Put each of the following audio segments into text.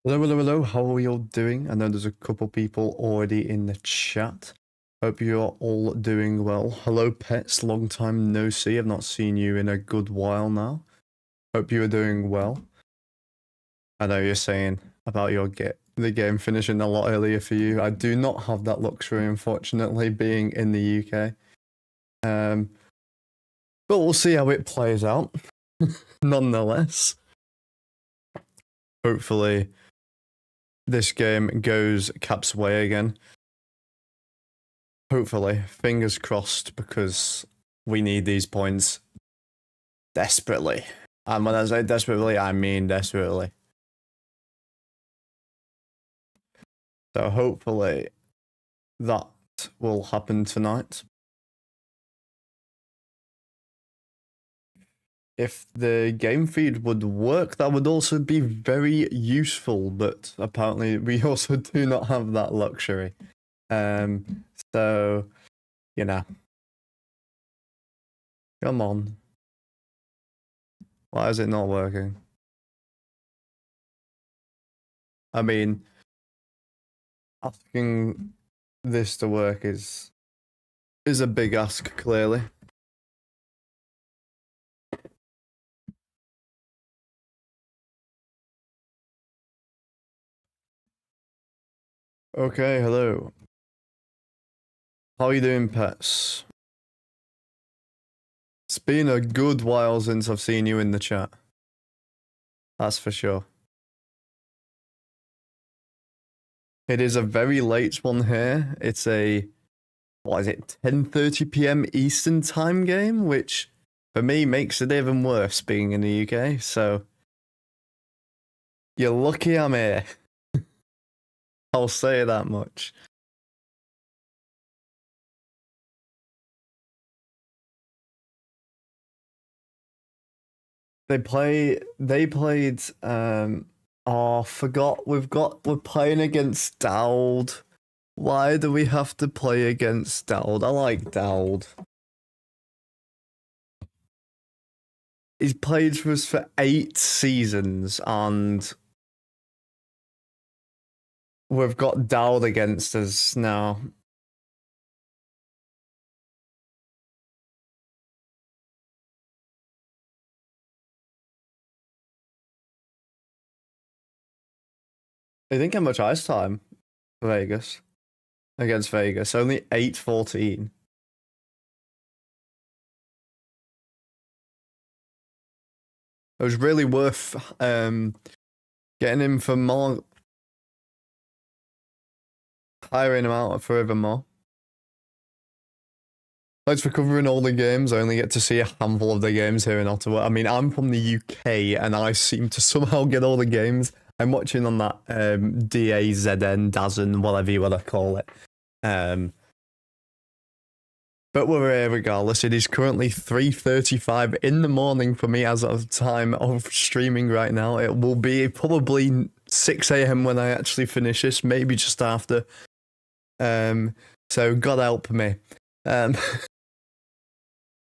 Hello, hello, hello. How are you all doing? I know there's a couple people already in the chat. Hope you're all doing well. Hello, pets. Long time no see. I've not seen you in a good while now. Hope you are doing well. I know you're saying about the game finishing a lot earlier for you. I do not have that luxury, unfortunately, being in the UK. But we'll see how it plays out. Nonetheless, hopefully this game goes Cap's way again. Hopefully, fingers crossed, because we need these points desperately. And when I say desperately, I mean desperately. So hopefully that will happen tonight. If the game feed would work, that would also be very useful, but apparently we also do not have that luxury. So, you know. Come on. Why is it not working? I mean, asking this to work is a big ask, clearly. Okay, hello. How are you doing, pets? It's been a good while since I've seen you in the chat. That's for sure. It is a very late one here. It's a, what is it, 10:30 p.m. Eastern time game, which for me makes it even worse being in the UK. So you're lucky I'm here. I'll say that much. They played oh, I forgot we're playing against Dowd. Why do we have to play against Dowd? I like Dowd. He's played for us for 8 seasons and we've got Dowd against us now. I think how much ice time for Vegas against Vegas? Only 8:14. It was really worth getting him for more, hiring him out for even more. Thanks for covering all the games. I only get to see a handful of the games here in Ottawa. I mean, I'm from the UK and I seem to somehow get all the games. I'm watching on that DAZN, DAZN, whatever you want to call it. But we're here regardless. It is currently 3:35 in the morning for me as of time of streaming right now. It will be probably 6 a.m. when I actually finish this, maybe just after. So God help me. But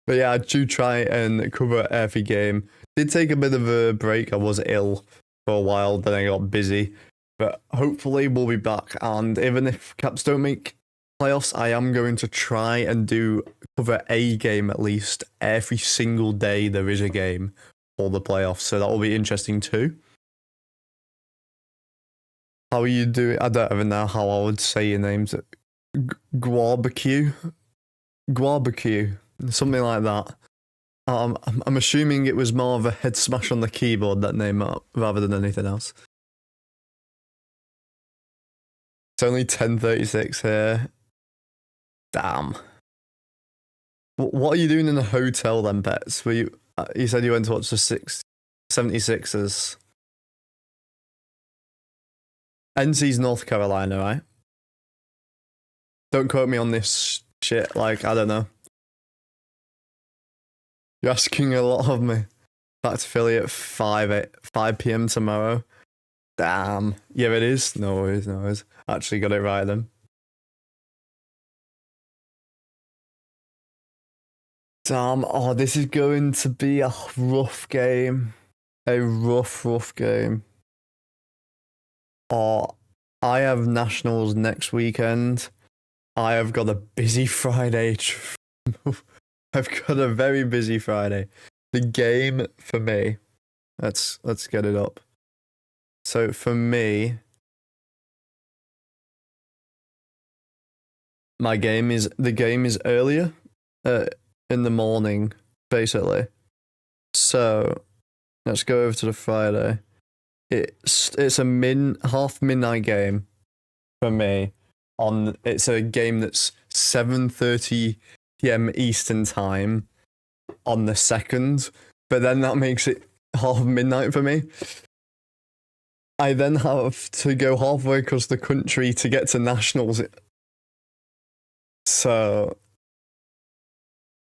yeah, I do try and cover every game. Did take a bit of a break. I was ill for a while, then I got busy. But hopefully we'll be back. And even if Caps don't make playoffs, I am going to try and cover a game at least every single day there is a game for the playoffs. So that will be interesting too. How are you doing? I don't even know how I would say your names. Guarbecue? Guarbecue. Something like that. I'm assuming it was more of a head smash on the keyboard, that name, rather than anything else. It's only 10:36 here. Damn. What are you doing in a hotel then, Pets? You said you went to watch the 76ers. NC's North Carolina, right? Don't quote me on this shit, like, I don't know. You're asking a lot of me. Back to Philly at 5 p.m. tomorrow. Damn. Yeah, it is. No worries, no worries. Actually got it right then. Damn. Oh, this is going to be a rough game. A rough game. Oh, I have nationals next weekend. I have got a busy Friday. I've got a very busy Friday. The game for me. Let's get it up. So for me, the game is earlier, in the morning, basically. So let's go over to the Friday. It's a half midnight game for me. It's a game that's 7:30 p.m. Eastern time on the second, but then that makes it half midnight for me. I then have to go halfway across the country to get to nationals. So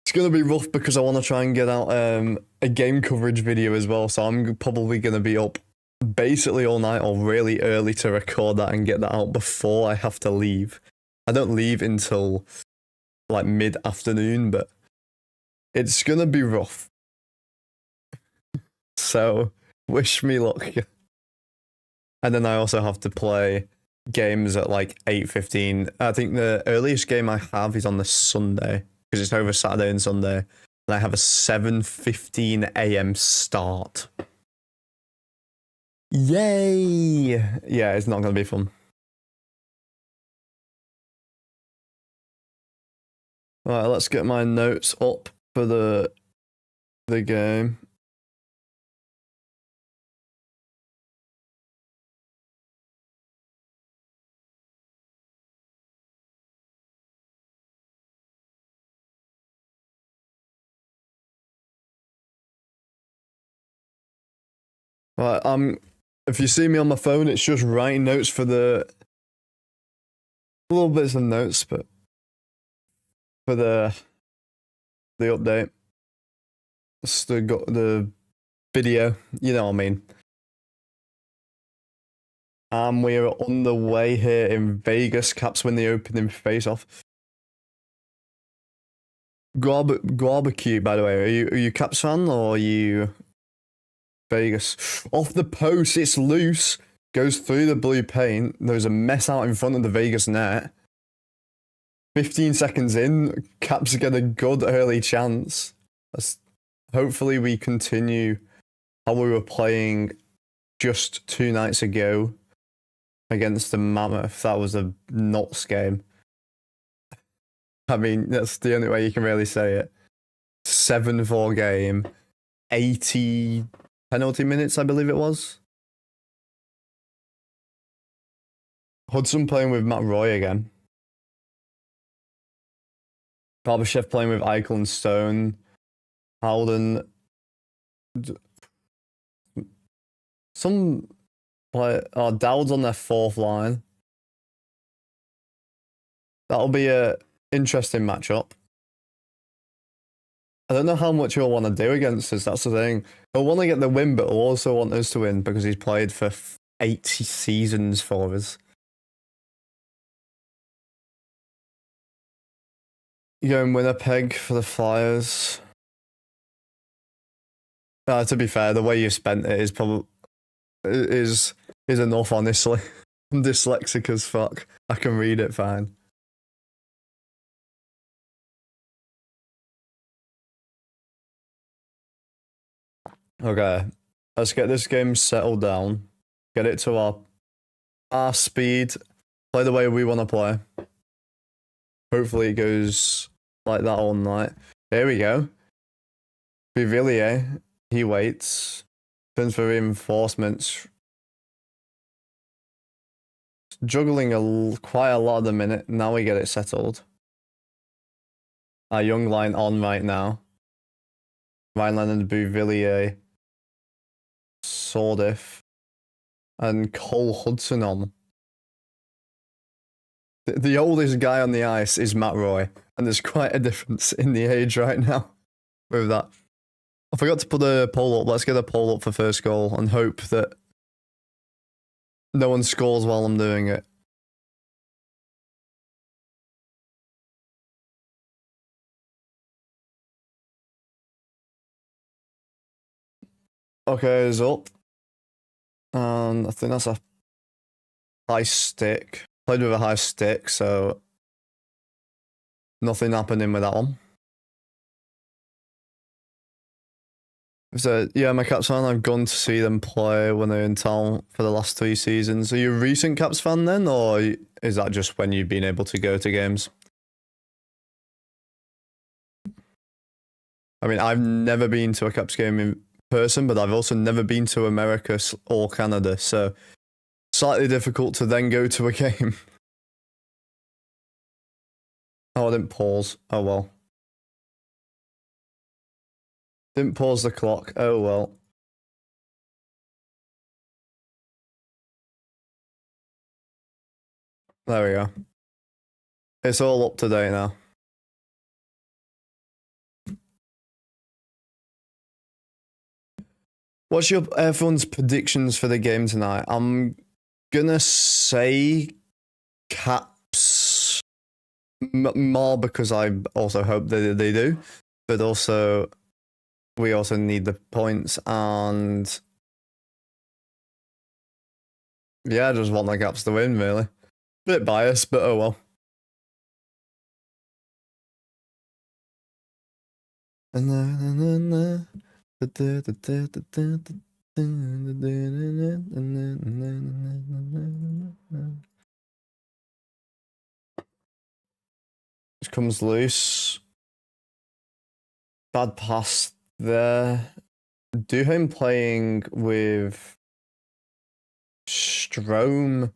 it's gonna be rough because I want to try and get out a game coverage video as well. So I'm probably gonna be up basically all night or really early to record that and get that out before I have to leave. I don't leave until like mid-afternoon, but it's gonna be rough. So wish me luck. And then I also have to play games at like 8:15. I think the earliest game I have is on the Sunday because it's over Saturday and Sunday. And I have a 7:15 a.m. start. Yay! Yeah, it's not going to be fun. Right, let's get my notes up for the game. Right, if you see me on my phone, it's just writing notes for the little bits of notes, but for the update, it's the video, you know what I mean. We're on the way here in Vegas. Caps win the opening face-off. Barbecue, by the way. Are you Caps fan or are you Vegas? Off the post, it's loose. Goes through the blue paint. There's a mess out in front of the Vegas net. 15 seconds in, Caps get a good early chance. Hopefully we continue how we were playing just 2 nights ago against the Mammoth. That was a nuts game. I mean, that's the only way you can really say it. 7-4 game, 80 penalty minutes, I believe it was. Hudson playing with Matt Roy again. Barbashev playing with Eichel and Stone. Howden. Dowd's on their 4th line. That'll be a interesting matchup. I don't know how much he'll want to do against us. That's the thing. He'll want to get the win, but he'll also want us to win because he's played for 80 seasons for us. You going Winnipeg for the Flyers? To be fair, the way you spent it is probably is enough. Honestly, I'm dyslexic as fuck. I can read it fine. Okay, let's get this game settled down. Get it to our speed. Play the way we want to play. Hopefully it goes like that all night. Here we go. Bivillier, he waits. Turns for reinforcements. Juggling quite a lot of the minute. Now we get it settled. Our young line on right now. Rhineland, Bouvillier, Sordiff, and Cole Hudson on. The oldest guy on the ice is Matt Roy, and there's quite a difference in the age right now with that. I forgot to put a poll up. Let's get a poll up for first goal and hope that no one scores while I'm doing it. Okay, it's up. And I think that's a high stick. Played with a high stick, so nothing happening with that one. So yeah, my Caps fan. I've gone to see them play when they're in town for the last 3 seasons. Are you a recent Caps fan then, or is that just when you've been able to go to games? I mean, I've never been to a Caps game in person, but I've also never been to America or Canada, so slightly difficult to then go to a game. Oh, I didn't pause. Oh well. Didn't pause the clock. Oh well. There we go. It's all up to date now. What's your everyone's predictions for the game tonight? I'm gonna say Caps more because I also hope that they do, but also we also need the points, and yeah, I just want the Caps to win, really. Bit biased, but oh well. It comes loose. Bad pass there. Duham playing with Strome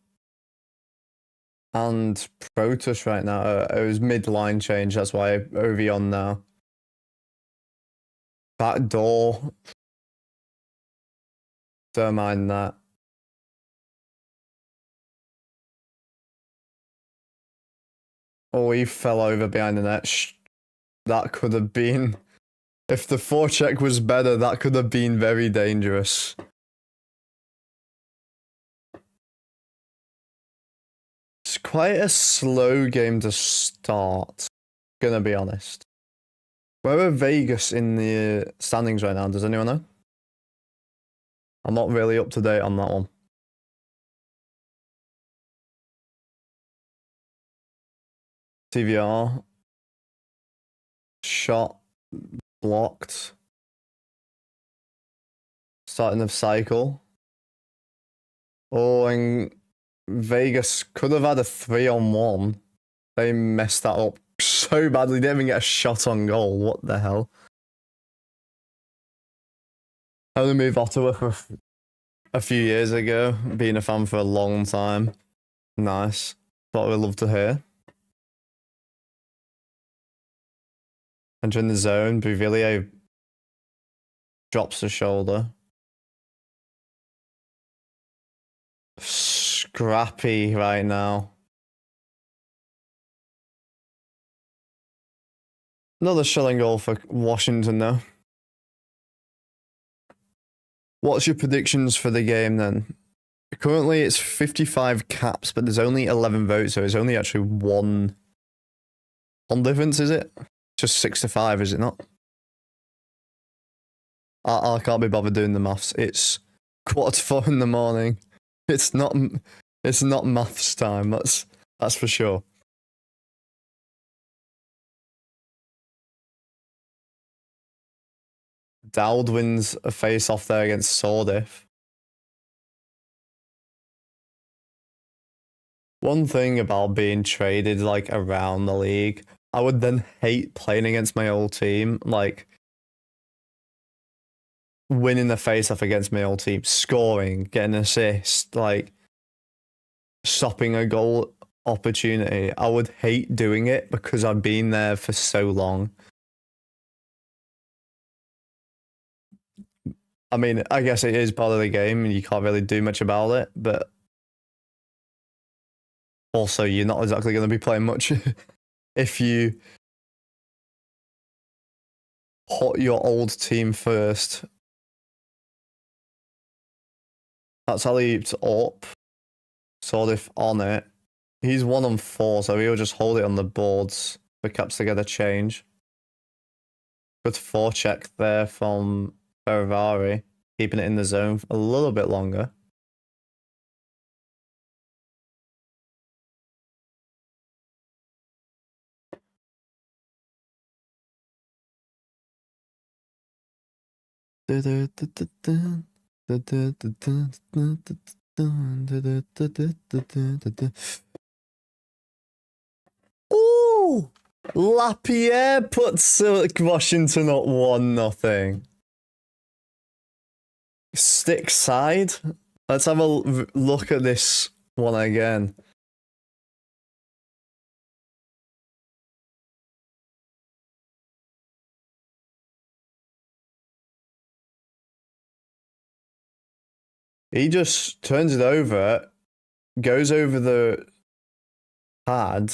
and Protus right now. It was mid-line change, that's why Ovi on now. Back door. Don't mind that. Oh, he fell over behind the net. That could have been... If the forecheck was better, that could have been very dangerous. It's quite a slow game to start, gonna be honest. Where are Vegas in the standings right now? Does anyone know? I'm not really up to date on that one. TVR. Shot. Blocked. Starting of cycle. Oh, and Vegas could have had a 3-on-1. They messed that up so badly. They didn't even get a shot on goal. What the hell? I only moved Ottawa for a few years ago. Being a fan for a long time. Nice. What we'd love to hear. Entering the zone, Bouvillier drops the shoulder. Scrappy right now. Another shilling goal for Washington though. What's your predictions for the game then? Currently it's 55 caps, but there's only 11 votes, so it's only actually one difference, is it? Just 6-5, is it not? I can't be bothered doing the maths. It's 4:45 in the morning. It's not maths time, that's for sure. Dowd wins a face-off there against Sordif. One thing about being traded like around the league, I would then hate playing against my old team, like winning the face-off against my old team, scoring, getting an assist, like stopping a goal opportunity. I would hate doing it because I've been there for so long. I mean, I guess it is part of the game and you can't really do much about it, but also you're not exactly going to be playing much if you put your old team first. That's how he leaps up. Sordif on it. He's 1-on-4, so he'll just hold it on the boards for Caps to get a change. Good forecheck there from Ferrari, keeping it in the zone a little bit longer. Ooh! Lapierre puts Washington up 1-0. Stick side. Let's have a look at this one again. He just turns it over, goes over the pad,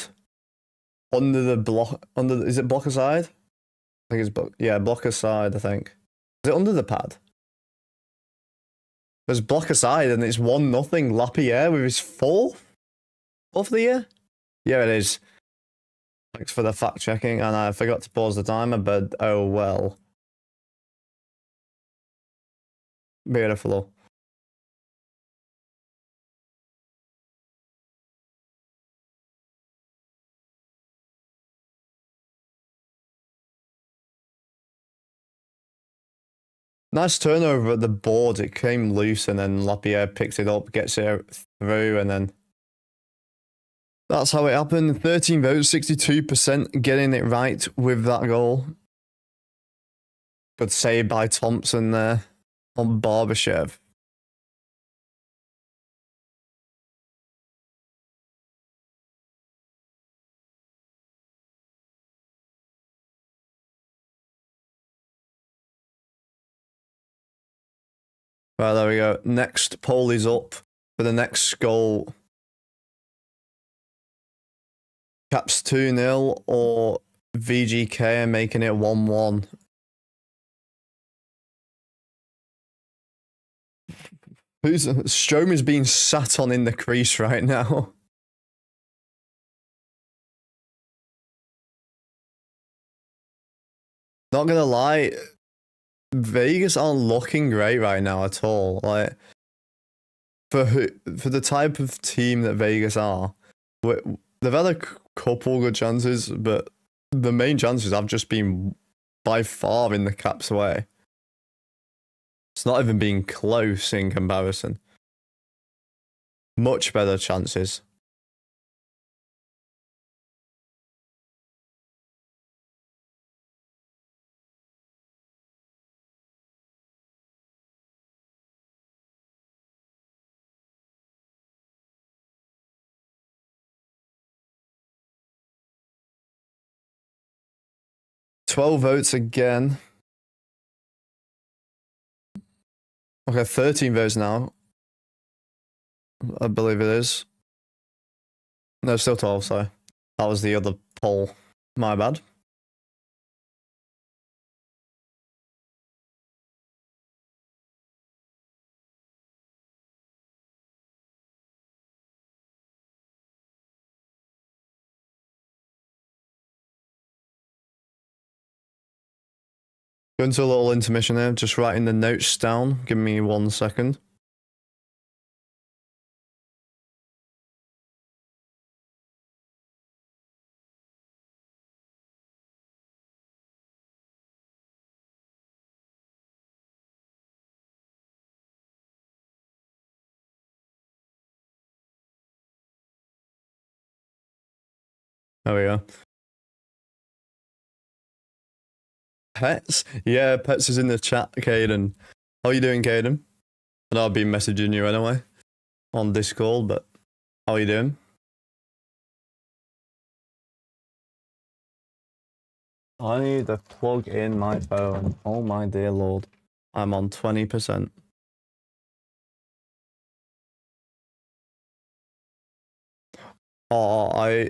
under the block, is it blocker side? I think it's, yeah, blocker side, I think. Is it under the pad? There's blocker side and it's 1-0 Lapierre with his fourth of the year. Yeah, it is. Thanks for the fact checking, and I forgot to pause the timer, but oh well. Beautiful. Nice turnover at the board. It came loose and then Lapierre picks it up, gets it through, and then that's how it happened. 13 votes, 62% getting it right with that goal. Good save by Thompson there on Barbashev. Right, there we go. Next poll is up for the next goal. Caps 2-0 or VGK making it 1-1. Strome is being sat on in the crease right now. Not gonna lie, Vegas aren't looking great right now at all. Like for the type of team that Vegas are, they've had a couple good chances, but the main chances have just been by far in the Caps' way. It's not even been close in comparison. Much better chances. $12 votes again. Okay, 13 votes now. I believe it is. No, still 12, sorry. That was the other poll. My bad. Going to a little intermission here, just writing the notes down. Give me 1 second. There we go. Pets? Yeah, Pets is in the chat, Caden. How are you doing, Caden? And I'll be messaging you anyway on Discord, but how are you doing? I need to plug in my phone. Oh my dear lord. I'm on 20%. Oh,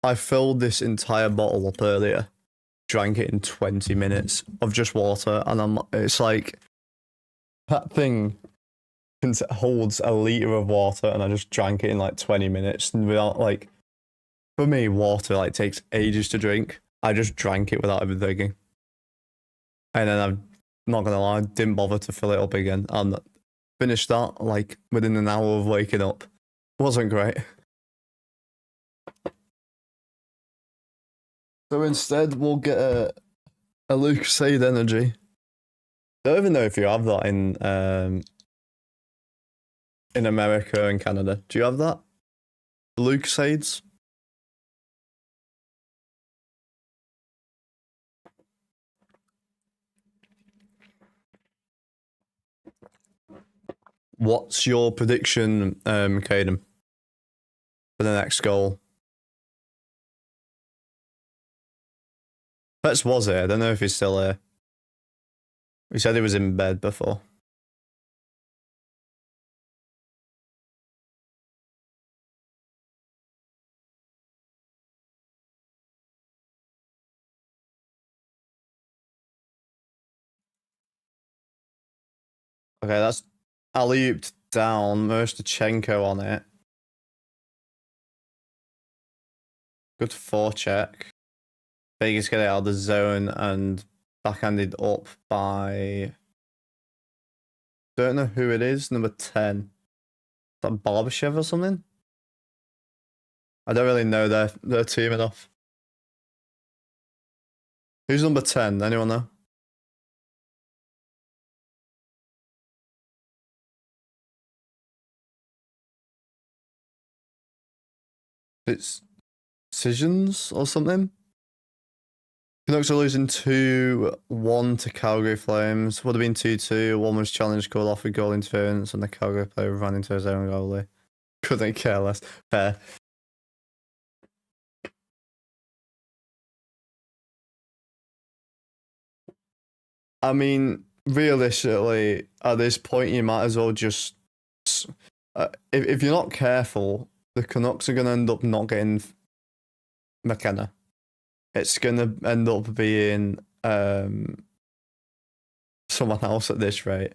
I filled this entire bottle up earlier. Drank it in 20 minutes of just water, and it's like that thing holds a liter of water, and I just drank it in like 20 minutes, and without like, for me, water like takes ages to drink. I just drank it without even thinking, and then I'm not gonna lie, didn't bother to fill it up again, and finished that like within an hour of waking up. Wasn't great. So instead, we'll get a Lucasade energy. Don't even know if you have that in America and Canada. Do you have that? Lucasades? What's your prediction, Caden, for the next goal? Pets was here. I don't know if he's still here. He said he was in bed before. Okay, that's alley-ooped down. Mostachenko on it. Good forecheck. Vegas get it out of the zone and backhanded up by... Don't know who it is. Number 10. Is that Barbashev or something? I don't really know their team enough. Who's number 10? Anyone know? It's Decisions or something? Canucks are losing 2-1 to Calgary Flames. Would have been 2-2. One was challenged, called off with goal interference, and the Calgary player ran into his own goalie. Couldn't care less. Fair. I mean, realistically, at this point, you might as well just... if you're not careful, the Canucks are going to end up not getting McKenna. It's going to end up being someone else at this rate.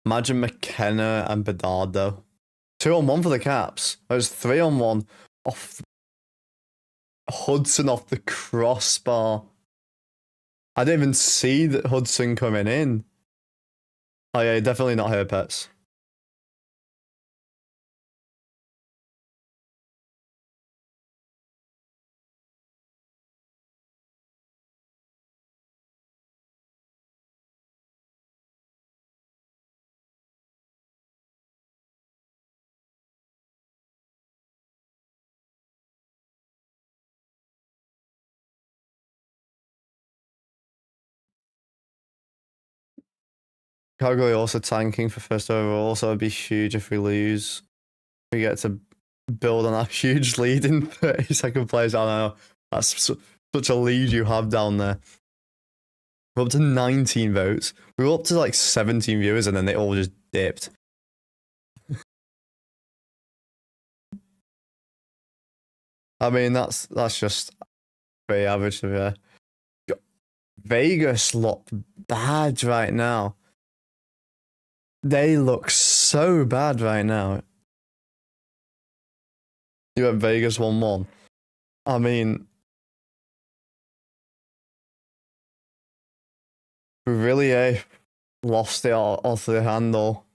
Imagine McKenna and Bedard, though. 2-on-1 for the Caps. It was 3-on-1 off Hudson off the crossbar. I didn't even see that Hudson coming in. Oh yeah, definitely not her pets. Calgary also tanking for first overall, so it'd be huge if we lose. We get to build on our huge lead in 30-second place. I know that's such a lead you have down there. We're up to 19 votes. We were up to like 17 viewers, and then they all just dipped. I mean, that's just pretty average to be fair. Vegas look bad right now. They look so bad right now. You went Vegas 1-1. I mean, we really lost it off the handle.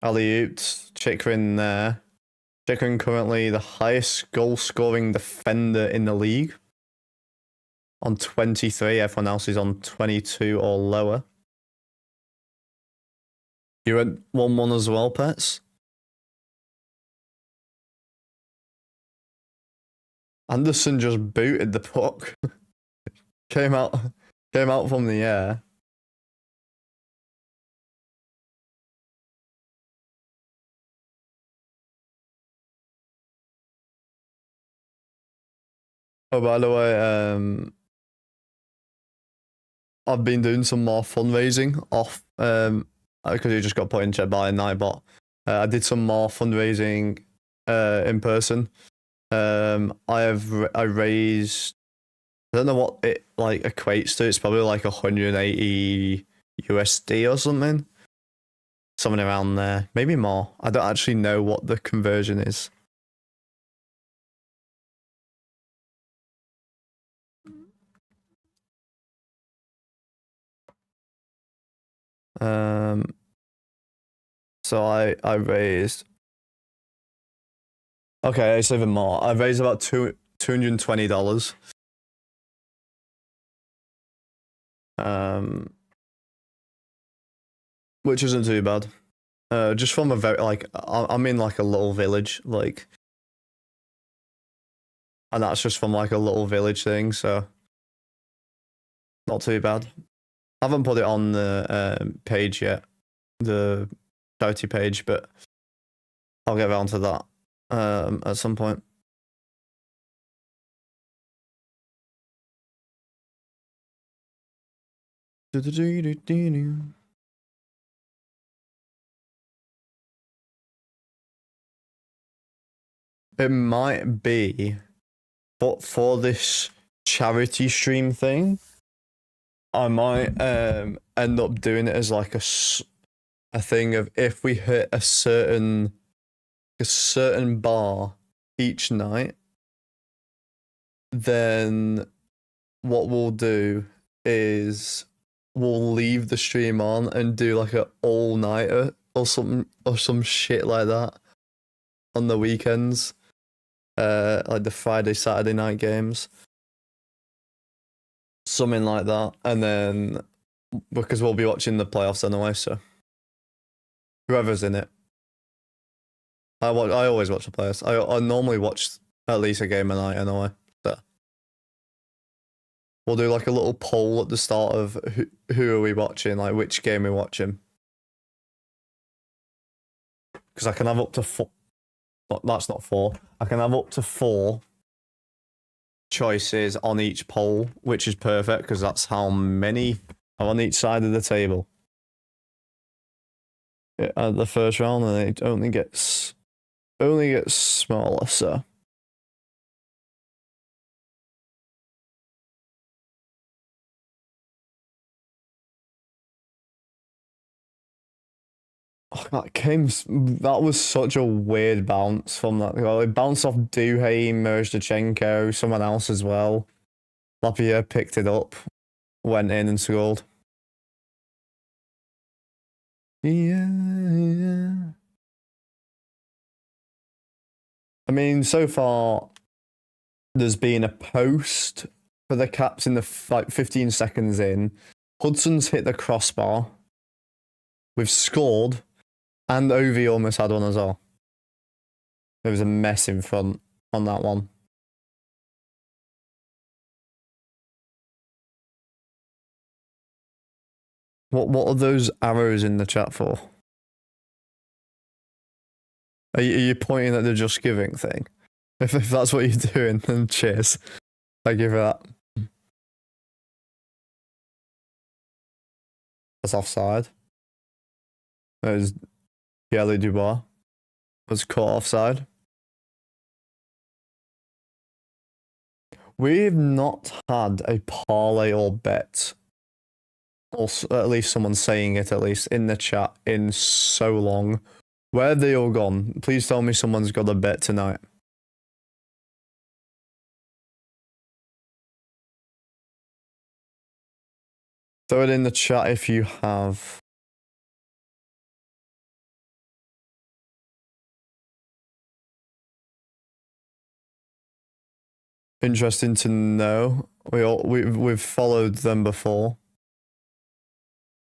Alley-ooped. Chikrin there. Chikrin currently the highest goal-scoring defender in the league. On 23, everyone else is on 22 or lower. You went 1-1 as well, Pets? Anderson just booted the puck. came out from the air. Oh, by the way, I've been doing some more fundraising off because you just got put in chat by Nightbot. I did some more fundraising in person. I raised, I don't know what it like equates to. It's probably like 180 USD or something. Something around there. Maybe more. I don't actually know what the conversion is. So I raised. Okay, it's even more. I raised about $220. Which isn't too bad. Just from a very I'm in like a little village, like, and that's just from like a little village thing, so not too bad. I haven't put it on the page yet, the charity page, but I'll get around to that at some point. It might be, but for this charity stream thing, I might end up doing it as like a thing of if we hit a certain bar each night, then what we'll do is we'll leave the stream on and do like a all-nighter or some shit like that on the weekends. Like the Friday, Saturday night games. Something like that. And then because we'll be watching the playoffs anyway, so whoever's in it. I always watch the playoffs. I normally watch at least a game a night anyway. So we'll do like a little poll at the start of who are we watching, like which game we're watching. Because I can have up to 4. That's not 4. I can have up to 4 choices on each poll, which is perfect because that's how many are on each side of the table. At the first round, and it only gets smaller, so. Oh, that was such a weird bounce from that. Well, it bounced off Duhey, Merzdachenko, someone else as well. Lapierre picked it up, went in and scored. Yeah. I mean, so far, there's been a post for the Caps in the 15 seconds in. Hudson's hit the crossbar. We've scored. And Ovi almost had one as well. There was a mess in front on that one. What are those arrows in the chat for? Are you pointing at the just giving thing? If that's what you're doing, then cheers. Thank you for that. That's offside. There's Kelly Dubois. Was caught offside. We've not had a parlay or bet, or at least someone saying it at least in the chat in so long. Where have they all gone? Please tell me someone's got a bet tonight. Throw it in the chat if you have. Interesting to know. We've followed them before.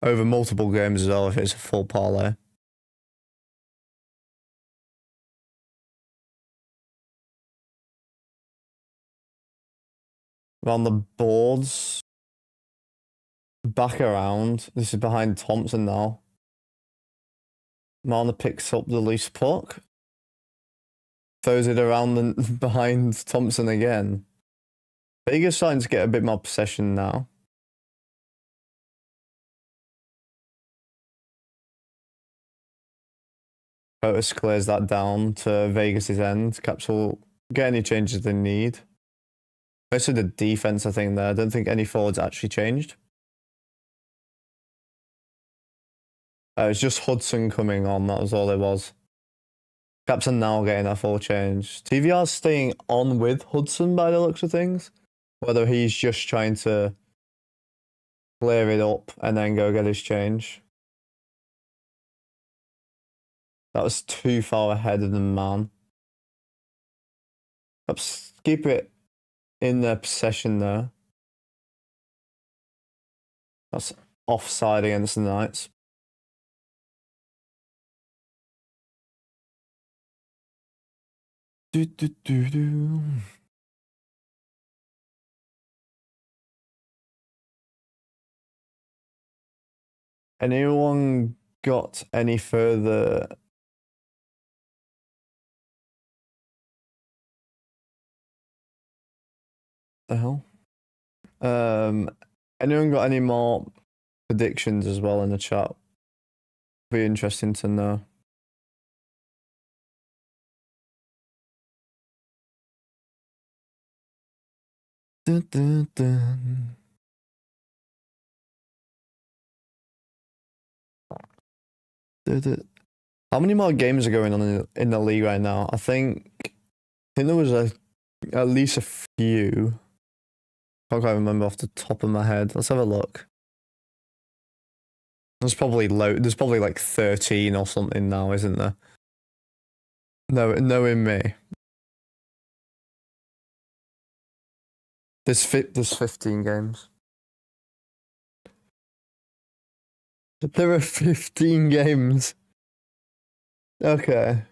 Over multiple games as well if it's a full parlay. Around the boards. Back around. This is behind Thompson now. Marner picks up the loose puck. Throws it around and behind Thompson again. Vegas starting to get a bit more possession now. Otis clears that down to Vegas's end. Caps will get any changes they need. Mostly the defense, I think, there. I don't think any forwards actually changed. It's just Hudson coming on. That was all it was. Caps are now getting a full change. TVR's staying on with Hudson by the looks of things. Whether he's just trying to clear it up and then go get his change. That was too far ahead of the man. Caps keep it in their possession there. That's offside against the Knights. Do, do, do, do. Anyone got any further? The hell? Anyone got any more predictions as well in the chat? Be interesting to know. Dun, dun, dun. How many more games are going on in the league right now? I think there was at least a few. I can't remember off the top of my head. Let's have a look. There's probably There's probably like 13 or something now, isn't there? No, knowing me. There's 15 games. There are 15 games. Okay.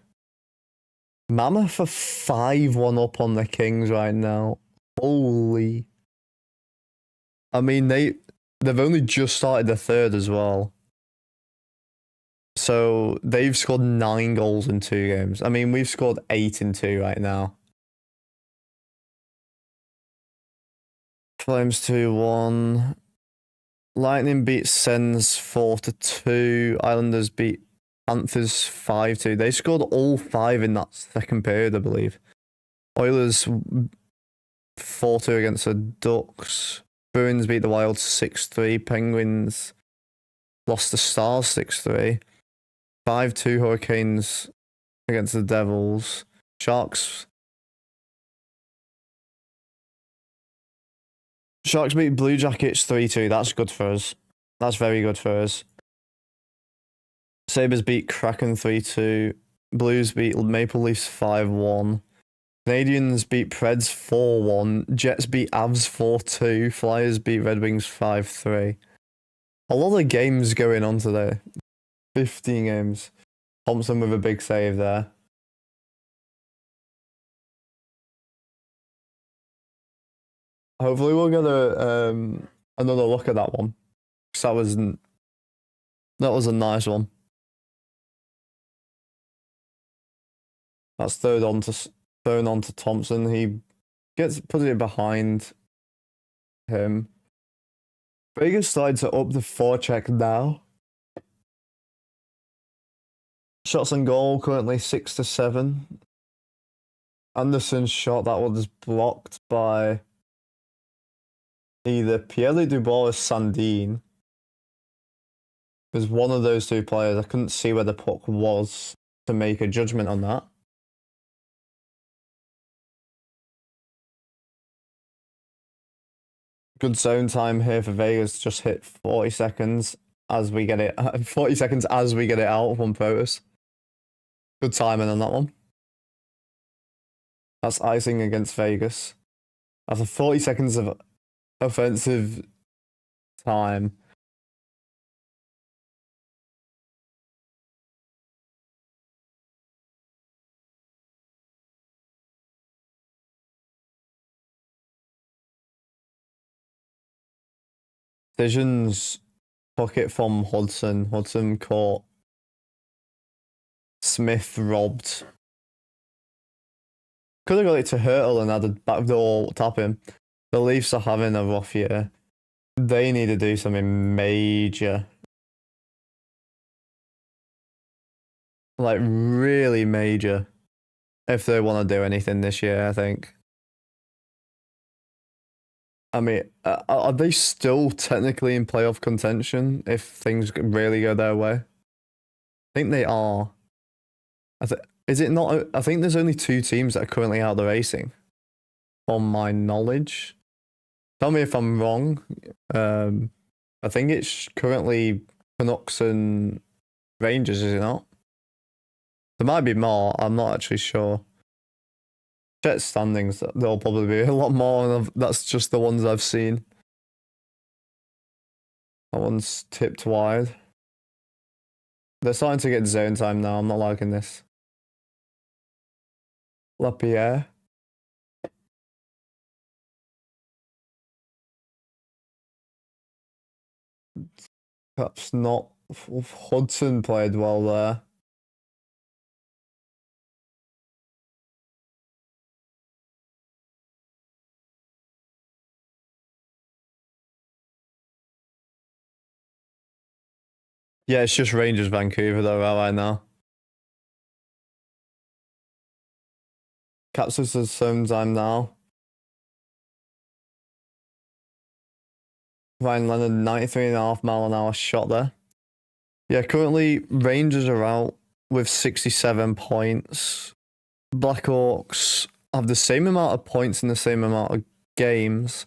Mammoth are 5-1 up on the Kings right now. Holy. I mean, they've only just started the third as well. So they've scored 9 goals in 2 games. I mean, we've scored 8 in 2 right now. Flames 2-1. Lightning beat Sens 4-2. Islanders beat Panthers 5-2. They scored all 5 in that second period, I believe. Oilers 4-2 against the Ducks. Bruins beat the Wild 6-3. Penguins lost the Stars 6-3. 5-2 Hurricanes against the Devils. Sharks beat Blue Jackets 3-2. That's good for us. That's very good for us. Sabres beat Kraken 3-2. Blues beat Maple Leafs 5-1. Canadians beat Preds 4-1. Jets beat Avs 4-2. Flyers beat Red Wings 5-3. A lot of games going on today. 15 games. Thompson with a big save there. Hopefully we'll get another look at that one. Because that was a nice one. That's thrown on to Thompson. He puts it behind him. Vegas started to up the forecheck now. Shots on goal currently 6-7. Anderson's shot, that was blocked by either Pierre Dubois or Sandin. There's one of those two players. I couldn't see where the puck was to make a judgment on that. Good zone time here for Vegas. Just hit 40 seconds as we get it. 40 seconds as we get it out from Protus. Good timing on that one. That's icing against Vegas. After 40 seconds of offensive time. Decisions, pocket from Hudson. Hudson caught. Smith robbed. Could have got it to Hurtle and had a backdoor tap him. The Leafs are having a rough year. They need to do something major. Like, really major. If they want to do anything this year, I think. I mean, are they still technically in playoff contention if things really go their way? I think they are. Is it not? I think there's only 2 teams that are currently out of the racing, from my knowledge. Tell me if I'm wrong. I think it's currently Canucks and Rangers, is it not? There might be more. I'm not actually sure. Check standings. There'll probably be a lot more. And that's just the ones I've seen. That one's tipped wide. They're starting to get zone time now. I'm not liking this. Lapierre. Perhaps not. Hudson played well there. Yeah, it's just Rangers Vancouver though right now. Capsules has some time now. Ryan Leonard, 93.5 mph shot there. Yeah, currently Rangers are out with 67 points. Blackhawks have the same amount of points in the same amount of games,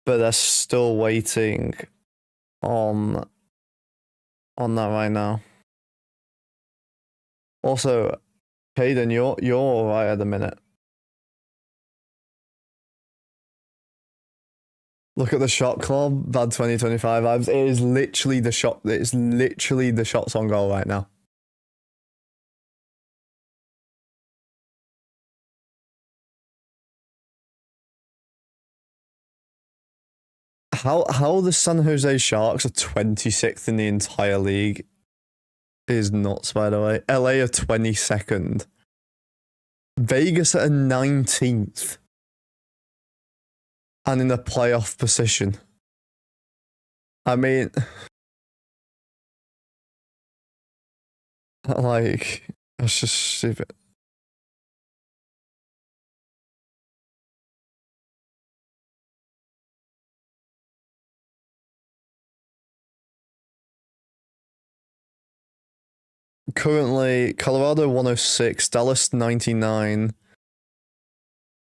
but they're still waiting on that right now. Also, Caden, you're all right at the minute. Look at the shot club, bad 2025 vibes. It is literally the shot. It's literally the shots on goal right now. How the San Jose Sharks are 26th in the entire league is nuts, by the way. LA are 22nd. Vegas are 19th. And in a playoff position. I mean, like, that's just stupid. Currently, Colorado 106, Dallas 99,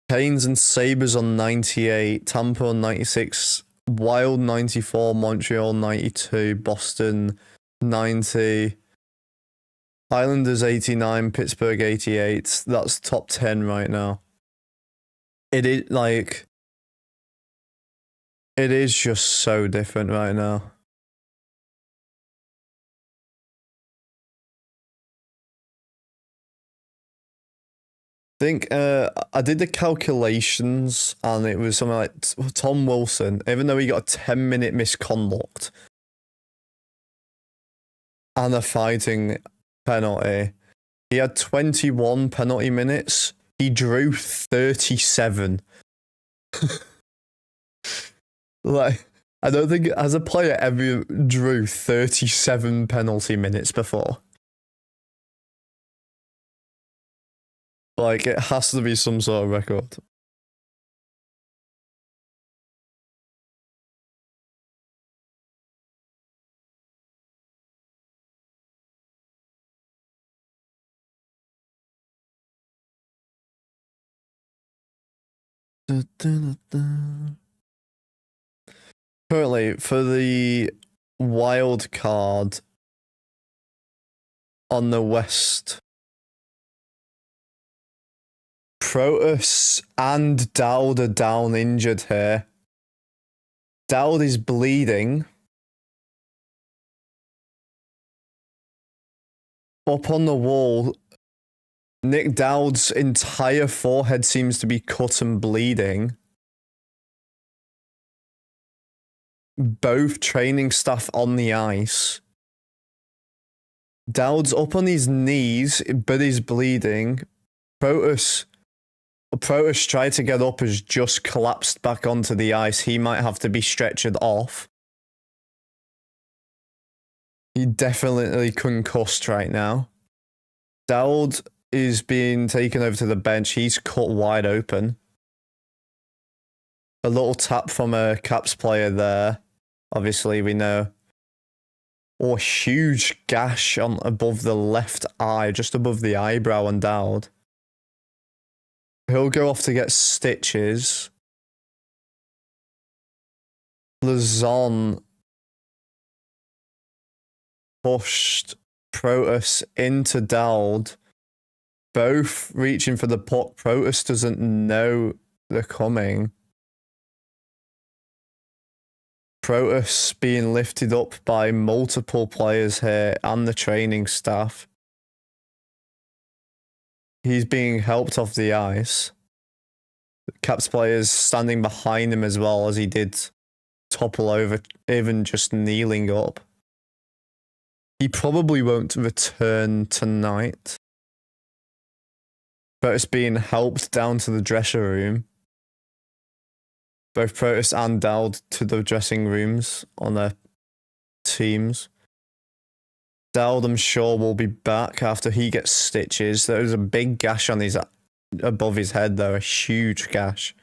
Canes and Sabres on 98, Tampa on 96, Wild 94, Montreal 92, Boston 90, Islanders 89, Pittsburgh 88. That's top 10 right now. It is like, it is just so different right now. I think I did the calculations and it was something like Tom Wilson, even though he got a 10-minute misconduct and a fighting penalty, he had 21 penalty minutes. He drew 37. Like, I don't think as a player ever drew 37 penalty minutes before. Like, it has to be some sort of record. Currently, for the wild card on the West, Protus and Dowd are down injured here. Dowd is bleeding. Up on the wall, Nick Dowd's entire forehead seems to be cut and bleeding. Both training staff on the ice. Dowd's up on his knees, but he's bleeding. Protus tried to get up, has just collapsed back onto the ice. He might have to be stretchered off. He definitely concussed right now. Dowd is being taken over to the bench. He's cut wide open. A little tap from a Caps player there. Obviously, we know. Oh, a huge gash on above the left eye, just above the eyebrow on Dowd. He'll go off to get stitches. Lazon pushed Protus into Dowd. Both reaching for the puck. Protus doesn't know they're coming. Protus being lifted up by multiple players here and the training staff. He's being helped off the ice. Caps players standing behind him as well as he did topple over, even just kneeling up. He probably won't return tonight. Protus being helped down to the dressing room. Both Protus and Dowd to the dressing rooms on their teams. Dowd, I'm sure, will be back after he gets stitches. There's a big gash on his above his head, though, a huge gash.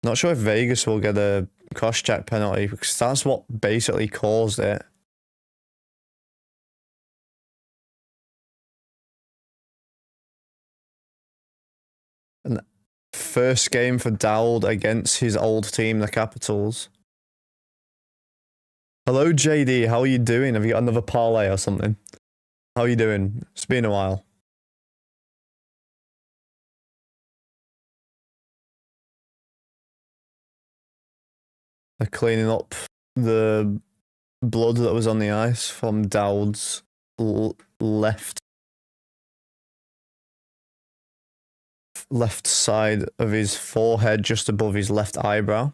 Not sure if Vegas will get a cross-check penalty because that's what basically caused it. And first game for Dowd against his old team, the Capitals. Hello, JD. How are you doing? Have you got another parlay or something? How are you doing? It's been a while. They're cleaning up the blood that was on the ice from Dowd's left side of his forehead, just above his left eyebrow.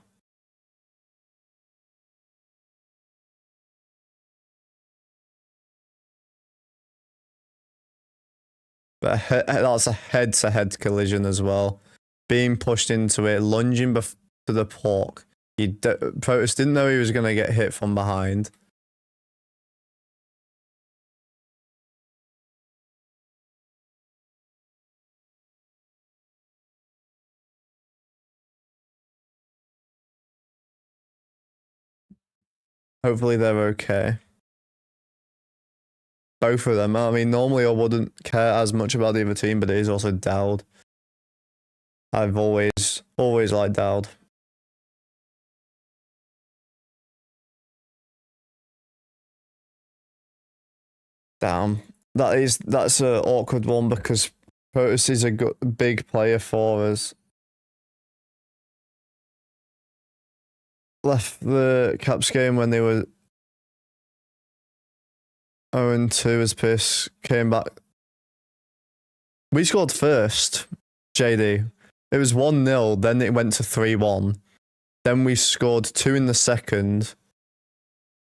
But that's a head-to-head collision as well. Being pushed into it, lunging to the puck. Protus didn't know he was going to get hit from behind. Hopefully they're okay. Both of them. I mean, normally I wouldn't care as much about the other team, but it is also Dowd. I've always liked Dowd. Damn. That's an awkward one because Protus is a big player for us. Left the Caps game when they were 0-2 as piss. Came back. We scored first, JD. It was 1-0, then it went to 3-1. Then we scored 2 in the second.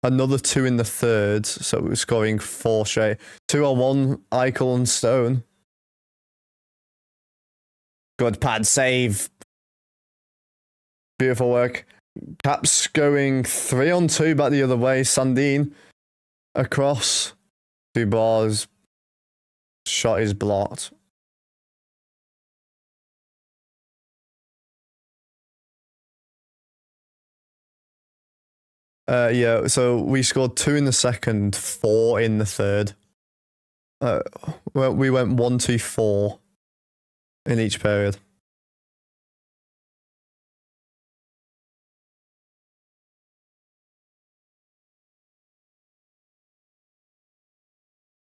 Another 2 in the third, so we were scoring 4 straight. 2-1, Eichel and Stone. Good pad save. Beautiful work. Caps going 3-on-2 back the other way. Sandin across. 2 bars. Shot is blocked. Yeah, so we scored 2 in the second, 4 in the third. Well, we went 1-2-4 in each period.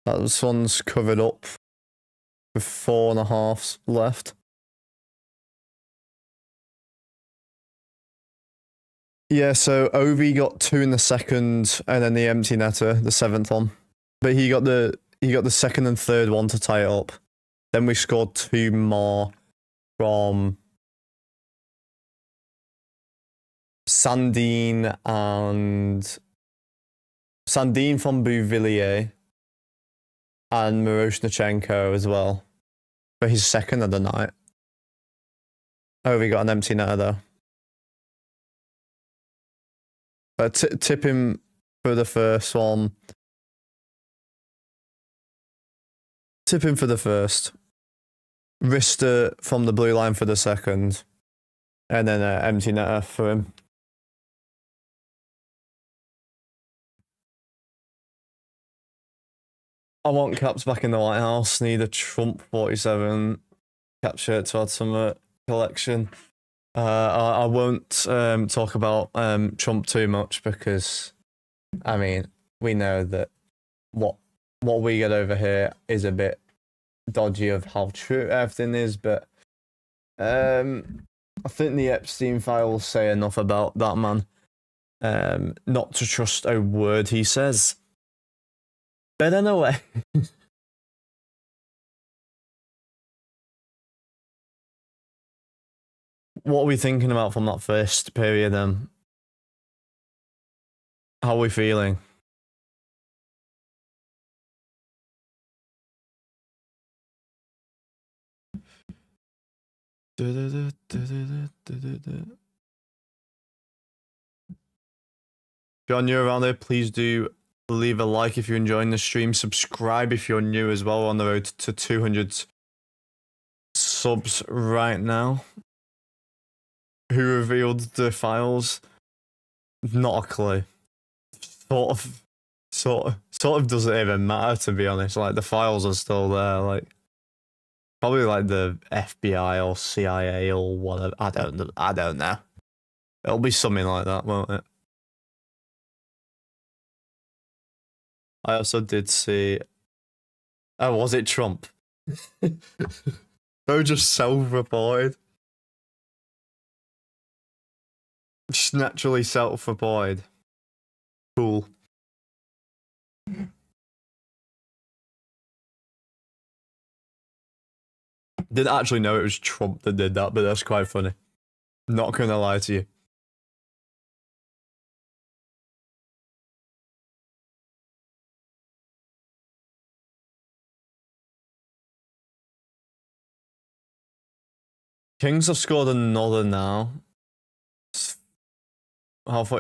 That one's covered up with 4.5 left. Yeah, so Ovi got 2 in the second, and then the empty netter, the 7th one. But he got the second and third one to tie it up. Then we scored 2 more from Sandin from Bouvillier and Miroshnichenko as well for his second of the night. Ovi got an empty netter though. Tip him for the first one. Tip him for the first. Rister from the blue line for the second. And then an empty netter for him. I want Caps back in the White House. Need a Trump 47 Cap shirt to add some collection. I won't talk about Trump too much because, I mean, we know that what we get over here is a bit dodgy of how true everything is, but I I think the Epstein files say enough about that man. Not to trust a word he says. But anyway. What are we thinking about from that first period then? How are we feeling? If you're new around here, please do leave a like if you're enjoying the stream. Subscribe if you're new as well. We're on the road to 200 subs right now. Who revealed the files? Not a clue. Sort of doesn't even matter, to be honest. Like, the files are still there. Like, probably like the FBI or CIA or whatever. I don't know. It'll be something like that, won't it? I also did see. Oh, was it Trump? No, just self-reported. Just naturally self-reported. Cool. Didn't actually know it was Trump that did that, but that's quite funny. Not gonna lie to you. Kings have scored another now.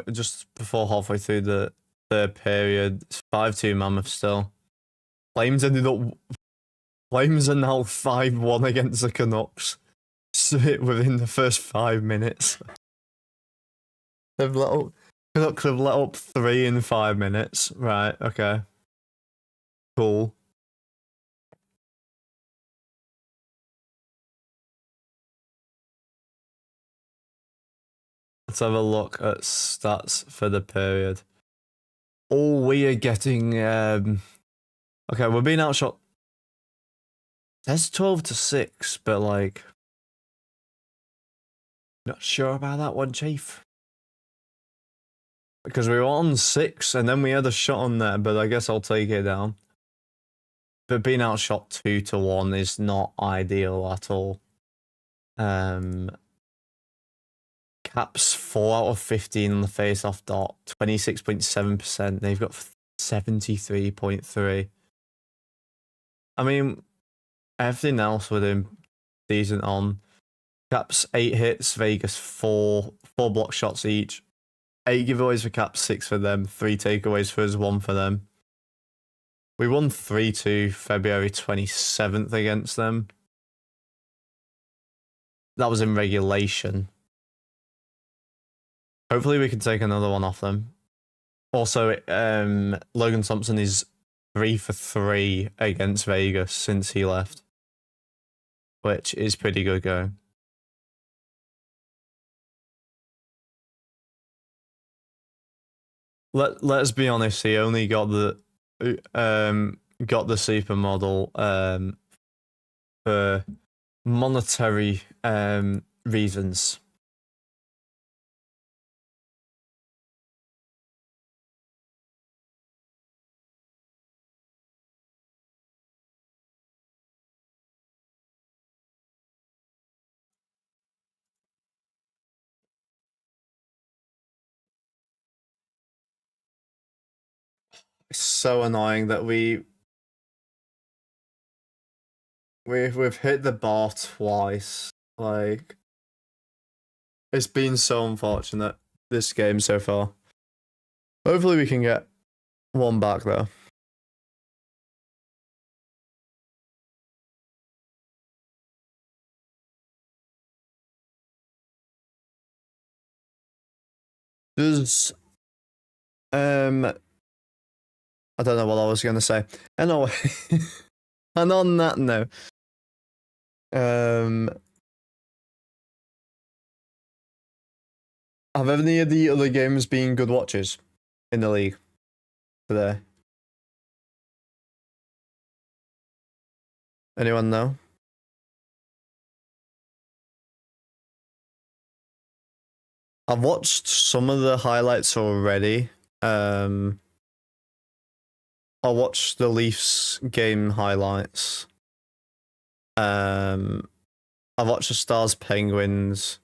Just before halfway through the third period. It's 5-2 Mammoth still. Flames are now 5-1 against the Canucks. Within the first 5 minutes. Canucks have let up 3 in 5 minutes. Right, okay. Cool. Let's have a look at stats for the period. Oh, we are getting okay, we're being outshot. There's 12-6, but like, not sure about that one, Chief. Because we were on 6 and then we had a shot on there, but I guess I'll take it down. But being outshot 2-1 is not ideal at all. Caps 4 out of 15 on the face-off dot, 26.7%. They've got 73.3. I mean, everything else with him decent on. Caps 8 hits, Vegas 4 block shots each. 8 giveaways for Caps, 6 for them, 3 takeaways for us, 1 for them. We won 3-2 February 27th against them. That was in regulation. Hopefully we can take another one off them. Also, Logan Thompson is 3 for 3 against Vegas since he left, which is pretty good going. Let's be honest. He only got the supermodel for monetary reasons. It's so annoying that we've hit the bar twice. Like, it's been so unfortunate this game so far. Hopefully we can get one back though. Does I don't know what I was gonna say. Anyway, and on that note, have any of the other games been good watches in the league today? Anyone know? I've watched some of the highlights already. I watched the Leafs game highlights. I've watched the Stars Penguins,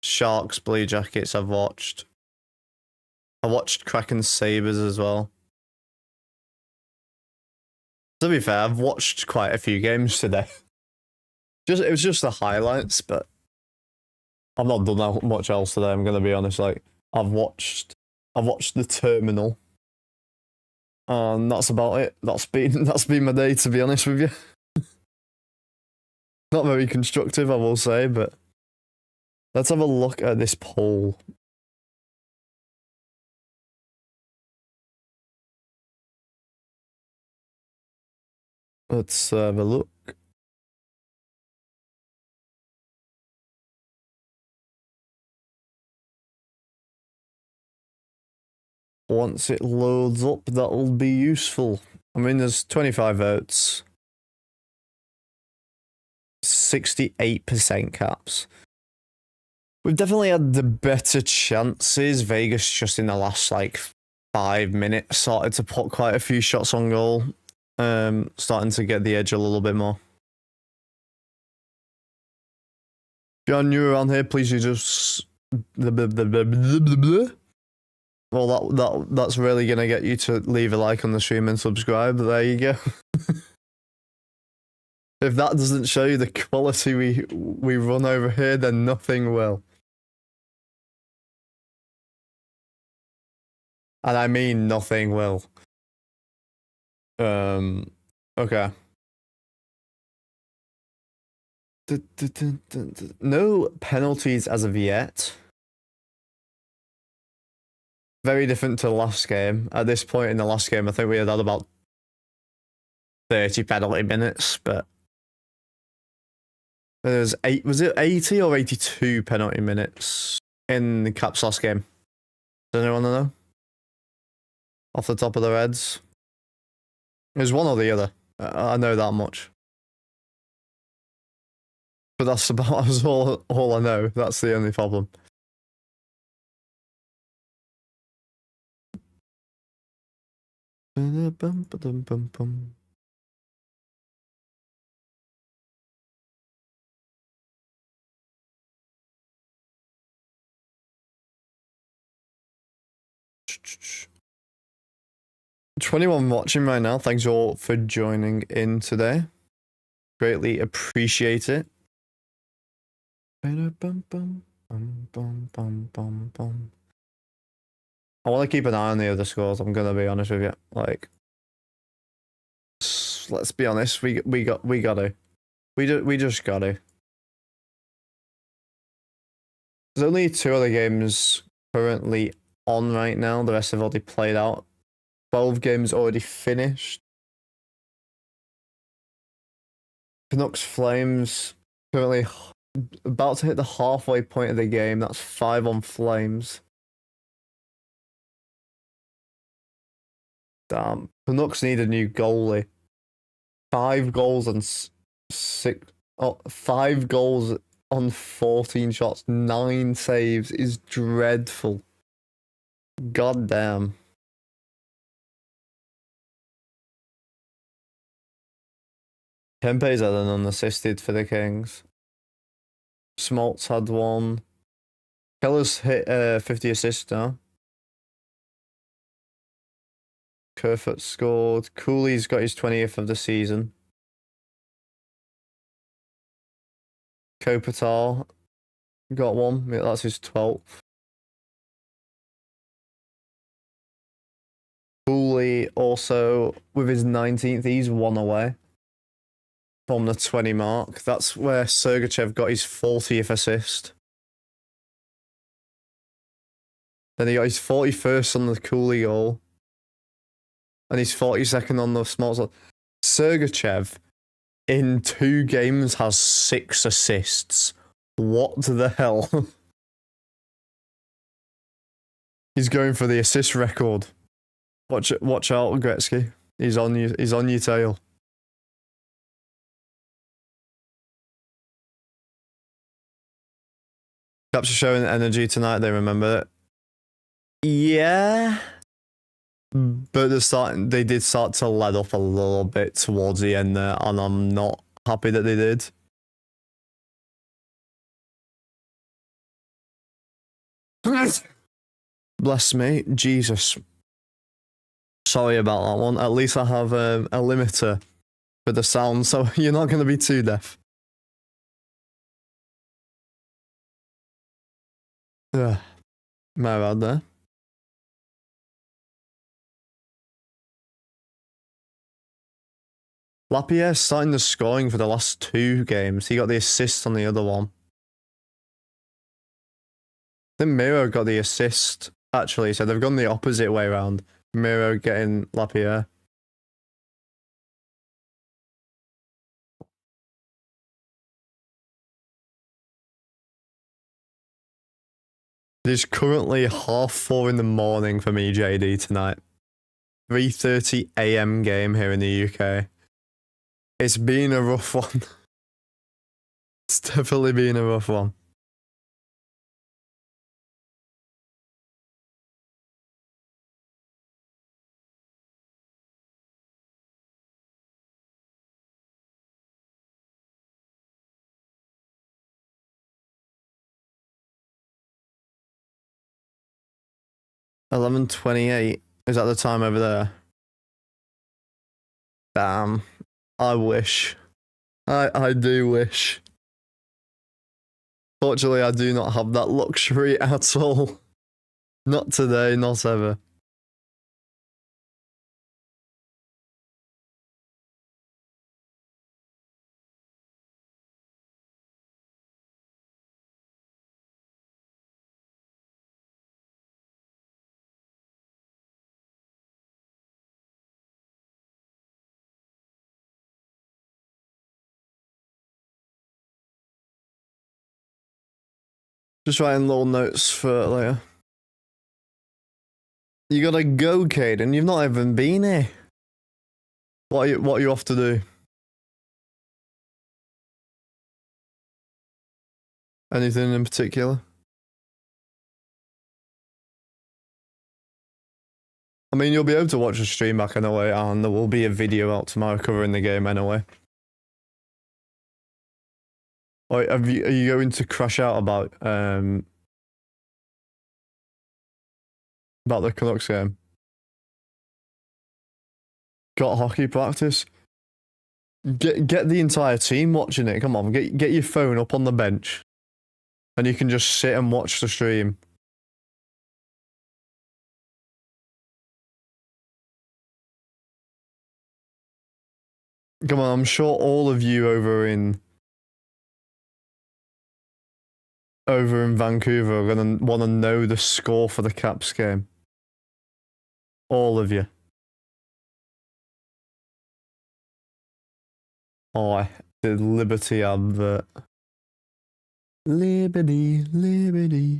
Sharks Blue Jackets. I watched Kraken Sabres as well. To be fair, I've watched quite a few games today. It was just the highlights, but I've not done that much else today. I'm gonna be honest. Like I've watched the terminal, and that's about it. That's been my day, to be honest with you. Not very constructive, I will say, but let's have a look at this poll. Let's have a look. Once it loads up, that'll be useful. I mean, there's 25 votes. 68% caps. We've definitely had the better chances. Vegas just in the last, 5 minutes started to put quite a few shots on goal. Starting to get the edge a little bit more. If you're new around here, please you just... Well, that's really gonna get you to leave a like on the stream and subscribe. There you go. If that doesn't show you the quality we run over here, then nothing will. And I mean nothing will. Okay. No penalties as of yet. Very different to the last game. At this point in the last game, I think we had about 30 penalty minutes, but was it 80 or 82 penalty minutes in the Caps last game? Does anyone know? Off the top of their heads? It was one or the other. I know that much. But that's about all I know. That's the only problem. Bum. 21 watching right now. Thanks all for joining in today. Greatly appreciate it. I want to keep an eye on the other scores. I'm gonna be honest with you. Let's be honest. We gotta. We just gotta. There's only 2 other games currently on right now. The rest have already played out. 12 games already finished. Canucks Flames currently about to hit the halfway point of the game. That's 5 on Flames. Damn. Canucks need a new goalie. 5 goals on 5 goals on 14 shots. 9 saves is dreadful. God damn. Kempe's had an unassisted for the Kings. Smoltz had 1. Keller's hit 50 assists now. Kerfoot scored. Cooley's got his 20th of the season. Kopitar got 1. Yeah, that's his 12th. Cooley also, with his 19th, he's 1 away from the 20 mark. That's where Sergachev got his 40th assist. Then he got his 41st on the Cooley goal. And he's 42nd on the small. Sergachev in 2 games has 6 assists. What the hell? He's going for the assist record. Watch out, Gretzky. He's on you. He's on your tail. Caps are showing energy tonight, they remember it. Yeah. But they did start to let up a little bit towards the end there, and I'm not happy that they did. Bless me, Jesus. Sorry about that one. At least I have a limiter for the sound, so you're not going to be too deaf. My bad there. Lapierre starting the scoring for the last 2 games. He got the assist on the other one. I think Miro got the assist, actually, so they've gone the opposite way around. Miro getting Lapierre. It is currently 4:30 in the morning for me, JD, tonight. 3:30 AM game here in the UK. It's been a rough one. It's definitely been a rough one. $11:28. Is that the time over there? Damn. I wish. I do wish. Fortunately, I do not have that luxury at all. Not today, not ever. Just writing little notes for later. You gotta go, Caden. You've not even been here. What are you off to do? Anything in particular? I mean, you'll be able to watch the stream back anyway, and there will be a video out tomorrow covering the game anyway. Wait, are you going to crash out about the Canucks game? Got hockey practice? Get the entire team watching it. Come on, get your phone up on the bench, and you can just sit and watch the stream. Come on, I'm sure all of you over in Vancouver are gonna want to know the score for the Caps game. All of you. Oh, the Liberty advert. Liberty, Liberty.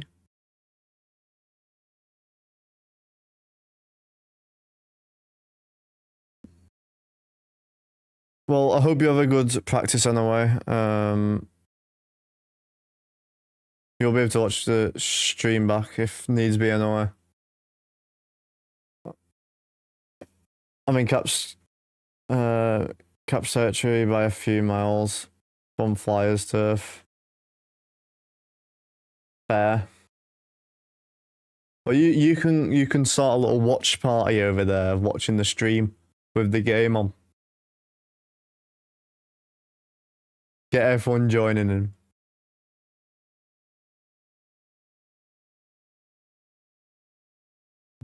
Well, I hope you have a good practice anyway. You'll be able to watch the stream back if needs be anyway. I mean, Caps territory by a few miles from Flyers turf. Fair. Well, you can start a little watch party over there, watching the stream with the game on. Get everyone joining in.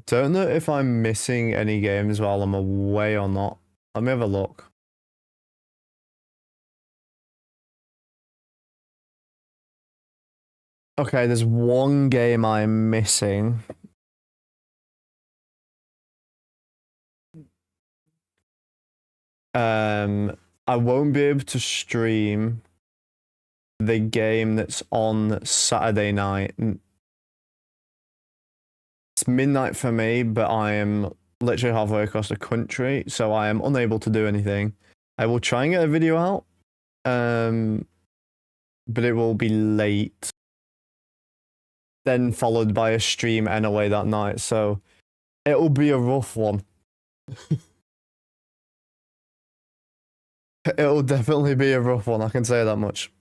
Don't know if I'm missing any games while I'm away or not. Let me have a look. Okay, there's one game I'm missing. I won't be able to stream the game that's on Saturday night. It's midnight for me, but I am literally halfway across the country, so I am unable to do anything. I will try and get a video out, but it will be late. then followed by a stream anyway that night, so it'll be a rough one. It'll definitely be a rough one, I can say that much.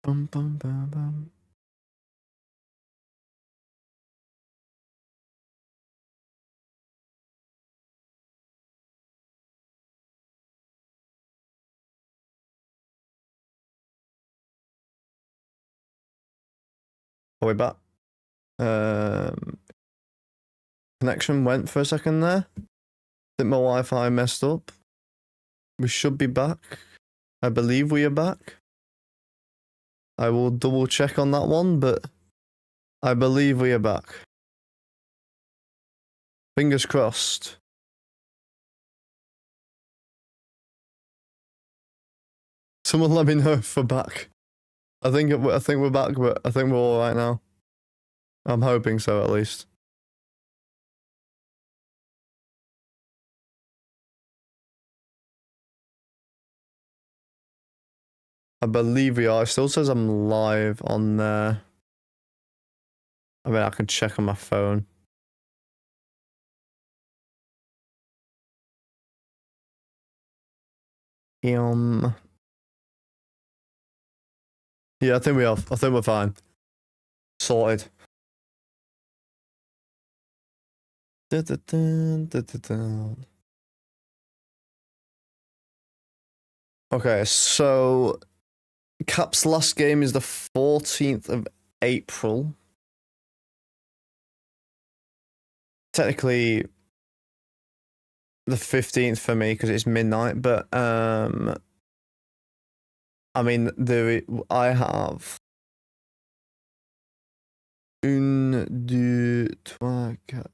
Bum, bum, bum, bum. Are we back? Connection went for a second there. I think my Wi-Fi messed up. We should be back. I believe we are back. I will double check on that one, but I believe we are back. Fingers crossed. Someone let me know if we're back. I think we're back, but I think we're all right now. I'm hoping so, at least. I believe we are. It still says I'm live on there. I mean, I can check on my phone. Yeah, I think we are. I think we're fine. Sorted. Okay, so Cap's last game is the 14th of April. Technically, the 15th for me because it's midnight, but I mean, I have une, deux, trois, quatre.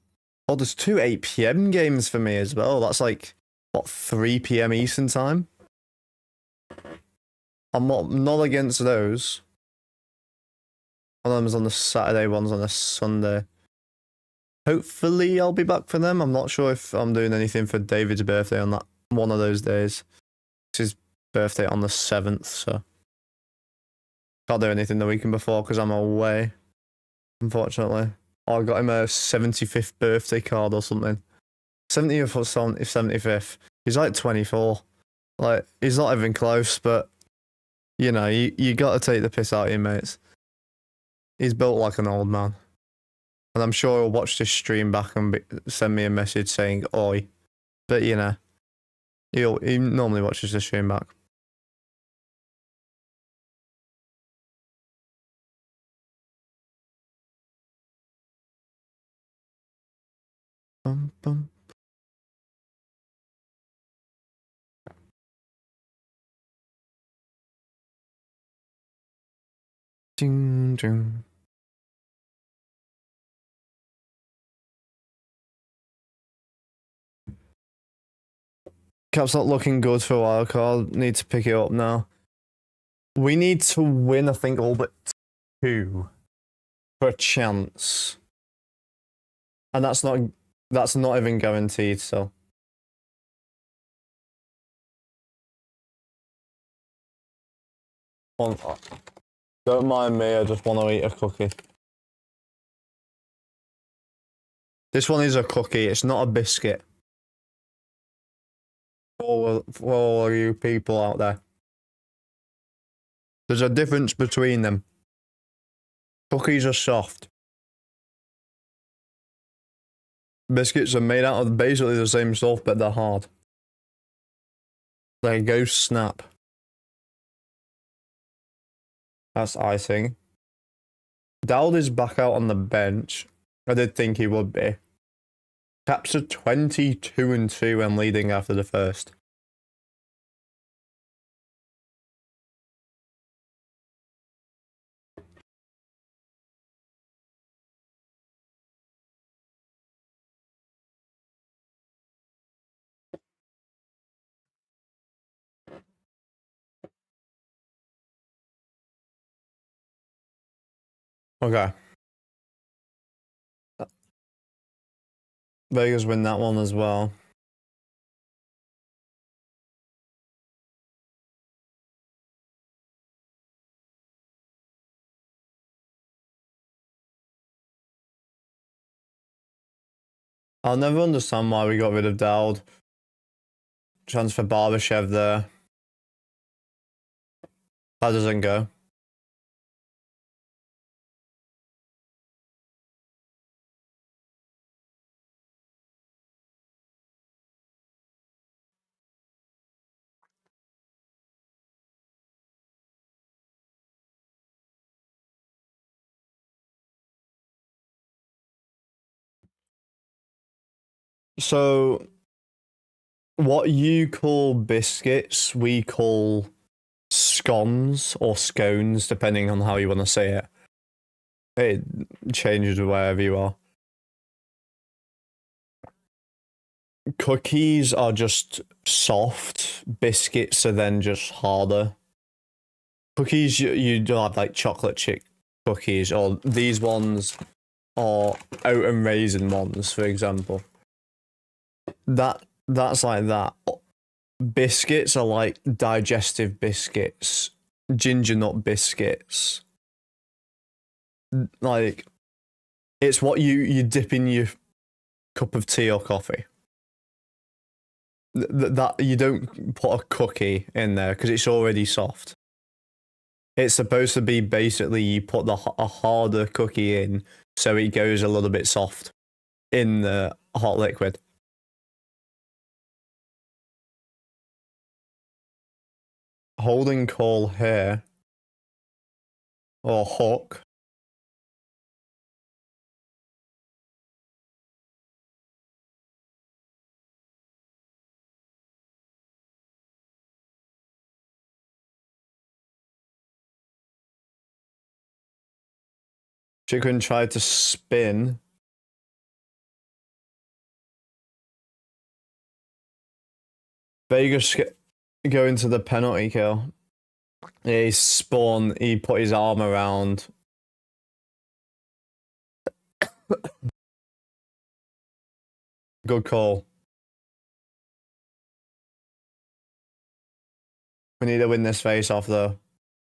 Oh, there's two 8 p.m. games for me as well. That's like, what, 3 p.m. Eastern time? I'm not against those. One of them's on the Saturday, one's on a Sunday. Hopefully I'll be back for them. I'm not sure if I'm doing anything for David's birthday on that one of those days. It's his birthday on the 7th, so can't do anything the weekend before because I'm away, unfortunately. Oh, I got him a 75th birthday card or something. 70th or 75th. He's like 24. Like, he's not even close, but you know, you got to take the piss out of your mates. He's built like an old man. And I'm sure he'll watch this stream back and send me a message saying, oi. But, you know, he normally watches the stream back. Bum, bum. Ding, ding. Cap's not looking good for a wild card. Need to pick it up now. We need to win, I think, all but 2 for a chance. And that's not even guaranteed, so. Don't mind me, I just want to eat a cookie. This one is a cookie, it's not a biscuit. For all you people out there. There's a difference between them. Cookies are soft. Biscuits are made out of basically the same stuff, but they're hard. They go snap. That's icing. Dowd is back out on the bench. I did think he would be. Caps are 22-2 and leading after the first. Okay. Vegas win that one as well. I'll never understand why we got rid of Dowd. Transfer Barbashev there. That doesn't go. So, what you call biscuits, we call scones or scones, depending on how you want to say it. It changes wherever you are. Cookies are just soft. Biscuits are then just harder. Cookies, you do have like chocolate chip cookies, or these ones are oat and raisin ones, for example. That's like that. Biscuits are like digestive biscuits, ginger nut biscuits. Like, it's what you dip in your cup of tea or coffee. That you don't put a cookie in there because it's already soft. It's supposed to be basically you put a harder cookie in so it goes a little bit soft in the hot liquid. Holding call here. Or hook. Chicken tried to spin. Vegas going to the penalty kill. He spun, he put his arm around. Good call. We need to win this face off though.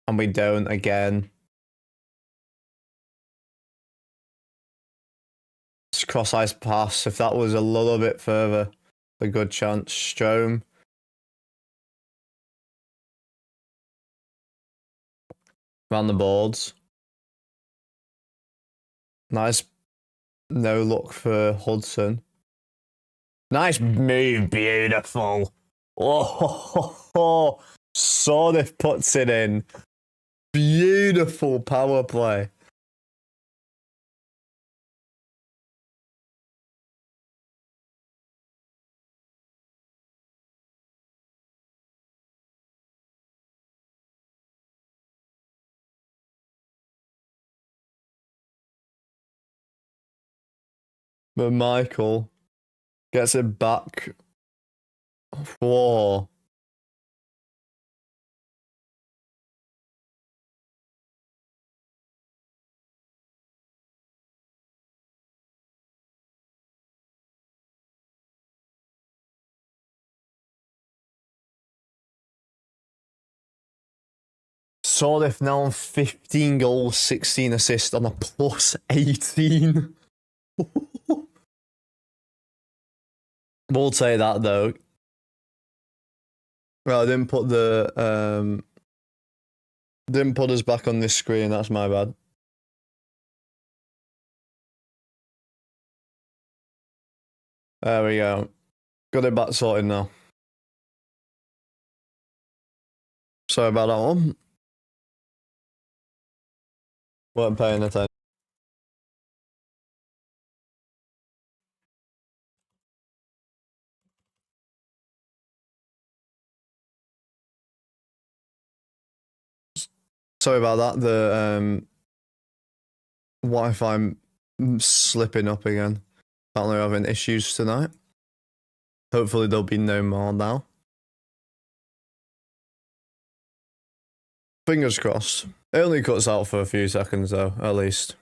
And we don't again. It's cross-ice pass. If that was a little bit further, a good chance. Strome. Around the boards. Nice no look for Hudson. Nice move, beautiful. Oh, Sordif puts it in. Beautiful power play. But Michael gets it back. Whoa. Sordif now on 15 goals, 16 assists on a plus 18. We'll say that though. Well, I didn't put didn't put us back on this screen, that's my bad. There we go. Got it back sorted now. Sorry about that one. Weren't paying attention. Sorry about that. The Wi-Fi slipping up again. Apparently we're having issues tonight. Hopefully there'll be no more now. Fingers crossed. It only cuts out for a few seconds though, at least.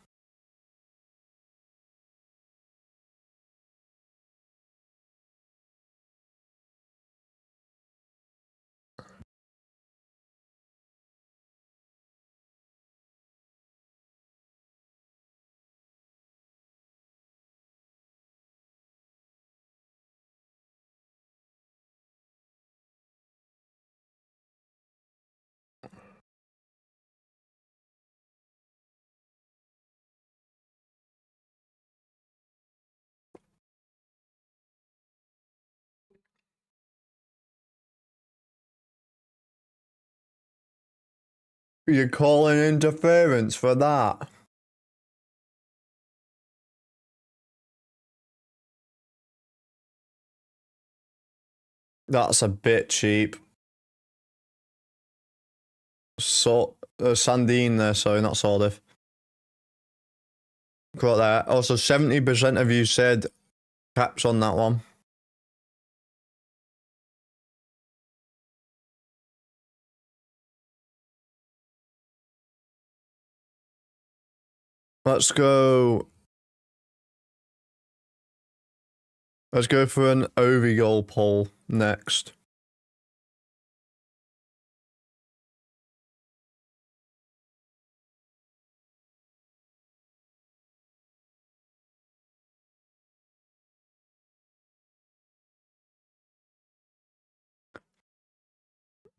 You're calling interference for that? That's a bit cheap. So, Sandine there, sorry, not Sordif. Got that. Also, 70% of you said caps on that one. Let's go. Let's go for an Ovi goal poll next.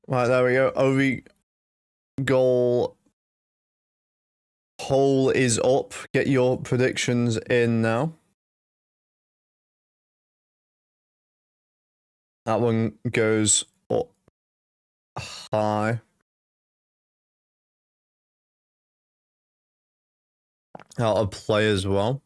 Right, there we go. Ovi goal poll is up. Get your predictions in now. That one goes up high. Out of play as well.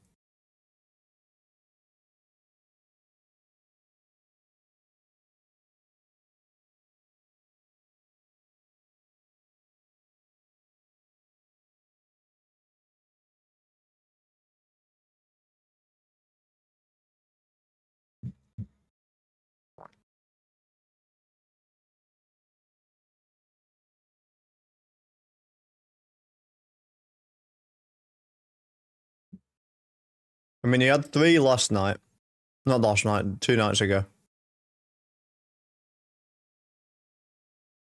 I mean, he had 3 last night. Not last night, 2 nights ago.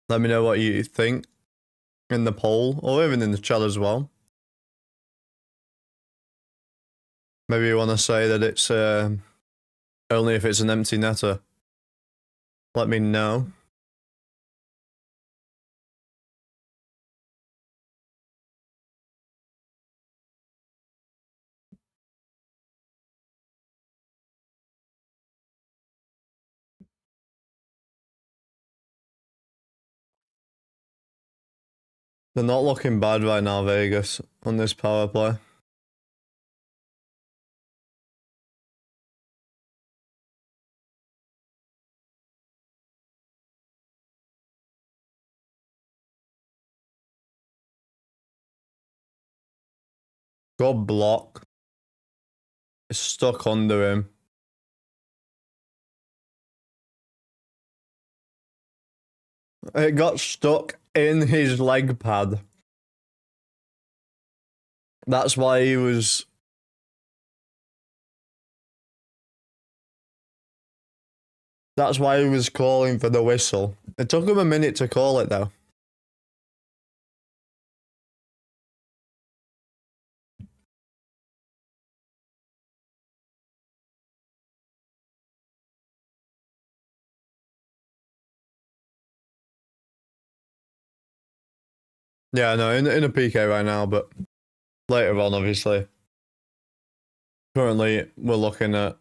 Let me know what you think in the poll, or even in the chat as well. Maybe you want to say that it's only if it's an empty netter. Let me know. They're not looking bad right now, Vegas, on this power play. Got block. It's stuck under him. It got stuck in his leg pad. That's why he was... That's why he was calling for the whistle. It took him a minute to call it, though. Yeah, no, in a PK right now, but later on, obviously. Currently, we're looking at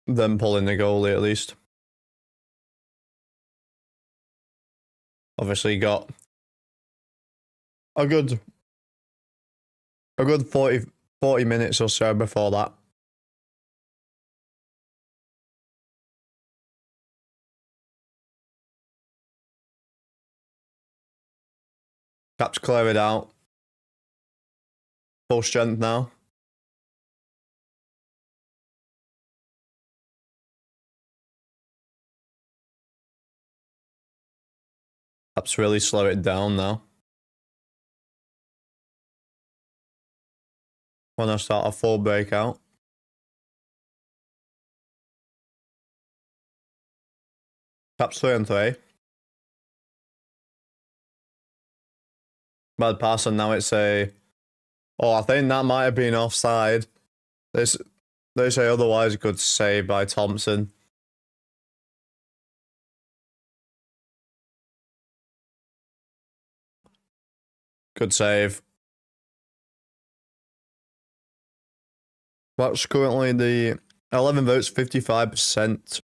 them pulling the goalie at least. Obviously, got a good 40 minutes or so before that. Caps clear it out. Full strength now. Caps really slow it down now. When I start a full breakout. Caps 3 and 3. Bad pass, and now it's a... Oh, I think that might have been offside. They say otherwise. Good save by Thompson. Good save. What's currently the 11 votes, 55%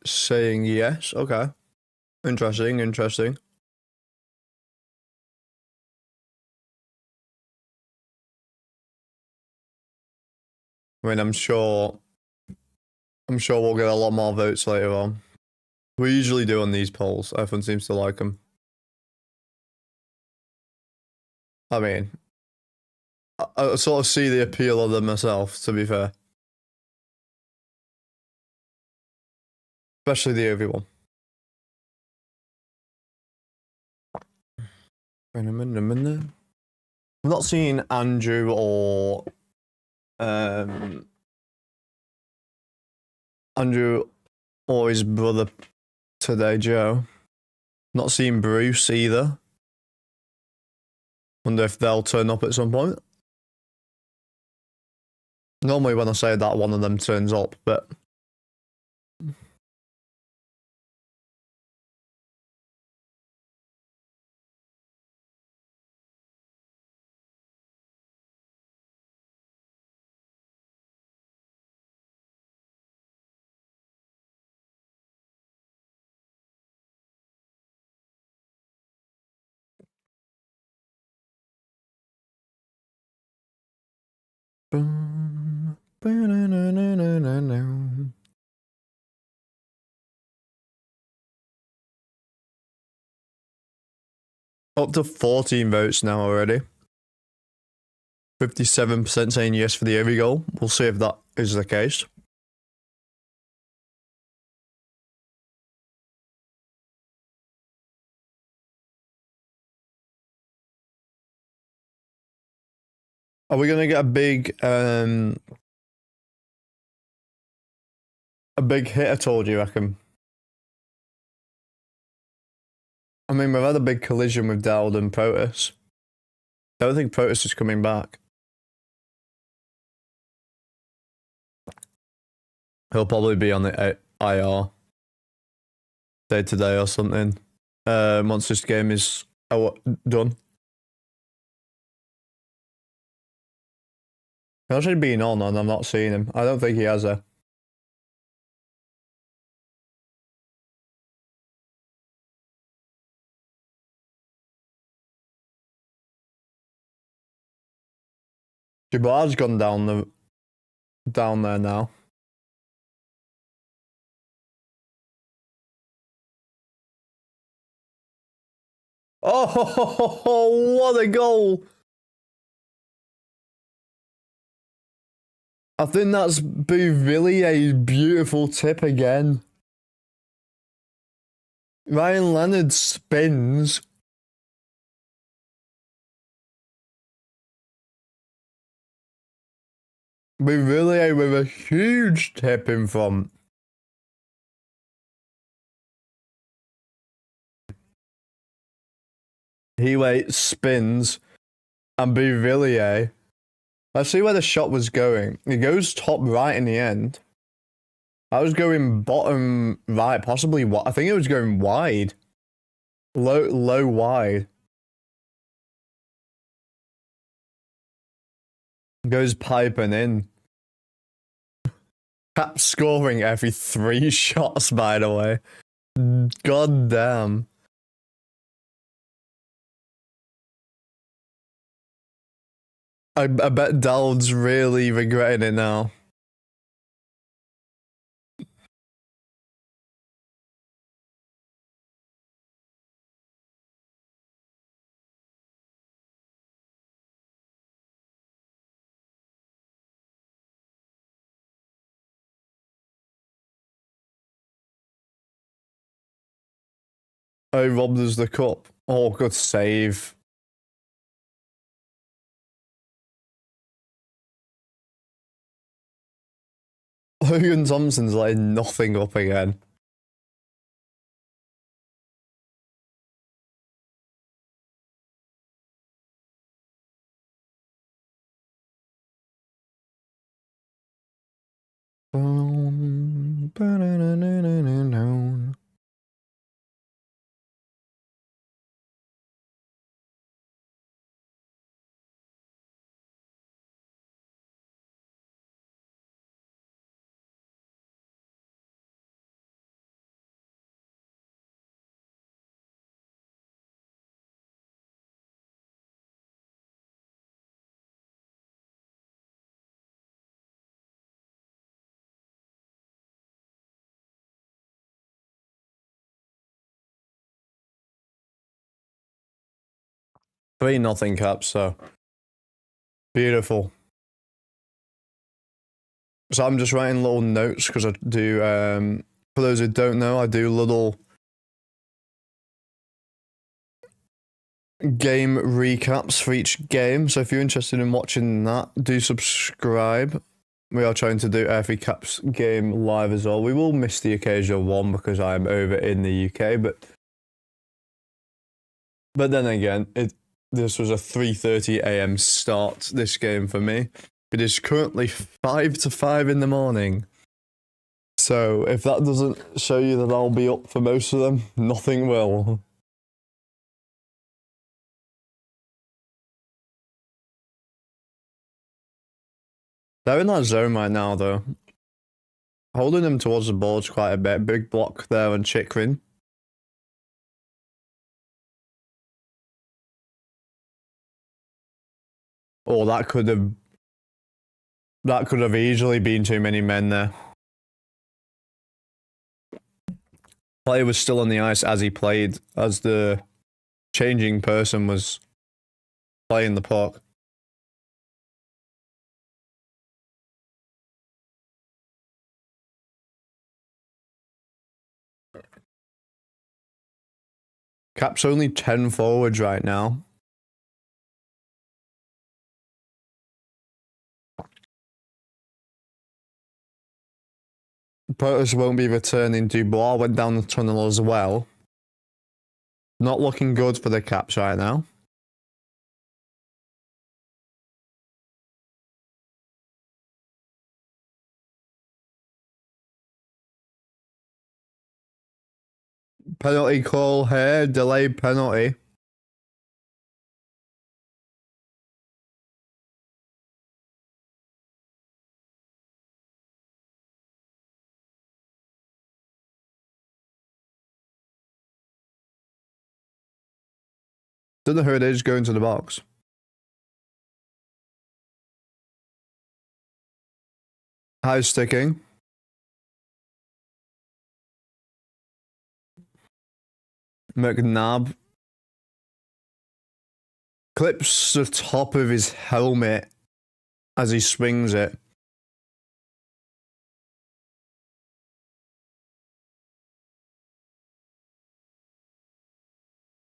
saying yes. Okay. Interesting. I mean, I'm sure we'll get a lot more votes later on. We usually do on these polls. Everyone seems to like them. I mean, I sort of see the appeal of them myself, to be fair. Especially the Ovi one. I've not seen Andrew or his brother today, Joe. Not seen Bruce either. Wonder if they'll turn up at some point. Normally when I say that, one of them turns up, but... Up to 14 votes now already. 57% saying yes for the Ovi goal. We'll see if that is the case. Are we gonna get a big hit at all, do you reckon? I mean, we've had a big collision with Dowd and Protus. I don't think Protus is coming back. He'll probably be on the IR day today or something. Once this game is done. He's actually been on and I'm not seeing him. I don't think he has a. Jabbar's gone down there now. Oh, what a goal! I think that's really a beautiful tip again. Ryan Leonard spins. Really with a huge tip in front. He spins and Bouvillier. Let's see where the shot was going. It goes top right in the end. I was going bottom right, possibly what? I think it was going wide. Low wide. Goes piping in. Cap scoring every 3 shots, by the way. God damn. I bet Dowd's really regretting it now. Oh, robbed us the cup. Oh, good save. Logan Thompson's letting nothing up again. 3-0 Caps, so beautiful. So I'm just writing little notes because I do, for those who don't know, I do little game recaps for each game. So if you're interested in watching that, do subscribe. We are trying to do every Caps game live as well. We will miss the occasional one because I'm over in the UK, but then again, this was a 3:30 AM start, this game for me. It is currently 5 to 5 in the morning. So if that doesn't show you that I'll be up for most of them, nothing will. They're in that zone right now, though. Holding them towards the boards quite a bit. Big block there on Chikrin. Oh, that could have easily been too many men there. Player was still on the ice as he played, as the changing person was playing the puck. Cap's only 10 forwards right now. Protoss won't be returning. Dubois went down the tunnel as well. Not looking good for the Caps right now. Penalty call here. Delayed penalty. Don't know who it is going to the box. High sticking. McNabb clips the top of his helmet as he swings it.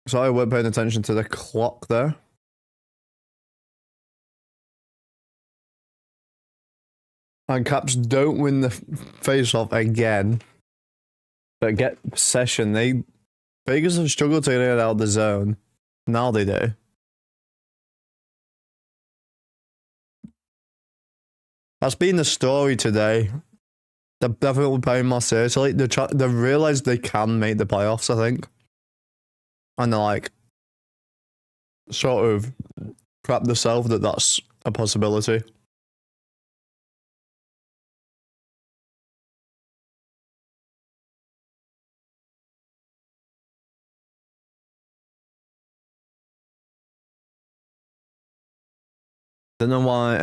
Sorry, I weren't paying attention to the clock there. And Caps don't win the face-off again, but get possession. Vegas have struggled to get it out of the zone. Now they do. That's been the story today. They're definitely playing more seriously. They realised they can make the playoffs, I think. And they're like, sort of crap themselves that that's a possibility. Don't know why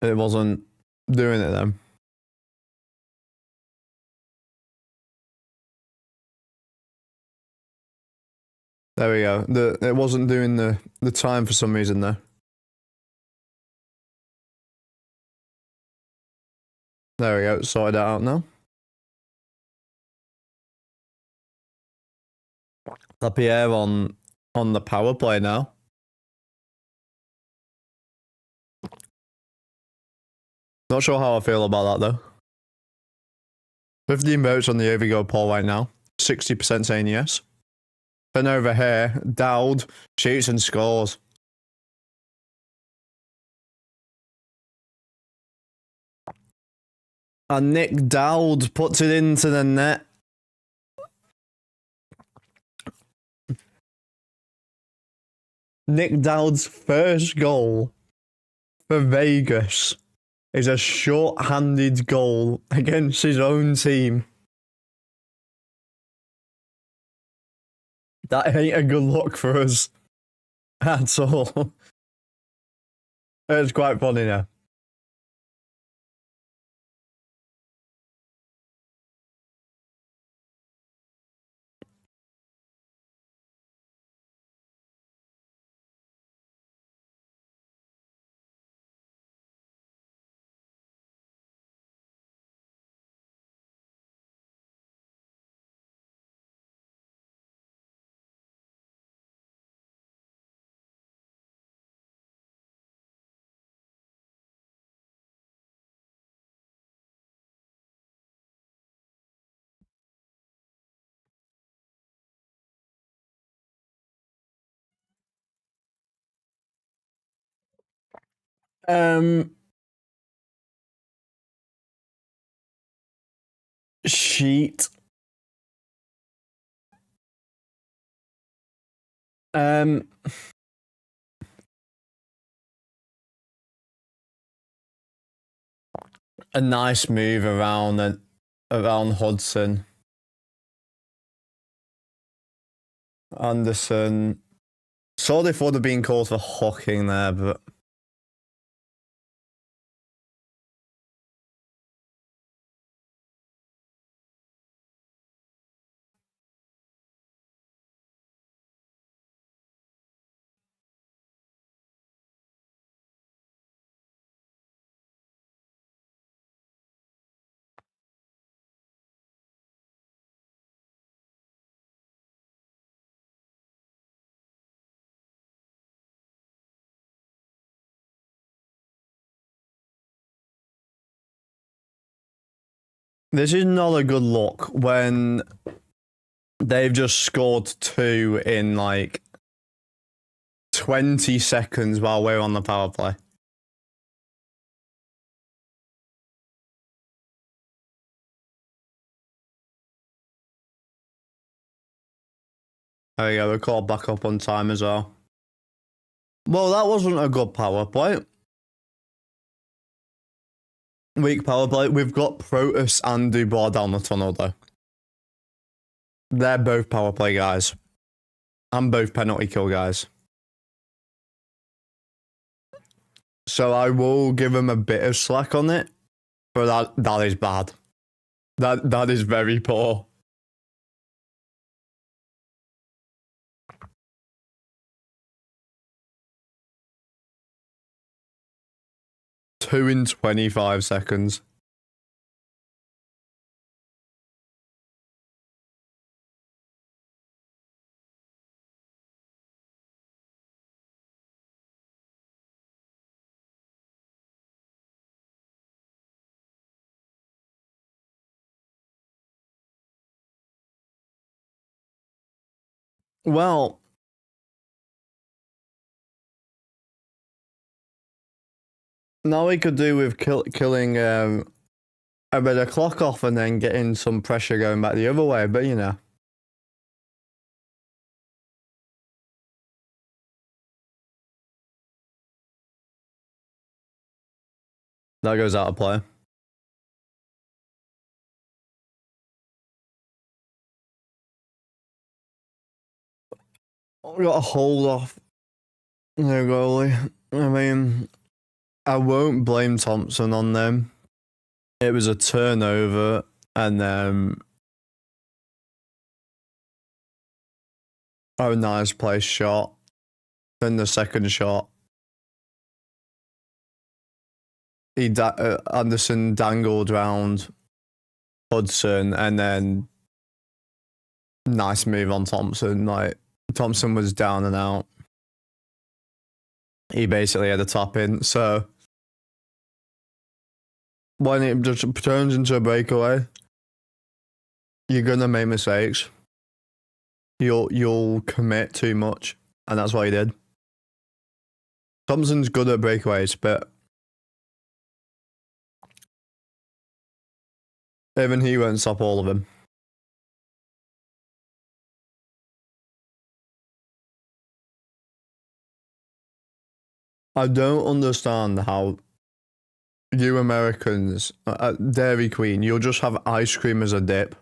it wasn't doing it then. There we go. It wasn't doing the time for some reason there. There we go. Sorted that out now. Lapierre on the power play now. Not sure how I feel about that though. 15 votes on the overgo poll right now. 60% saying yes. Then over here, Dowd shoots and scores. And Nick Dowd puts it into the net. Nick Dowd's first goal for Vegas is a short-handed goal against his own team. That ain't a good look for us at all. It's quite funny now. Um, sheet. Um, a nice move around Hudson. Anderson. Sorry if would have been called for hocking there, but this is not a good look when they've just scored two in like 20 seconds while we're on the power play. There we go, we're called back up on time as well. Well, that wasn't a good power play. Weak power play. We've got Protus and Dubois down the tunnel, though. They're both power play guys. And both penalty kill guys. So I will give them a bit of slack on it. But that is bad. That is very poor. Two in 25 seconds. Well, now we could do with killing a bit of clock off and then getting some pressure going back the other way, but you know. That goes out of play. We got a hold off the goalie. I mean, I won't blame Thompson on them. It was a turnover, and then oh, nice place shot. Then the second shot, Anderson dangled round Hudson, and then nice move on Thompson. Like Thompson was down and out. He basically had a top in. So when it just turns into a breakaway, you're gonna make mistakes. You'll commit too much, and that's what he did. Thompson's good at breakaways, but even he won't stop all of them. I don't understand how you Americans, Dairy Queen, you'll just have ice cream as a dip.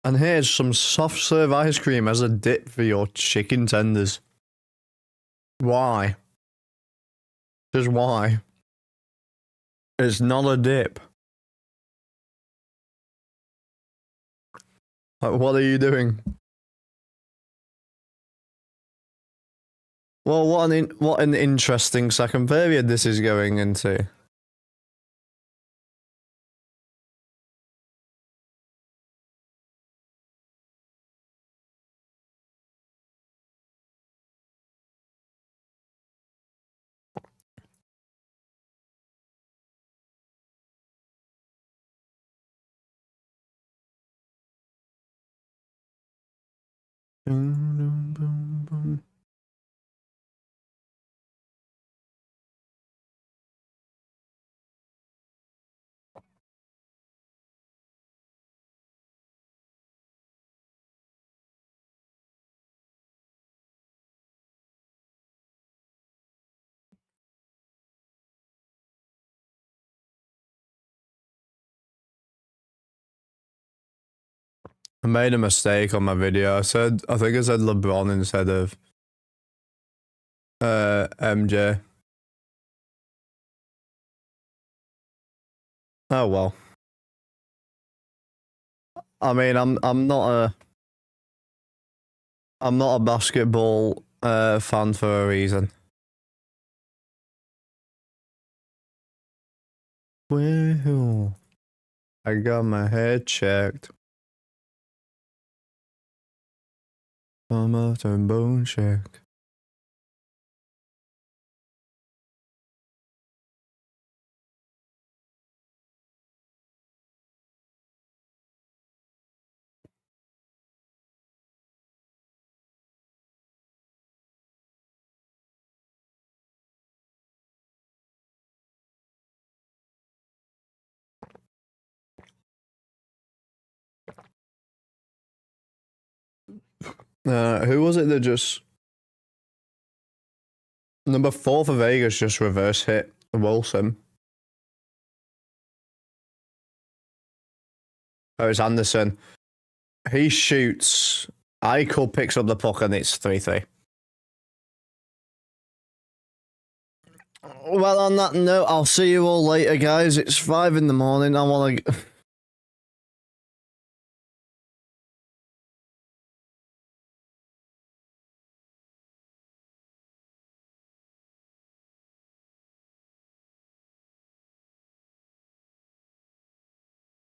And here's some soft serve ice cream as a dip for your chicken tenders. Why? Just why? It's not a dip. Like, what are you doing? Well, what an interesting second period this is going into. I made a mistake on my video. I think I said LeBron instead of MJ. Oh well. I mean, I'm not a basketball fan for a reason. Well, I got my head checked. I'm a bone check. Who was it that just number 4 for Vegas just reverse hit Wilson? Oh, it's Anderson. He shoots. Eichel picks up the puck and it's 3-3. Well, on that note, I'll see you all later, guys. It's 5 in the morning. I want to.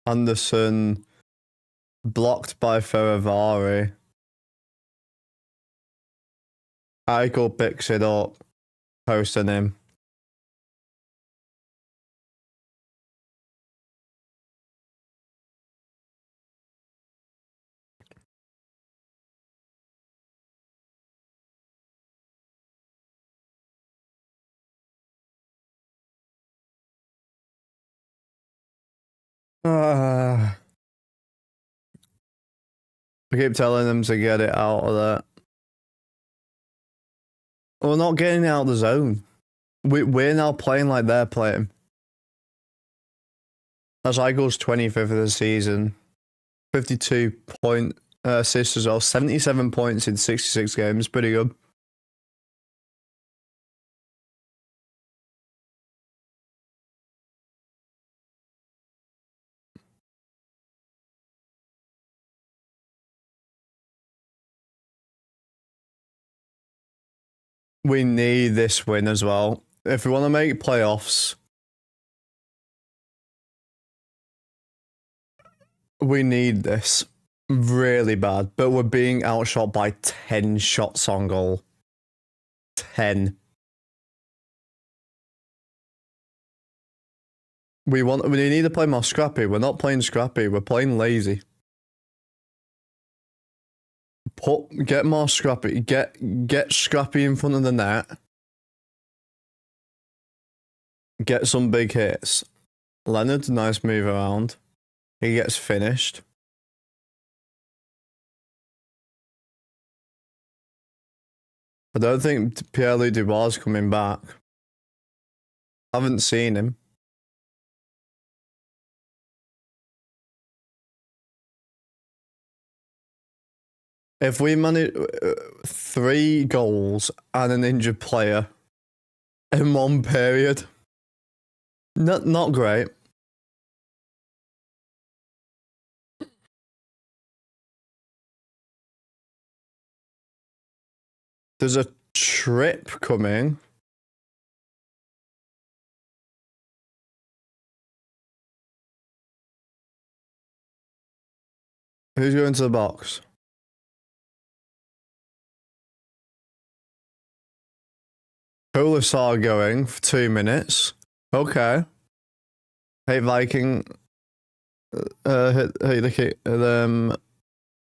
Anderson blocked by Ferravari. Eichel picks it up, posting him. I keep telling them to get it out of there. We're not getting it out of the zone. We're now playing like they're playing. That's Eichel's 25th of the season. 52 point assists as well. 77 points in 66 games. Pretty good. We need this win as well. If we want to make playoffs, we need this really bad. But we're being outshot by 10 shots on goal. 10. We need to play more scrappy. We're not playing scrappy. We're playing lazy. Get more scrappy. Get scrappy in front of the net. Get some big hits. Leonard's nice move around. He gets finished. I don't think Pierre-Louis Dubois is coming back. Haven't seen him. If we manage 3 goals and an injured player in one period. Not great. There's a trip coming. Who's going to the box? Colasar going for 2 minutes. Okay. Hey Viking. Hit the kick.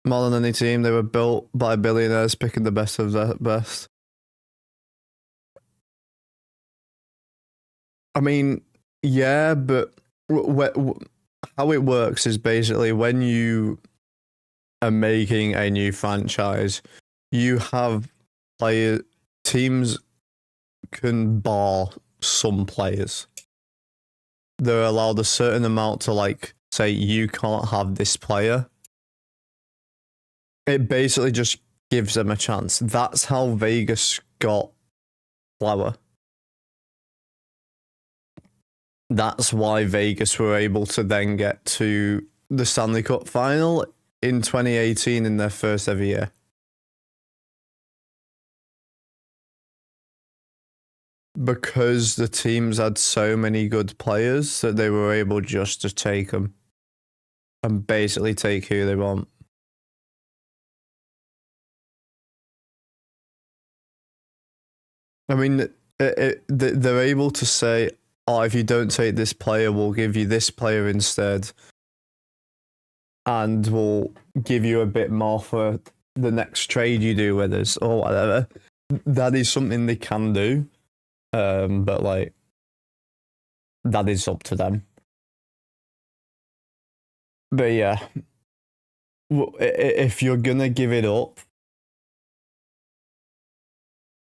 More than any team, they were built by billionaires picking the best of the best. I mean, yeah, but how it works is basically when you are making a new franchise, you have teams can bar some players. They're allowed a certain amount to, like, say you can't have this player. It basically just gives them a chance. That's how Vegas got Flower. That's why Vegas were able to then get to the Stanley Cup final in 2018 in their first ever year. Because the teams had so many good players that they were able just to take them and basically take who they want. I mean, they're able to say, oh, if you don't take this player, we'll give you this player instead. And we'll give you a bit more for the next trade you do with us or whatever. That is something they can do. But, like, that is up to them. But yeah, if you're gonna give it up,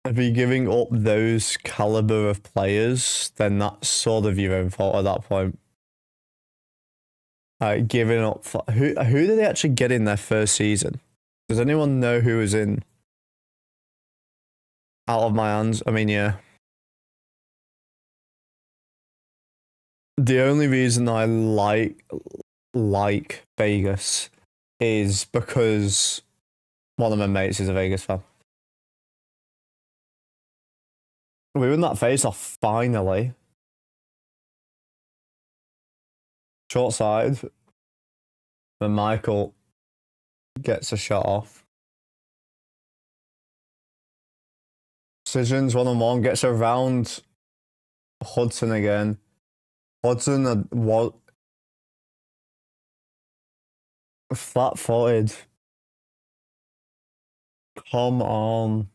if you're giving up those caliber of players, then that's sort of your own fault at that point. Giving up who did they actually get in their first season? Does anyone know who was in? Out of my hands. I mean, yeah. The only reason I like Vegas is because one of my mates is a Vegas fan. We won that face-off finally. Short side. Then Michael gets a shot off. Decisions 1-on-1, gets around Hudson again. Hudson what flat-footed. Come on.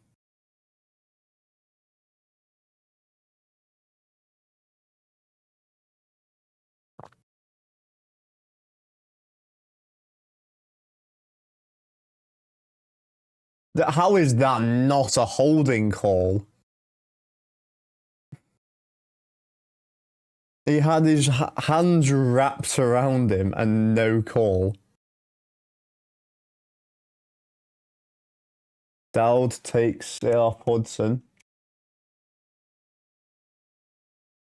How is that not a holding call? He had his hands wrapped around him and no call. Dowd takes it off Hudson.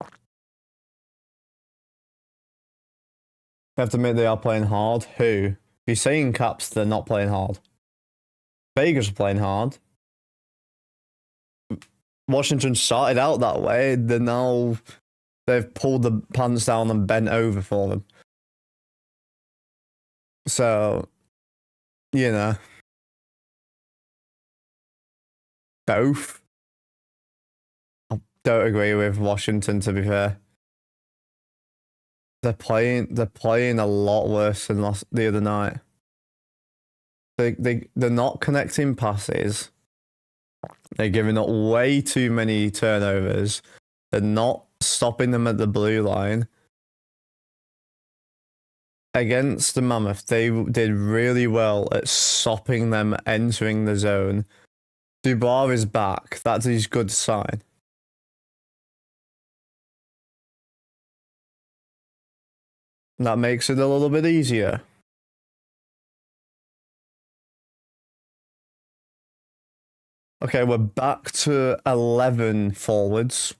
I have to admit they are playing hard. Who? If you're saying Caps, they're not playing hard. Vegas are playing hard. Washington started out that way. They've pulled the pants down and bent over for them. So, you know. Both. I don't agree with Washington, to be fair. They're playing a lot worse than the other night. They're not connecting passes. They're giving up way too many turnovers. They're not stopping them at the blue line. Against the Mammoth, they did really well at stopping them entering the zone. Dubois is back. That's his good sign. That makes it a little bit easier. Okay, we're back to 11 forwards.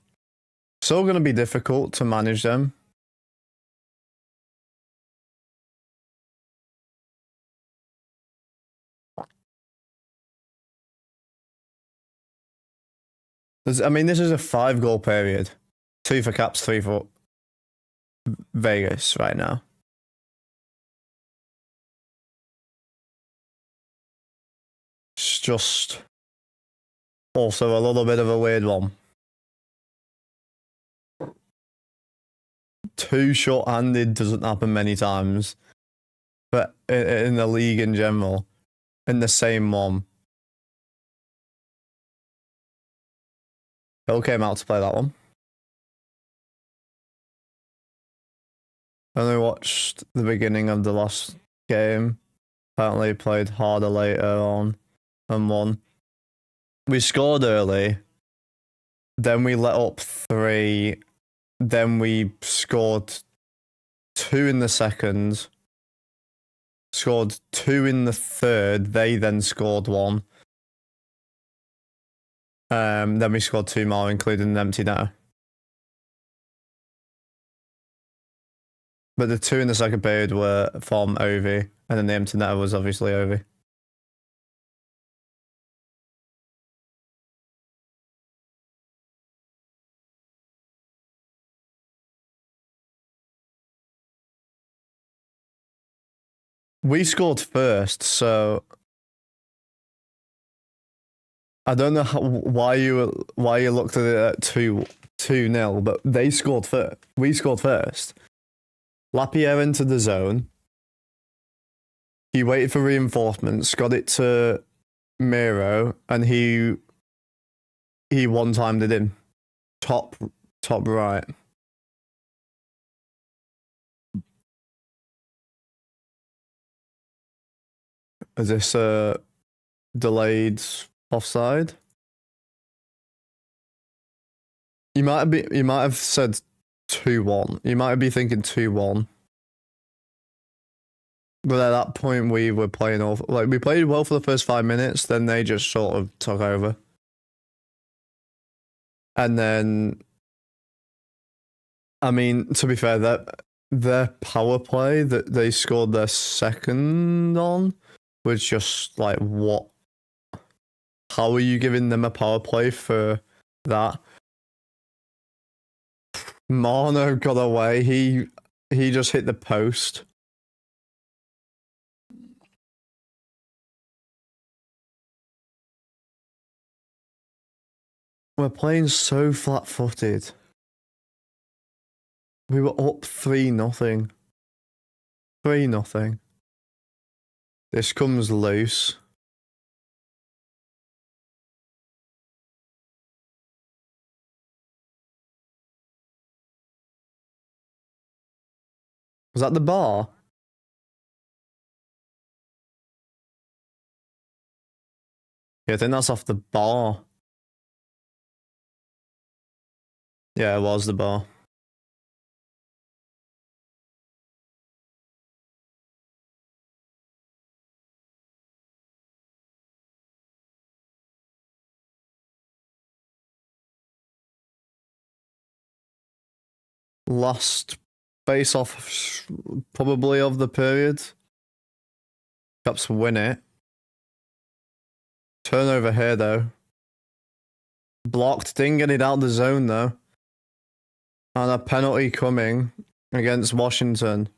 Still going to be difficult to manage them. I mean, this is a 5-goal period. 2 for Caps, 3 for Vegas right now. It's just also a little bit of a weird one. 2 short-handed doesn't happen many times, but in the league in general, in the same one. Hill came out to play that one. Only watched the beginning of the last game. Apparently played harder later on and won. We scored early. Then we let up 3. Then we scored 2 in the second. Scored 2 in the third. They then scored 1. Then we scored 2 more, including an empty netter. But the 2 in the second period were from Ovi, and then the empty netter was obviously Ovi. We scored first, so I don't know why you looked at it at 2-0, but they scored first. We scored first. Lapierre entered the zone. He waited for reinforcements, got it to Miro, and he one-timed it in. Top right. Is this a delayed offside? You might have said 2-1. You might be thinking 2-1. But at that point, we were playing off. Like, we played well for the first 5 minutes, then they just sort of took over. And then, I mean, to be fair, their power play that they scored their second on was just like, what? How are you giving them a power play for that? Marno got away. He just hit the post. We're playing so flat-footed. We were up 3-0. 3-0. This comes loose. Was that the bar? Yeah, I think that's off the bar. Yeah, it was the bar. Last face-off probably of the period. Caps win it. Turnover here though. Blocked, didn't get it out the zone though. And a penalty coming against Washington.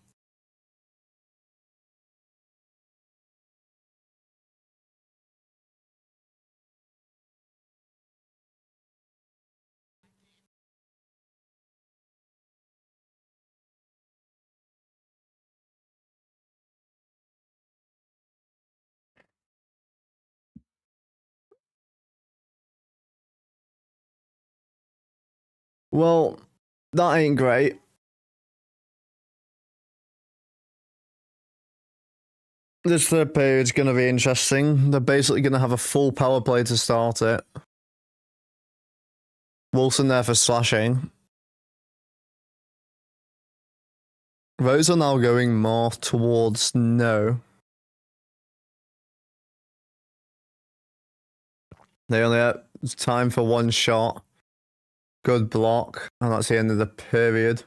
Well, that ain't great. This third period's going to be interesting. They're basically going to have a full power play to start it. Wilson there for slashing. Those are now going more towards no. They only have time for 1 shot. Good block. And that's the end of the period.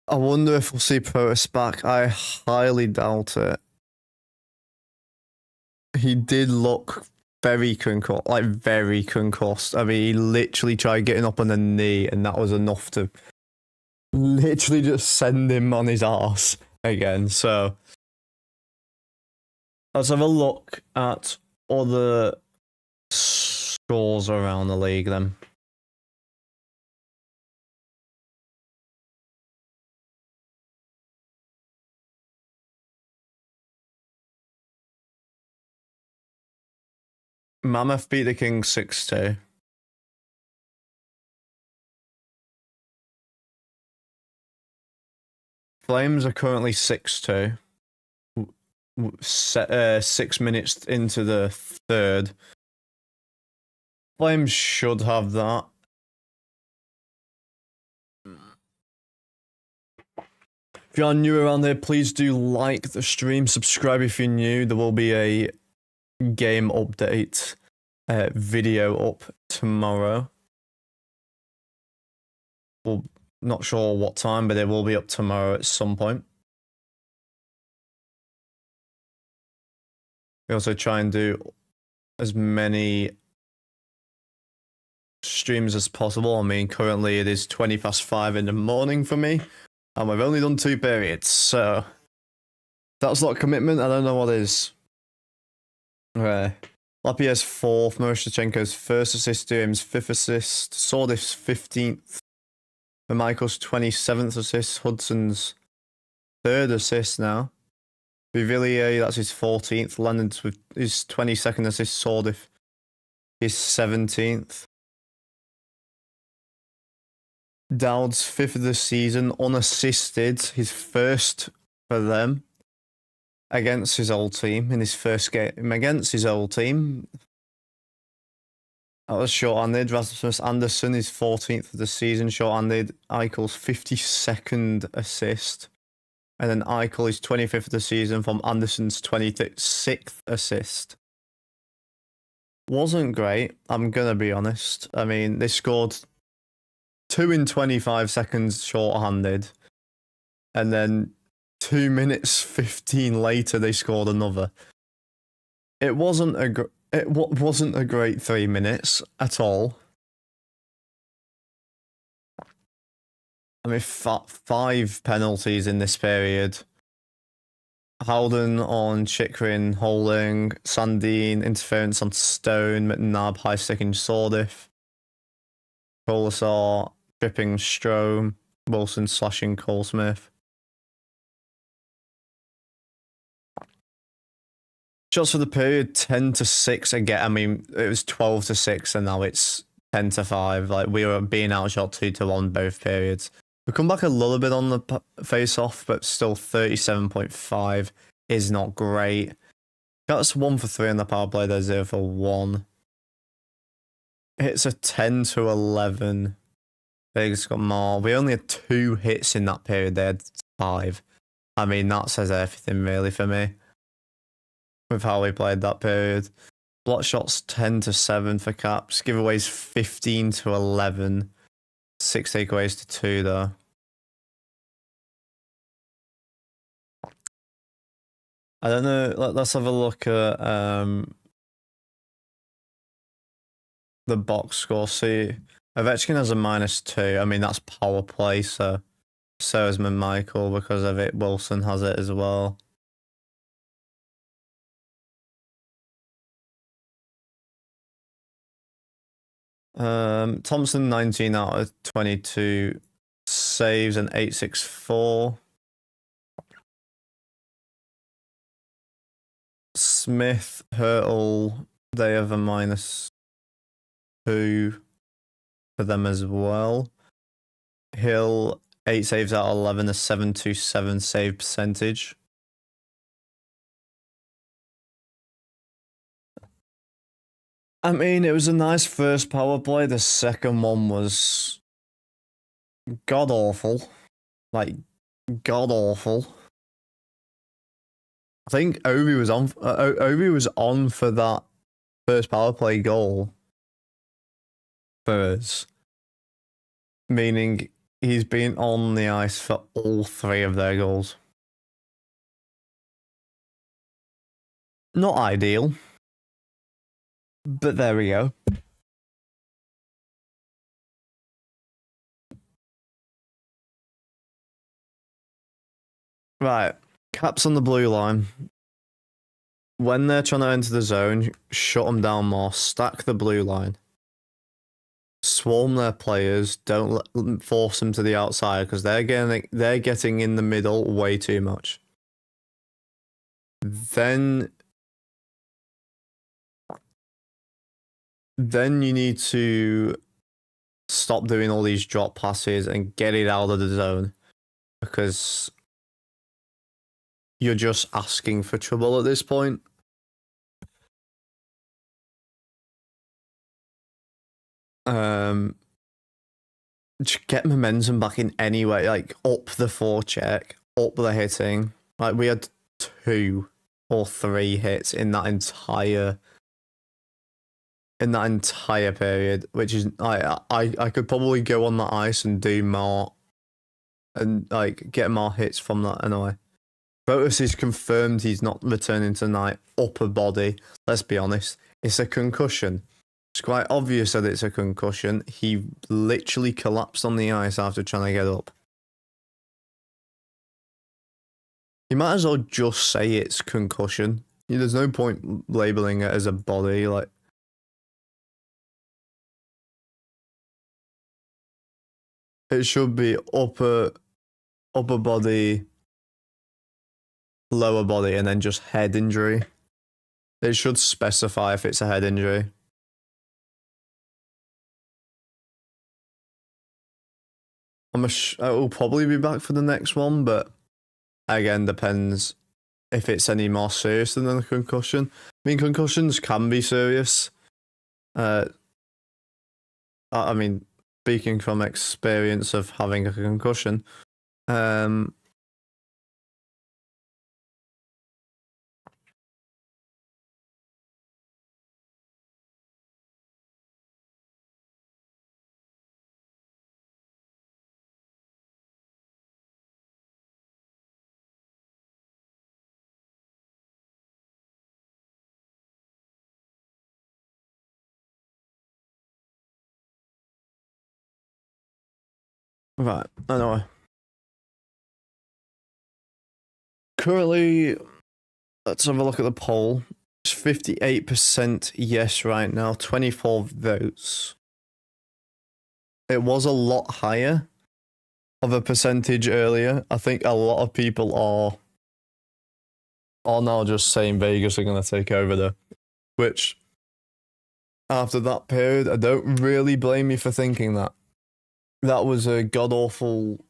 I wonder if we'll see Protas back. I highly doubt it. He did look very concussed, like very concussed. I mean, he literally tried getting up on the knee, and that was enough to literally just send him on his arse again. So let's have a look at other scores around the league then. Mammoth beat the Kings 6-2. Flames are currently 6-2. 6 minutes into the third. Flames should have that. If you are new around here, please do like the stream, subscribe if you're new. There will be a game update video up tomorrow. Well, not sure what time, but it will be up tomorrow at some point. We also try and do as many streams as possible. I mean, currently it is 5:20 in the morning for me, and we've only done 2 periods, so that's not commitment. I don't know what is. Lapierre's 4th, Miroshnichenko's 1st assist, Durham's 5th assist, Sordif's 15th, Michael's 27th assist, Hudson's 3rd assist now. Vivilliers, that's his 14th, Lennon's with his 22nd assist, Sordif his 17th. Dowd's 5th of the season, unassisted, his 1st for them. Against his old team, in his first game against his old team. That was short-handed. Rasmus Anderson, his 14th of the season, short-handed. Eichel's 52nd assist. And then Eichel is 25th of the season from Anderson's 26th assist. Wasn't great, I'm going to be honest. I mean, they scored 2 in 25 seconds short-handed. And then 2 minutes 15 later, they scored another. It wasn't a great 3 minutes at all. I mean, 5 penalties in this period. Howden on Chikrin, Holding, Sandine, interference on Stone, McNabb, high sticking Sordif, Colasar, tripping Strome, Wilson slashing Cole Smith. Shots for the period 10-6 again. I mean, it was 12-6 and now it's 10-5. Like, we were being outshot 2-1 both periods. We come back a little bit on the face-off, but still 37.5 is not great. That's 1 for 3 on the power play. There's 0 for 1. It's a 10-11. Vegas got more. We only had 2 hits in that period. They had 5. I mean, that says everything really for me with how we played that period. Block shots 10-7 for Caps. Giveaways 15-11. 6 takeaways to 2 though. I don't know. Let's have a look at the box score. See, Ovechkin has a -2. I mean, that's power play, so is Michael because of it. Wilson has it as well. Thompson 19 out of 22 saves and 864. Smith, Hurtle, they have a -2 for them as well. Hill 8 saves out of 11, a 727 save percentage. I mean, it was a nice first power play. The second one was god awful. Like, god awful. I think Ovi was on. Ovi was on for that first power play goal for us, meaning he's been on the ice for all three of their goals. Not ideal, but there we go. Right, Caps on the blue line. When they're trying to enter the zone, shut them down more. Stack the blue line. Swarm their players. Don't force them to the outside because they're getting in the middle way too much. Then you need to stop doing all these drop passes and get it out of the zone because you're just asking for trouble at this point. Just get momentum back in anyway, like up the forecheck, up the hitting. Like we had 2 or 3 hits in that entire period, which is I could probably go on the ice and do more and like get more hits from that anyway. Botus is confirmed he's not returning tonight. Upper body. Let's be honest, it's a concussion. It's quite obvious that it's a concussion. He literally collapsed on the ice after trying to get up. You might as well just say it's concussion. There's no point labeling it as a body. Like, it should be upper body, lower body, and then just head injury. It should specify if it's a head injury. I will probably be back for the next one, but again, depends if it's any more serious than a concussion. I mean, concussions can be serious. I mean, speaking from experience of having a concussion, right, anyway. Currently, let's have a look at the poll. It's 58% yes right now, 24 votes. It was a lot higher of a percentage earlier. I think a lot of people are now just saying Vegas are going to take over though, which after that period, I don't really blame you for thinking that. That was a god-awful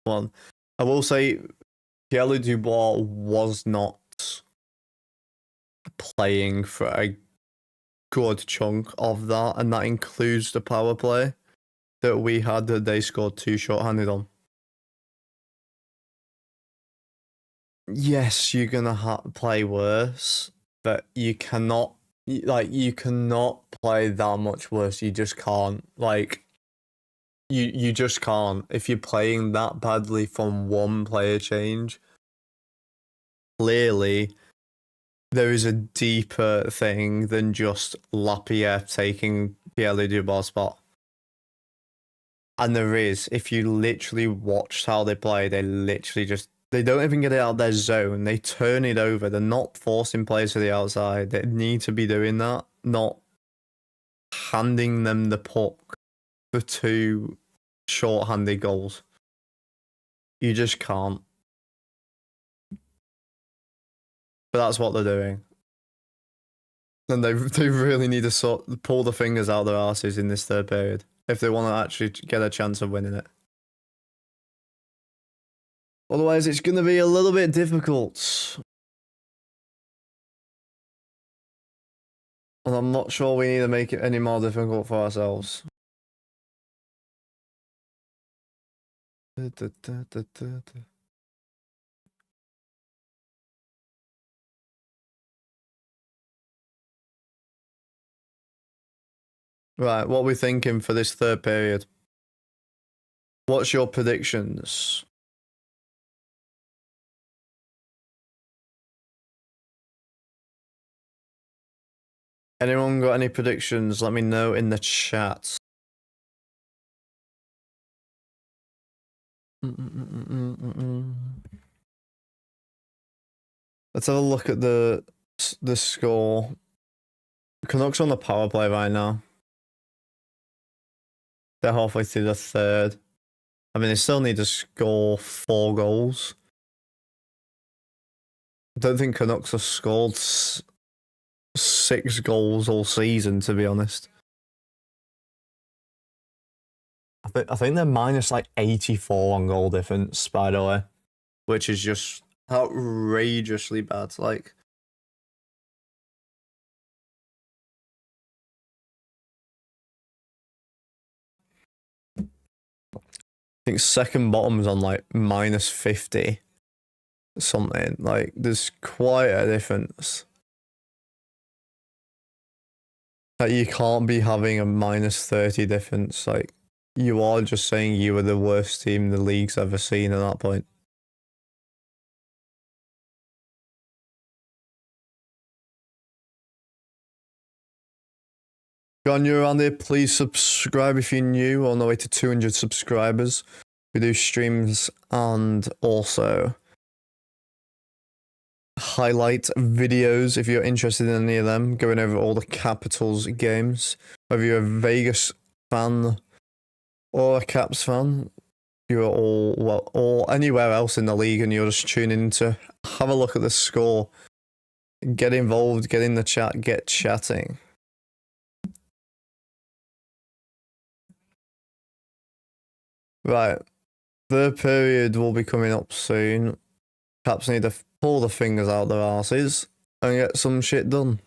one. I will say Pierre Dubois was not playing for a good chunk of that, and that includes the power play that we had that they scored 2 short-handed on. Yes, you're gonna play worse, but you cannot play that much worse. You just can't. Like, you just can't. If you're playing that badly from one player change, clearly there is a deeper thing than just Lapierre taking Pierre Dubois' spot. And there is. If you literally watched how they play, they don't even get it out of their zone. They turn it over. They're not forcing players to the outside. They need to be doing that, not handing them the puck for 2 short-handed goals. You just can't. But that's what they're doing. And they really need to pull the fingers out of their asses in this third period if they want to actually get a chance of winning it. Otherwise, it's going to be a little bit difficult. And I'm not sure we need to make it any more difficult for ourselves. Right, what are we thinking for this third period? What's your predictions? Anyone got any predictions? Let me know in the chat. Let's have a look at the score. Canucks on the power play right now. They're halfway through the third. I mean, they still need to score 4 goals. I don't think Canucks have scored 6 goals all season, to be honest. I think they're minus like 84 on goal difference, by the way, which is just outrageously bad. Like, I think second bottom's on like minus 50 something. Like, there's quite a difference. Like, you can't be having a minus 30 difference. Like, you are just saying you were the worst team the league's ever seen at that point. John, you're around here, please subscribe if you're new. On the way to 200 subscribers. We do streams and also highlight videos if you're interested in any of them, going over all the Capitals games. Whether you're a Vegas fan or a Caps fan, you're all, well, or anywhere else in the league and you're just tuning in to have a look at the score, get involved, get in the chat, get chatting. Right, third period will be coming up soon. Caps need to pull the fingers out their asses and get some shit done.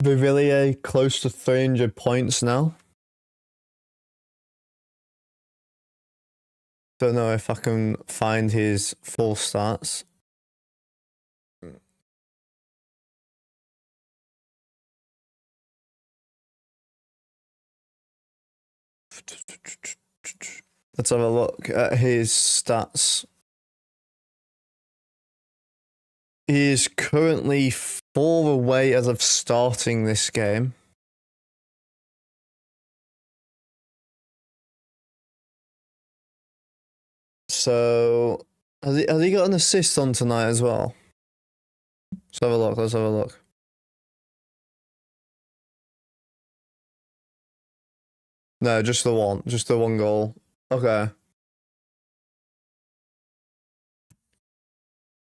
Vivillier close to 300 points now. Don't know if I can find his full stats. Let's have a look at his stats. He is currently 4 away as of starting this game. So, has he got an assist on tonight as well? Let's have a look, let's have a look. No, just the one goal. Okay.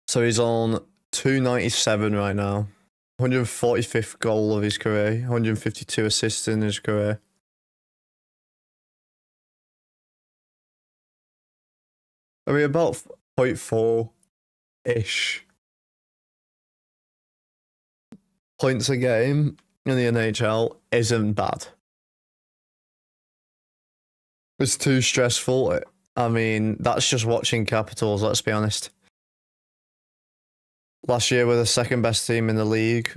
So he's on 297 right now. 145th goal of his career, 152 assists in his career. I mean, about 0.4-ish points a game in the NHL isn't bad. It's too stressful. I mean, that's just watching Capitals, let's be honest. Last year, we're the second best team in the league.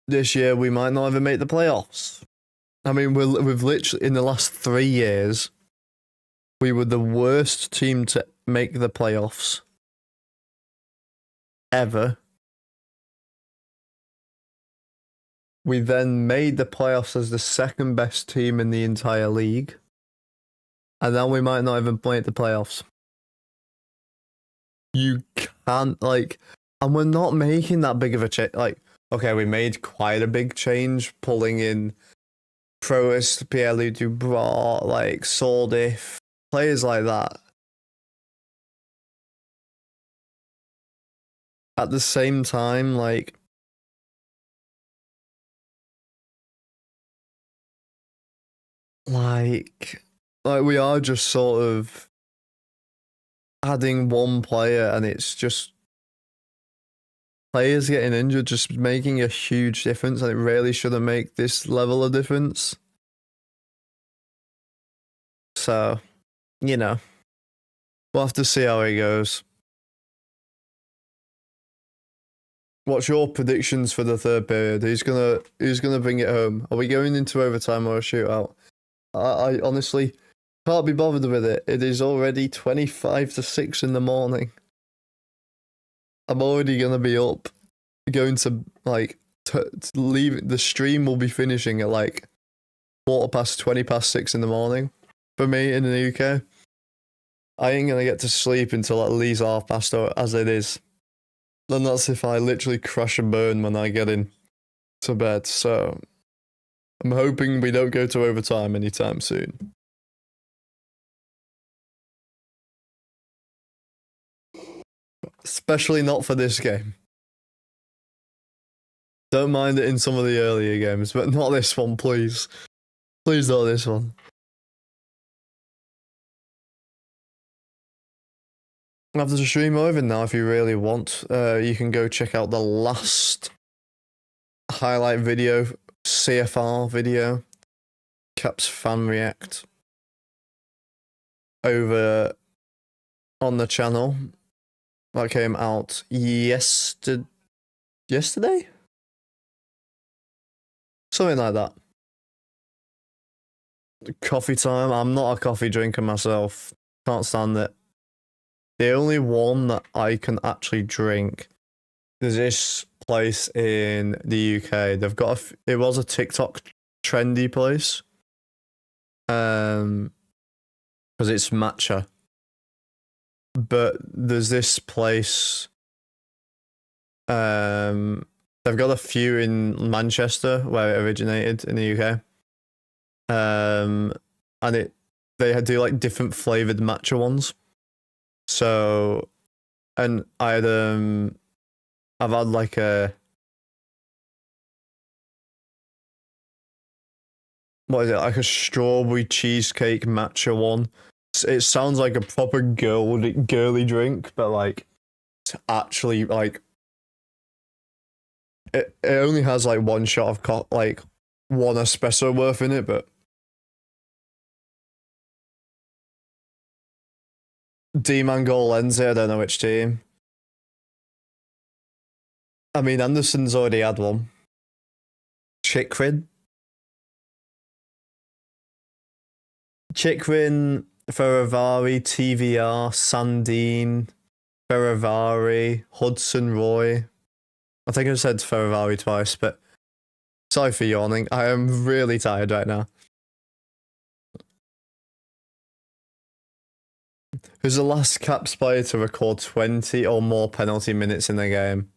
This year, we might not even make the playoffs. I mean, we've literally, in the last 3 years, we were the worst team to make the playoffs ever. We then made the playoffs as the second best team in the entire league. And then we might not even make the playoffs. You can't, like, and we're not making that big of a change. Like, okay, we made quite a big change, pulling in Proust, Pierre-Luc Dubois, like, Sordif, players like that. At the same time, like, we are just sort of adding one player and it's just players getting injured, just making a huge difference, and it really shouldn't make this level of difference. So, you know, we'll have to see how it goes. What's your predictions for the third period? Who's gonna bring it home? Are we going into overtime or a shootout? I honestly can't be bothered with it. It is already 25 to 6 in the morning. I'm already gonna be up, going to like to leave. The stream will be finishing at like 6:15 in the morning for me in the UK. I ain't gonna get to sleep until at least 8:30 as it is. And that's if I literally crash and burn when I get in to bed. So I'm hoping we don't go to overtime anytime soon. Especially not for this game. Don't mind it in some of the earlier games, but not this one, please. Please not this one. After the stream over now, if you really want, you can go check out the last highlight video, CFR video, Caps fan react, over on the channel. That came out yesterday? Something like that. Coffee time. I'm not a coffee drinker myself. Can't stand it. The only one that I can actually drink is this place in the UK. They've got it was a TikTok trendy place. Because it's matcha. But there's this place. They've got a few in Manchester where it originated in the UK. And they do like different flavored matcha ones. So, and I've had like what is it, like a strawberry cheesecake matcha one. It sounds like a proper girly drink, but like it's actually like it only has like one shot of like one espresso worth in it, but D-Man goal Lenzi, I don't know which team. I mean, Anderson's already had one. Chikrin, Ferravari, TVR, Sandine, Ferravari, Hudson Roy. I think I said Ferravari twice, but sorry for yawning. I am really tired right now. Who's the last Caps player to record 20 or more penalty minutes in the game?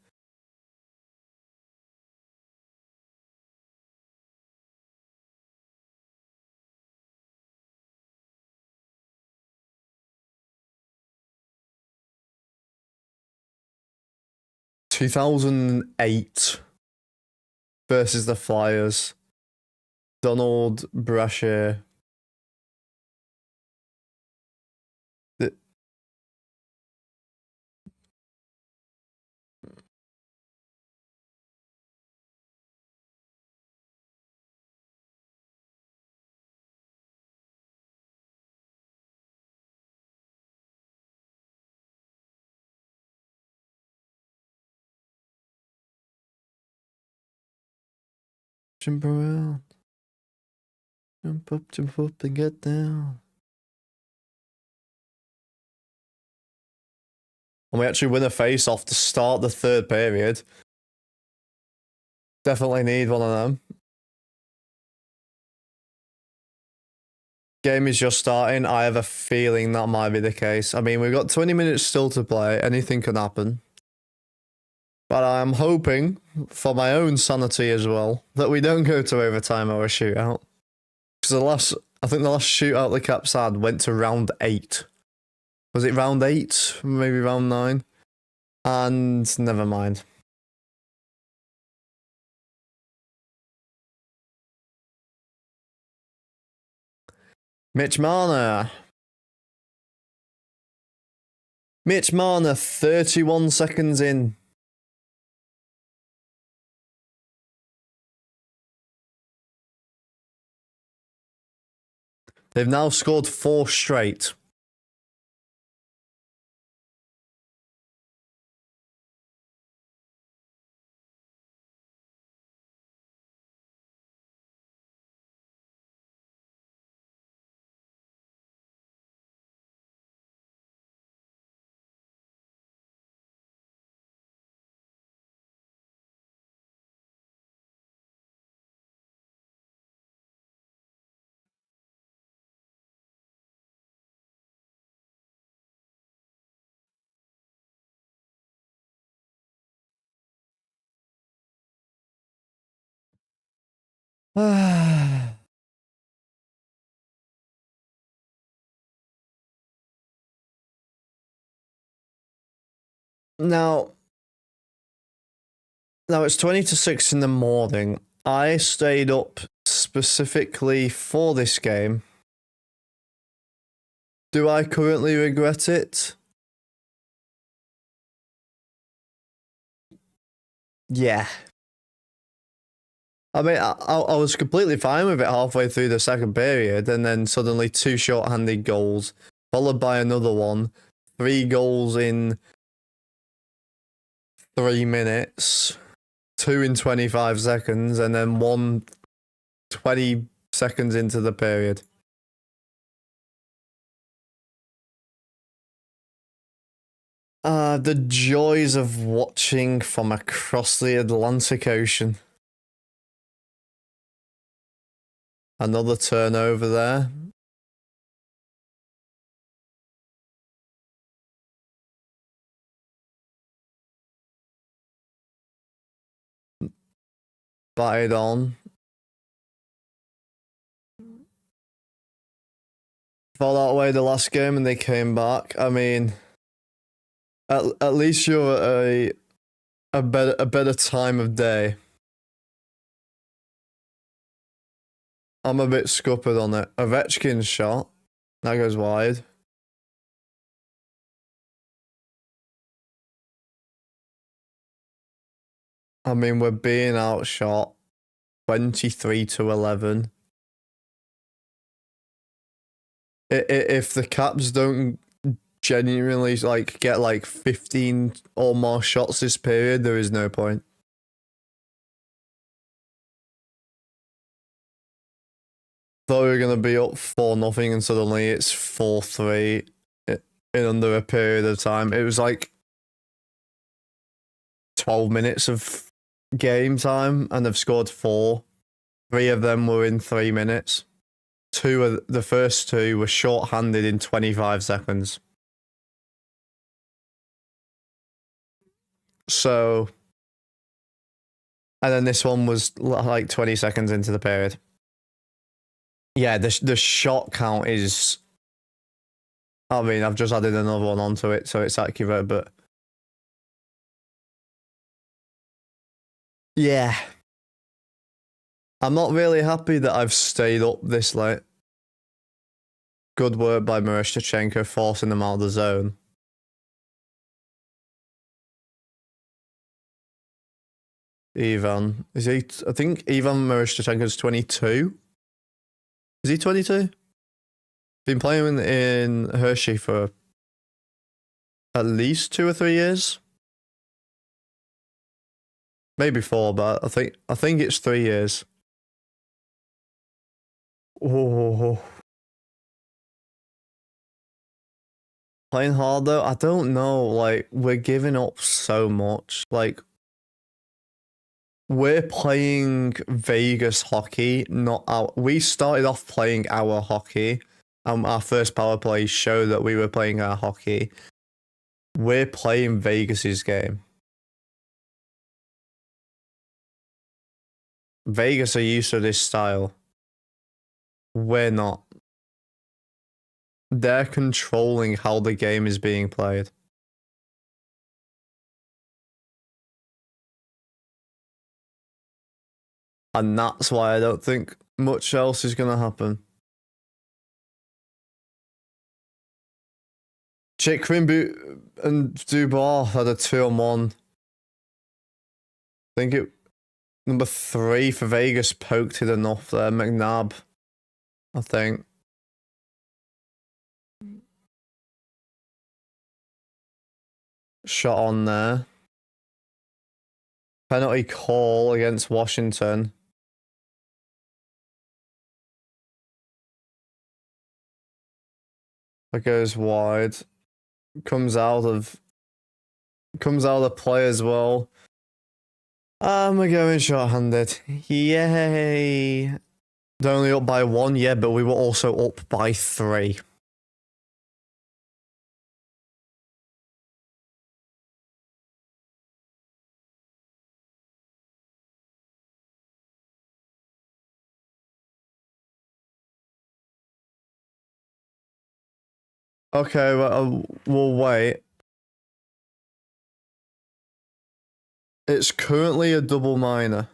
...2008 versus the Flyers. Donald Brashear. Jump around. Jump up and get down. And we actually win a face-off to start the third period. Definitely need one of them. Game is just starting. I have a feeling that might be the case. I mean, we've got 20 minutes still to play. Anything can happen. But I'm hoping, for my own sanity as well, that we don't go to overtime or a shootout. Because I think the last shootout the Caps had went to round 8. Was it round 8? Maybe round 9? And never mind. Mitch Marner. 31 seconds in. They've now scored 4 straight. Now it's 20 to 6 in the morning. I stayed up specifically for this game. Do I currently regret it? Yeah. I mean, I was completely fine with it halfway through the second period, and then suddenly 2 short-handed goals, followed by another one, 3 goals in 3 minutes, 2 in 25 seconds, and then 1 20 seconds into the period. The joys of watching from across the Atlantic Ocean. Another turnover there. Batted on. Fell that way the last game and they came back. I mean, at least you're at a better time of day. I'm a bit scuppered on it. Ovechkin's shot. That goes wide. I mean, we're being outshot 23 to 11. If the Caps don't genuinely get 15 or more shots this period, there is no point. Thought we were gonna be up 4-0 and suddenly it's 4-3 in under a period of time. It was 12 minutes of game time and they've scored 4. 3 of them were in 3 minutes. The first 2 were short-handed in 25 seconds. So, and then this one was 20 seconds into the period. Yeah, the shot count is. I mean, I've just added another one onto it, so it's accurate, but. Yeah. I'm not really happy that I've stayed up this late. Good work by Mereshchenko forcing them out of the zone. Ivan. Is he? I think Ivan Mereshchenko's 22. Is he 22? Been playing in Hershey for at least 2 or 3 years. Maybe 4, but I think it's 3 years. Oh. Playing hard though, I don't know. We're giving up so much. We're playing Vegas hockey, not our. We started off playing our hockey. Our first power play showed that we were playing our hockey. We're playing Vegas's game. Vegas are used to this style. We're not. They're controlling how the game is being played. And that's why I don't think much else is going to happen. Chikrin and Dubois had a 2-on-1. I think it. Number 3 for Vegas poked it enough there. McNabb, I think. Shot on there. Penalty call against Washington. That goes wide. Comes out of the play as well. We're going short-handed. Yay. They're only up by 1, yeah, but we were also up by 3. Okay, well, we'll wait. It's currently a double minor.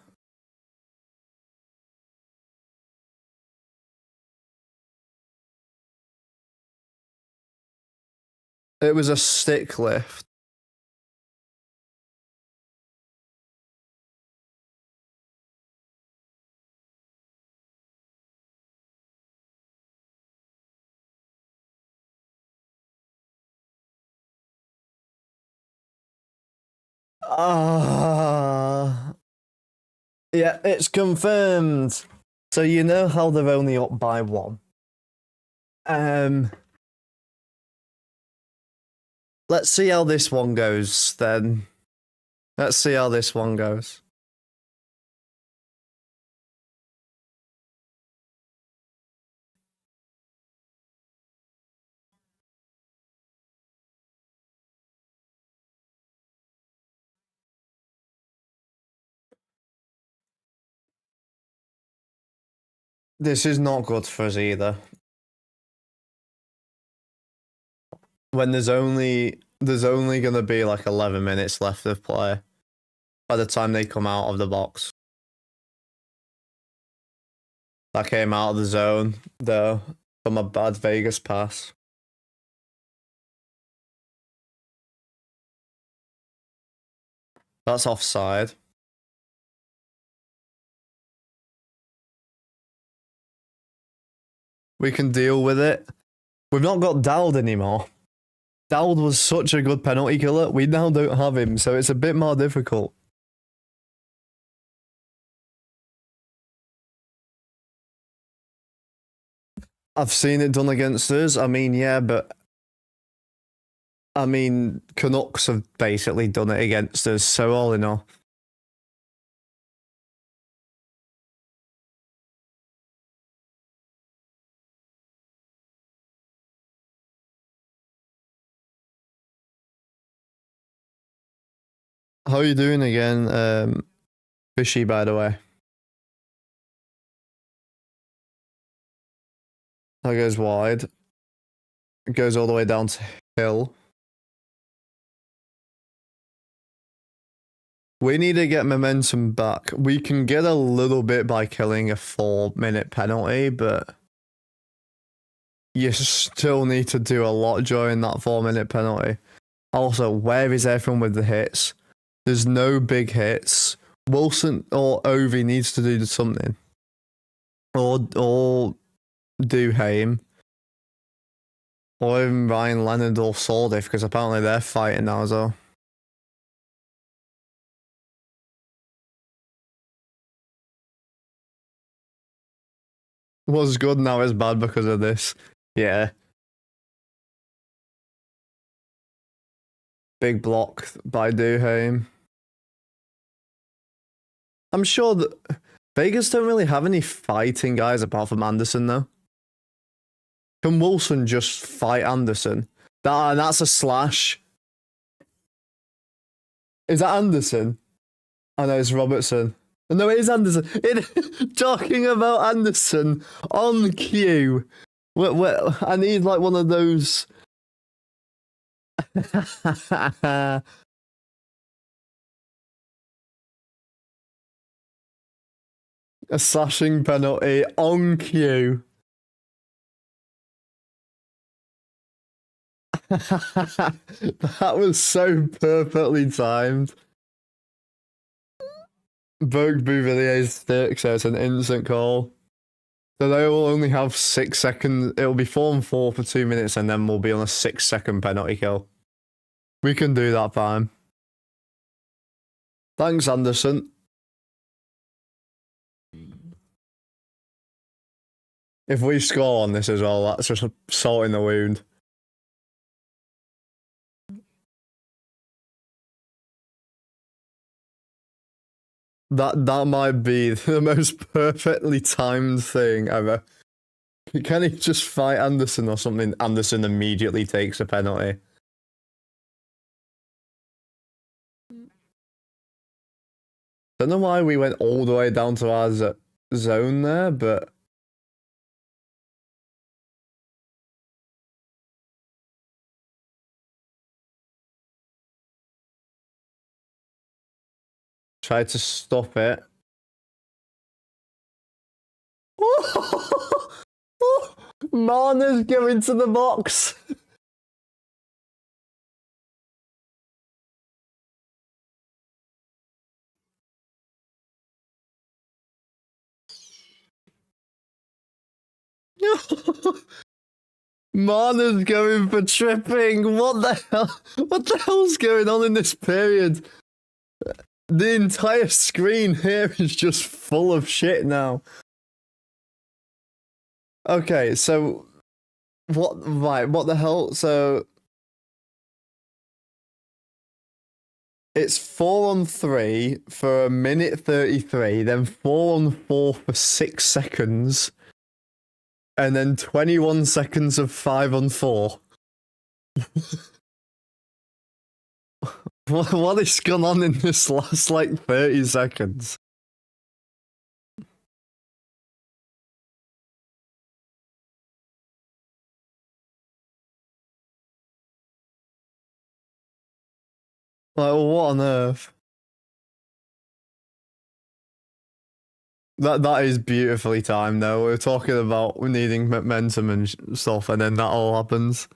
It was a stick lift. Yeah, it's confirmed. So you know how they're only up by 1. Let's see how this one goes then. Let's see how this one goes. This is not good for us either. When there's only gonna be like 11 minutes left of play by the time they come out of the box. That came out of the zone though from a bad Vegas pass. That's offside. We can deal with it. We've not got Dowd anymore. Dowd was such a good penalty killer. We now don't have him, so it's a bit more difficult. I've seen it done against us. I mean, yeah, but I mean, Canucks have basically done it against us, so all in all. How are you doing again, Fishy, by the way? That goes wide. It goes all the way down to Hill. We need to get momentum back. We can get a little bit by killing a 4-minute penalty, but you still need to do a lot during that 4-minute penalty. Also, where is everyone with the hits? There's no big hits. Wilson or Ovi needs to do something. Or Duhaime. Or even Ryan Leonard or Soldiff, because apparently they're fighting now as well. Was good, now it's bad because of this. Yeah. Big block by Duhaime. I'm sure that Vegas don't really have any fighting guys apart from Anderson, though. Can Wilson just fight Anderson? That's a slash. Is that Anderson? I know it's Robertson. No, it is Anderson. Talking about Anderson on cue. I need like one of those. A slashing penalty on cue. That was so perfectly timed. Vogue Bouvilliers stick, so it's an instant call. So they will only have 6 seconds. It'll be 4-4 for 2 minutes, and then we'll be on a 6-second penalty kill. We can do that, fine. Thanks, Anderson. If we score on this as well, that's just salt in the wound. That might be the most perfectly timed thing ever. Can he just fight Anderson or something? Anderson immediately takes a penalty. Don't know why we went all the way down to our zone there, but... Tried to stop it. Marner's going to the box. Marner's going for tripping. What the hell? What the hell's going on in this period? The entire screen here is just full of shit now. Okay, so what the hell? So it's 4-on-3 for 1:33, then 4-on-4 for 6 seconds, and then 21 seconds of 5-on-4. What has gone on in this last, like, 30 seconds? Like, what on earth? That is beautifully timed, though. We're talking about needing momentum and stuff, and then that all happens.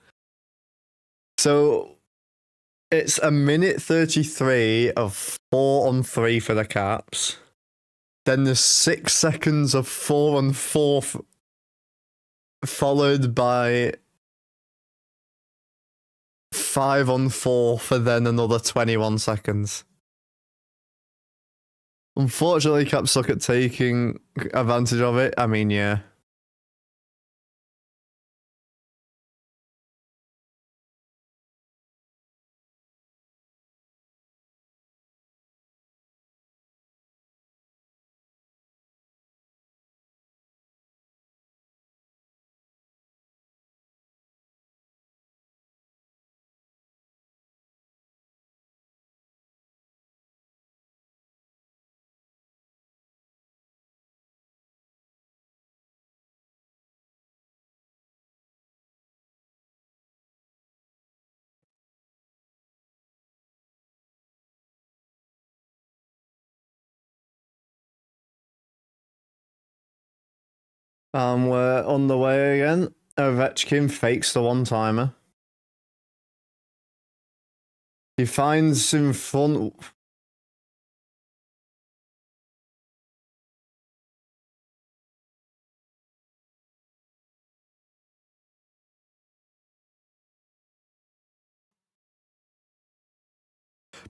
So... it's 1:33 of 4-on-3 for the Caps. Then there's 6 seconds of 4-on-4 followed by 5-on-4 for then another 21 seconds. Unfortunately, Caps suck at taking advantage of it. I mean, yeah. We're on the way again. Ovechkin fakes the one-timer. He finds in front...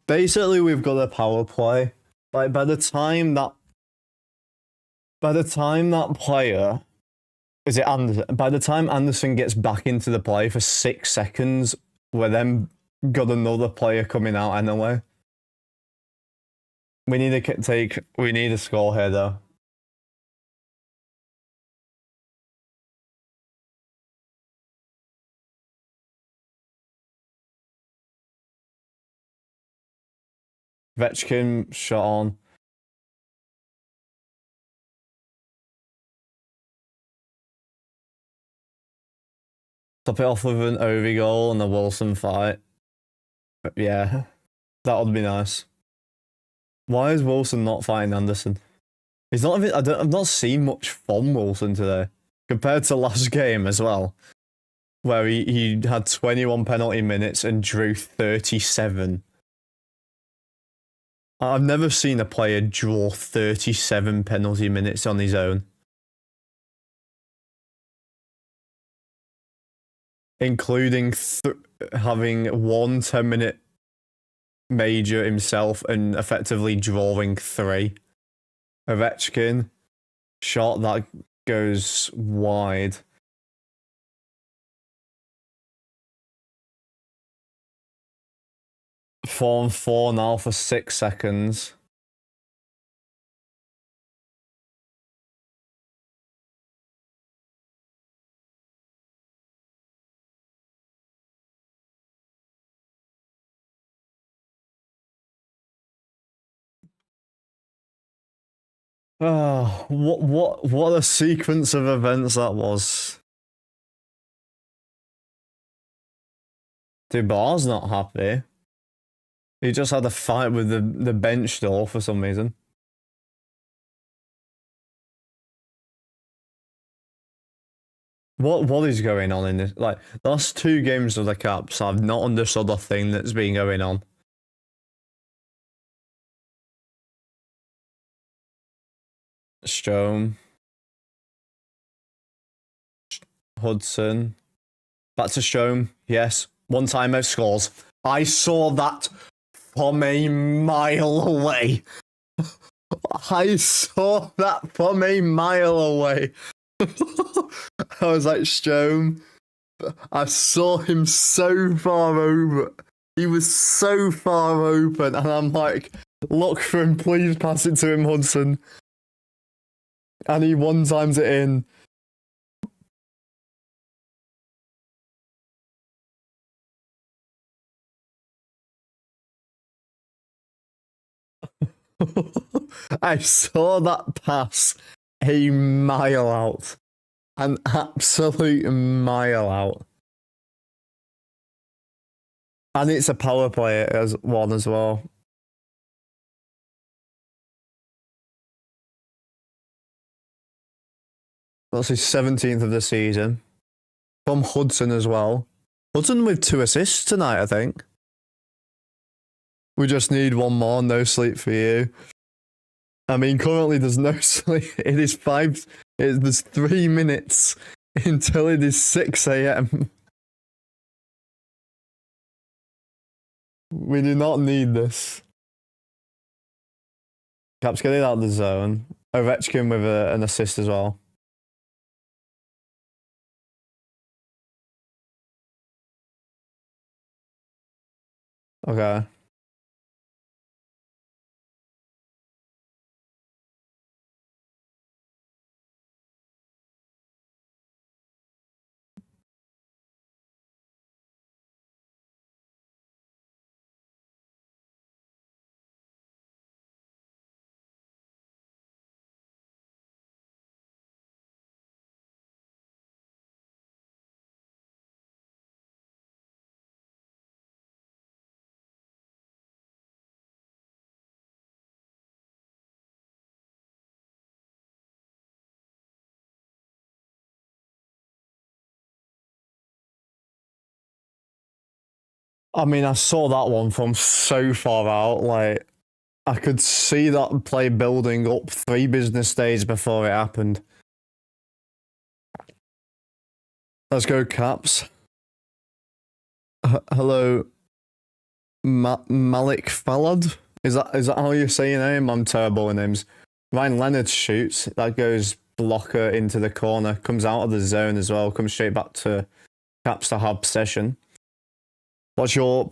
Basically, we've got a power play. Like, by the time that player... Is it Anderson? By the time Anderson gets back into the play for 6 seconds, we're then got another player coming out anyway. We need a score here, though. Ovechkin shot on. Top it off with an Ovi goal and a Wilson fight. But yeah, that would be nice. Why is Wilson not fighting Anderson? He's not even, I've not seen much from Wilson today. Compared to last game as well. Where he had 21 penalty minutes and drew 37. I've never seen a player draw 37 penalty minutes on his own. Including having one 10-minute major himself and effectively drawing 3. Ovechkin, shot that goes wide. Four on 4 now for 6 seconds. Oh, what a sequence of events that was. Dubar's not happy. He just had a fight with the bench door for some reason. What is going on in this? Like, the last 2 games of the Caps, I've not understood a thing that's been going on. Strome. Hudson. Back to Strome. Yes. One timeout scores. I saw that from a mile away. I saw that from a mile away. I was like, Strome. I saw him so far over. He was so far open, and I'm like, look for him, please pass it to him, Hudson. And he one times it in. I saw that pass a mile out. An absolute mile out. And it's a power play as one as well. That's his 17th of the season. From Hudson as well. Hudson with 2 assists tonight, I think. We just need one more, no sleep for you. I mean, currently there's no sleep. It is there's 3 minutes until it is 6 a.m. We do not need this. Caps getting out of the zone. Ovechkin with an assist as well. Okay. I mean, I saw that one from so far out. Like, I could see that play building up 3 business days before it happened. Let's go, Caps. Hello, Malik Falad? Is that how you say your name? I'm terrible with names. Ryan Leonard shoots. That goes blocker into the corner. Comes out of the zone as well. Comes straight back to Caps to have possession. What's your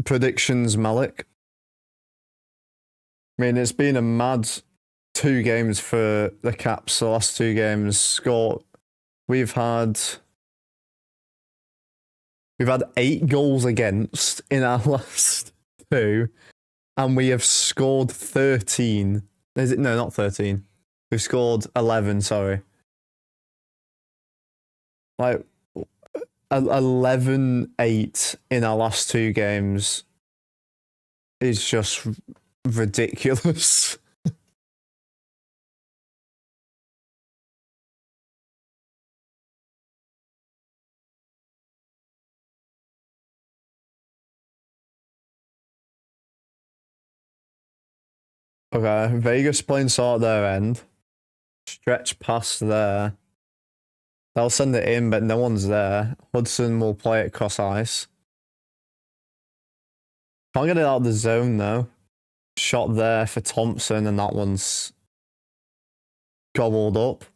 predictions, Malik? I mean, it's been a mad 2 games for the Caps. The last 2 games we've had 8 goals against in our last 2, and we have scored 13. Is it? No, not 13. We've scored 11. Sorry. Like 11-8 in our last 2 games is just ridiculous. Okay, Vegas playing sort their end. Stretch past there. They'll send it in, but no one's there. Hudson will play it cross ice. Can't get it out of the zone though. Shot there for Thompson, and that one's gobbled up. If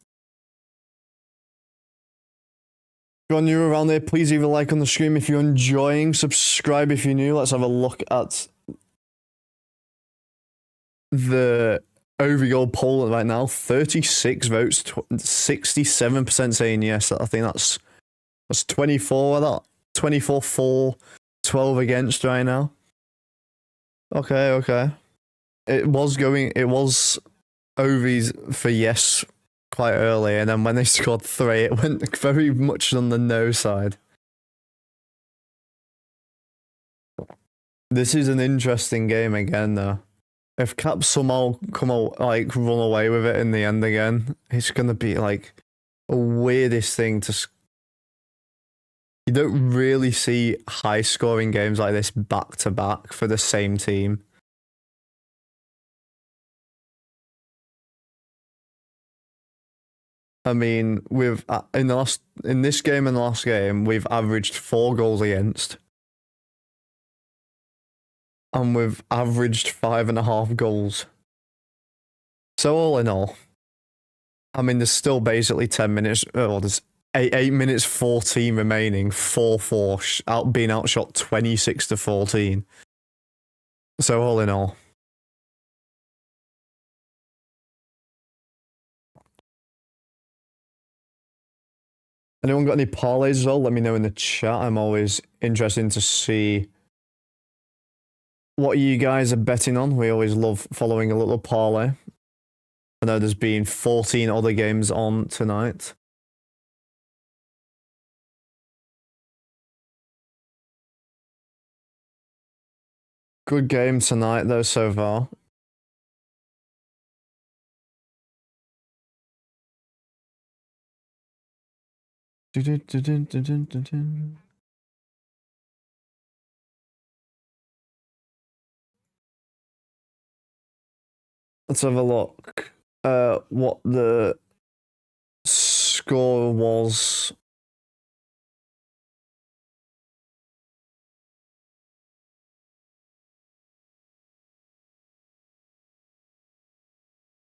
you're new around here, please leave a like on the stream if you're enjoying. Subscribe if you're new. Let's have a look at the overall poll right now. 36 votes, 67% saying yes. I think that's 24 of that. 24 for, 12 against right now. Okay. It was Ovies for yes quite early, and then when they scored 3, it went very much on the no side. This is an interesting game again, though. If Caps somehow run away with it in the end again, it's gonna be like a weirdest thing to. You don't really see high-scoring games like this back to back for the same team. I mean, in this game and the last game, we've averaged 4 goals against, and we've averaged 5.5 goals. So all in all, I mean, there's still basically 10 minutes. Oh, there's 8 minutes 14 remaining. 4-4, being outshot 26-14. So all in all. Anyone got any parlays as well? Let me know in the chat. I'm always interested to see what you guys are betting on. We always love following a little parlay. I know there's been 14 other games on tonight. Good game tonight though so far. Let's have a look what the score was.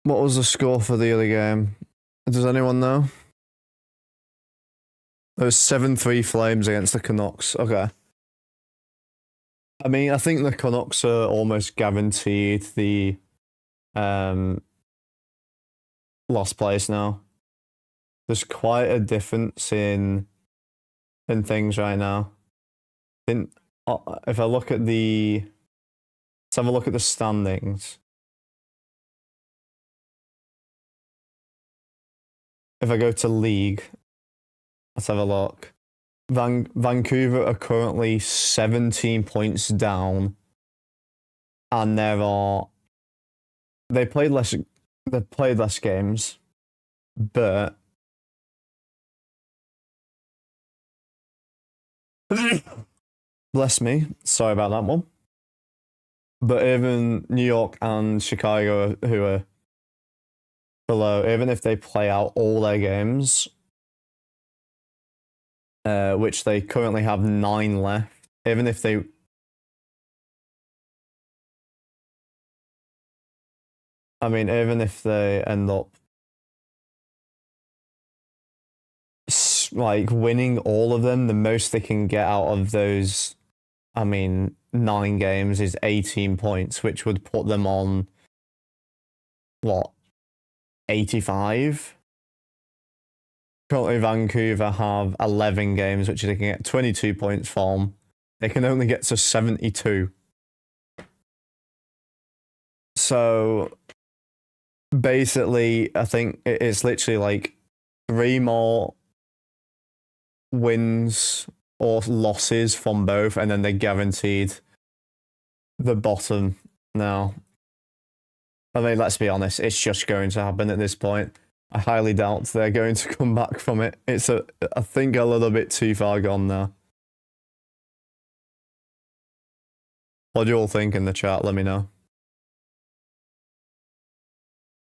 What was the score for the other game? Does anyone know? It was 7-3 Flames against the Canucks. Okay. I mean, I think the Canucks are almost guaranteed the last place now. There's quite a difference in things right now. If I look at let's have a look at the standings. If I go to league, let's have a look. Vancouver are currently 17 points down, and they played less games, but bless me, sorry about that one. But even New York and Chicago, who are below, even if they play out all their games, which they currently have 9 left, even if they end up like winning all of them, the most they can get out of those, 9 games is 18 points, which would put them on, 85? Currently, Vancouver have 11 games, which they can get 22 points from. They can only get to 72. So, basically, I think it's literally like 3 more wins or losses from both, and then they're guaranteed the bottom now. I mean, let's be honest, it's just going to happen at this point. I highly doubt they're going to come back from it. It's I think a little bit too far gone now. What do you all think in the chat? Let me know.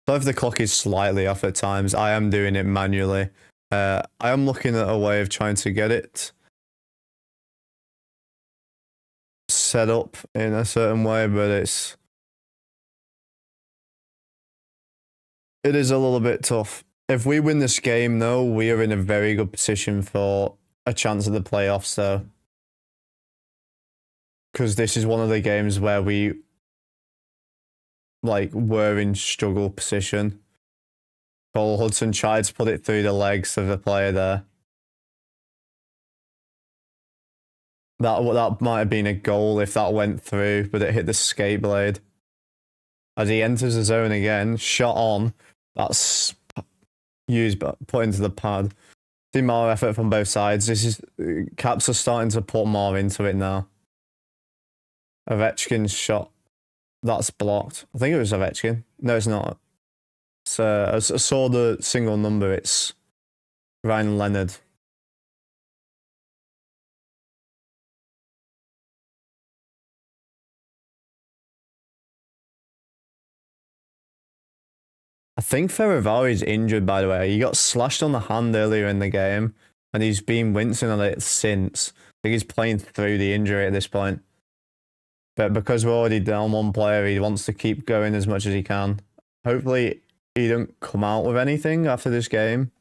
So if the clock is slightly off at times, I am doing it manually. I am looking at a way of trying to get it set up in a certain way, but it is a little bit tough. If we win this game, though, we are in a very good position for a chance at the playoffs, though. Because this is one of the games where we were in struggle position. Cole Hudson tried to put it through the legs of the player there. That might have been a goal if that went through, but it hit the skate blade. As he enters the zone again, shot on. That's used, but put into the pad. See more effort from both sides. Caps are starting to put more into it now. Ovechkin's shot. That's blocked. I think it was Ovechkin. No, it's not. So I saw the single number. It's Ryan Leonard. I think Ferravari's injured, by the way. He got slashed on the hand earlier in the game, and he's been wincing on it since. I think he's playing through the injury at this point. But because we're already down one player, he wants to keep going as much as he can. Hopefully, he don't come out with anything after this game.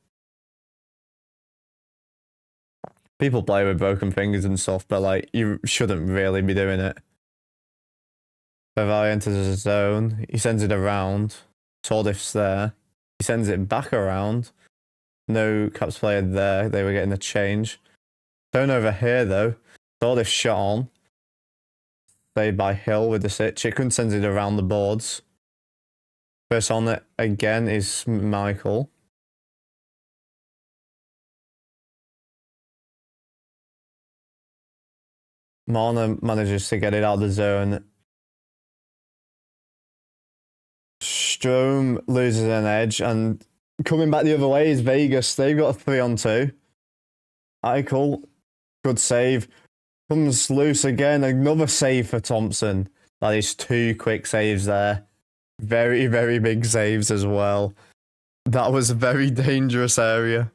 People play with broken fingers and stuff, but you shouldn't really be doing it. Ferrari enters his zone. He sends it around. Tordif's there. He sends it back around. No Caps player there. They were getting a change. Turnover here, though. Tordif shot on. Saved by Hill with the sit. Chicken sends it around the boards. First on it again is Michael. Marner manages to get it out of the zone. Strome loses an edge, and coming back the other way is Vegas. They've got a 3-on-2. Eichel, good save. Comes loose again. Another save for Thompson. That is 2 quick saves there. Very, very big saves as well. That was a very dangerous area.